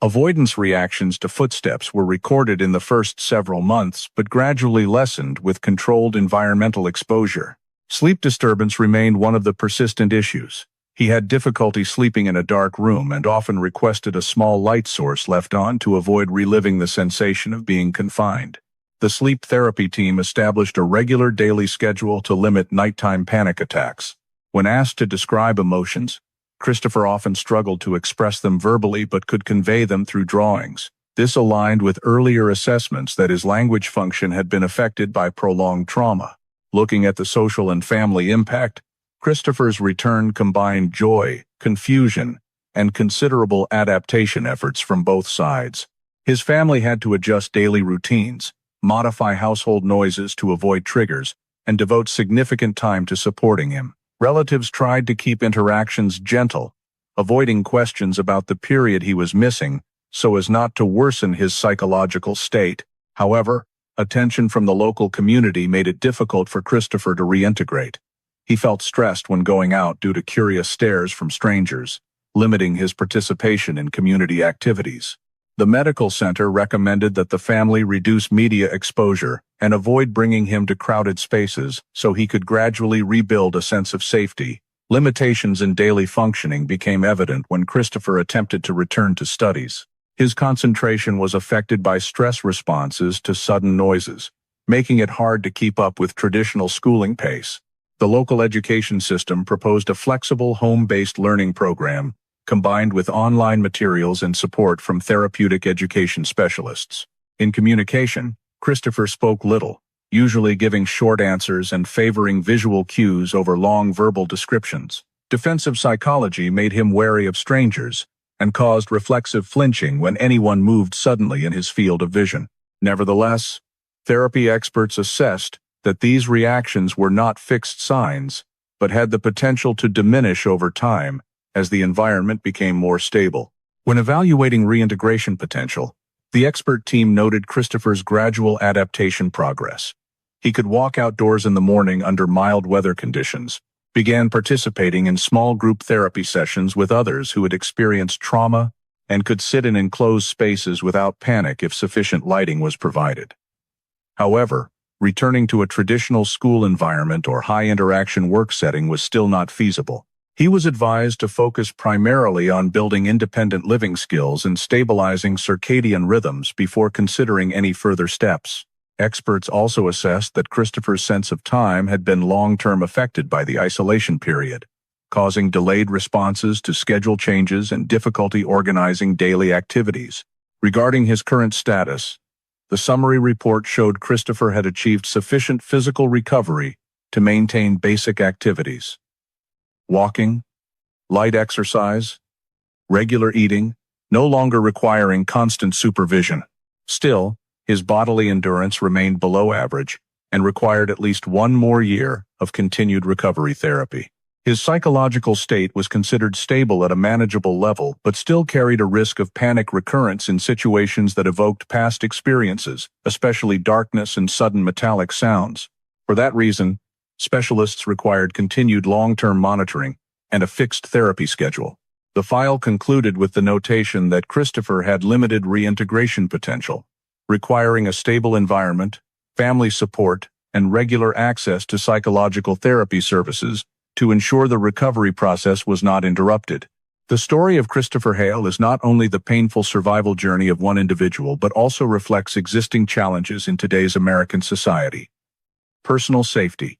Avoidance reactions to footsteps were recorded in the first several months but gradually lessened with controlled environmental exposure. Sleep disturbance remained one of the persistent issues. He had difficulty sleeping in a dark room and often requested a small light source left on to avoid reliving the sensation of being confined. The sleep therapy team established a regular daily schedule to limit nighttime panic attacks. When asked to describe emotions, Christopher often struggled to express them verbally but could convey them through drawings. This aligned with earlier assessments that his language function had been affected by prolonged trauma. Looking at the social and family impact, Christopher's return combined joy, confusion, and considerable adaptation efforts from both sides. His family had to adjust daily routines, modify household noises to avoid triggers, and devote significant time to supporting him. Relatives tried to keep interactions gentle, avoiding questions about the period he was missing so as not to worsen his psychological state. However, attention from the local community made it difficult for Christopher to reintegrate. He felt stressed when going out due to curious stares from strangers, limiting his participation in community activities. The medical center recommended that the family reduce media exposure and avoid bringing him to crowded spaces so he could gradually rebuild a sense of safety. Limitations in daily functioning became evident when Christopher attempted to return to studies. His concentration was affected by stress responses to sudden noises, making it hard to keep up with traditional schooling pace. The local education system proposed a flexible home-based learning program combined with online materials and support from therapeutic education specialists. In communication, Christopher spoke little, usually giving short answers and favoring visual cues over long verbal descriptions. Defensive psychology made him wary of strangers and caused reflexive flinching when anyone moved suddenly in his field of vision. Nevertheless, therapy experts assessed that these reactions were not fixed signs, but had the potential to diminish over time as the environment became more stable. When evaluating reintegration potential, the expert team noted Christopher's gradual adaptation progress. He could walk outdoors in the morning under mild weather conditions, began participating in small group therapy sessions with others who had experienced trauma, and could sit in enclosed spaces without panic if sufficient lighting was provided. However, returning to a traditional school environment or high-interaction work setting was still not feasible. He was advised to focus primarily on building independent living skills and stabilizing circadian rhythms before considering any further steps. Experts also assessed that Christopher's sense of time had been long-term affected by the isolation period, causing delayed responses to schedule changes and difficulty organizing daily activities. Regarding his current status, the summary report showed Christopher had achieved sufficient physical recovery to maintain basic activities. Walking, light exercise, regular eating, no longer requiring constant supervision. Still, his bodily endurance remained below average and required at least one more year of continued recovery therapy. His psychological state was considered stable at a manageable level, but still carried a risk of panic recurrence in situations that evoked past experiences, especially darkness and sudden metallic sounds. For that reason, specialists required continued long-term monitoring and a fixed therapy schedule. The file concluded with the notation that Christopher had limited reintegration potential, requiring a stable environment, family support, and regular access to psychological therapy services to ensure the recovery process was not interrupted. The story of Christopher Hale is not only the painful survival journey of one individual but also reflects existing challenges in today's American society. Personal safety,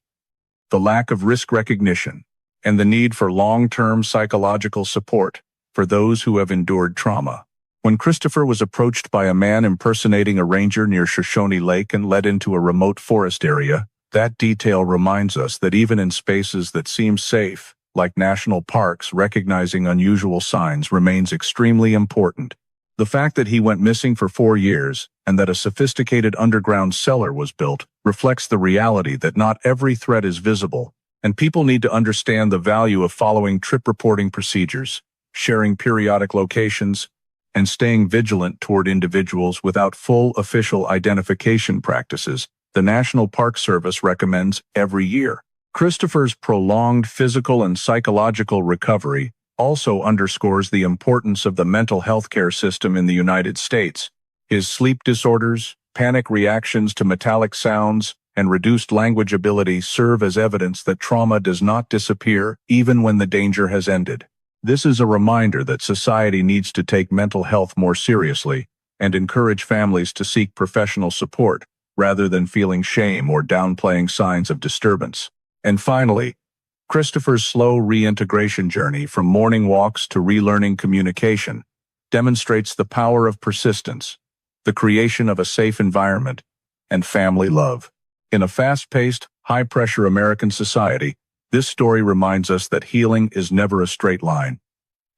the lack of risk recognition, and the need for long-term psychological support for those who have endured trauma. When Christopher was approached by a man impersonating a ranger near Shoshone Lake and led into a remote forest area, that detail reminds us that even in spaces that seem safe, like national parks, recognizing unusual signs remains extremely important. The fact that he went missing for 4 years and that a sophisticated underground cellar was built reflects the reality that not every threat is visible, and people need to understand the value of following trip reporting procedures, sharing periodic locations, and staying vigilant toward individuals without full official identification practices the National Park Service recommends every year. Christopher's prolonged physical and psychological recovery also underscores the importance of the mental health care system in the United States. His sleep disorders, panic reactions to metallic sounds, and reduced language ability serve as evidence that trauma does not disappear even when the danger has ended. This is a reminder that society needs to take mental health more seriously and encourage families to seek professional support rather than feeling shame or downplaying signs of disturbance. And finally, Christopher's slow reintegration journey from morning walks to relearning communication demonstrates the power of persistence, the creation of a safe environment, and family love. In a fast-paced, high-pressure American society, this story reminds us that healing is never a straight line.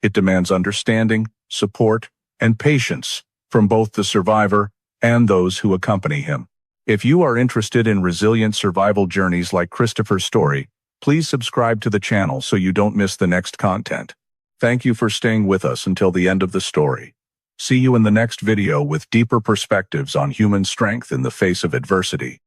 It demands understanding, support, and patience from both the survivor and those who accompany him. If you are interested in resilient survival journeys like Christopher's story, please subscribe to the channel so you don't miss the next content. Thank you for staying with us until the end of the story. See you in the next video with deeper perspectives on human strength in the face of adversity.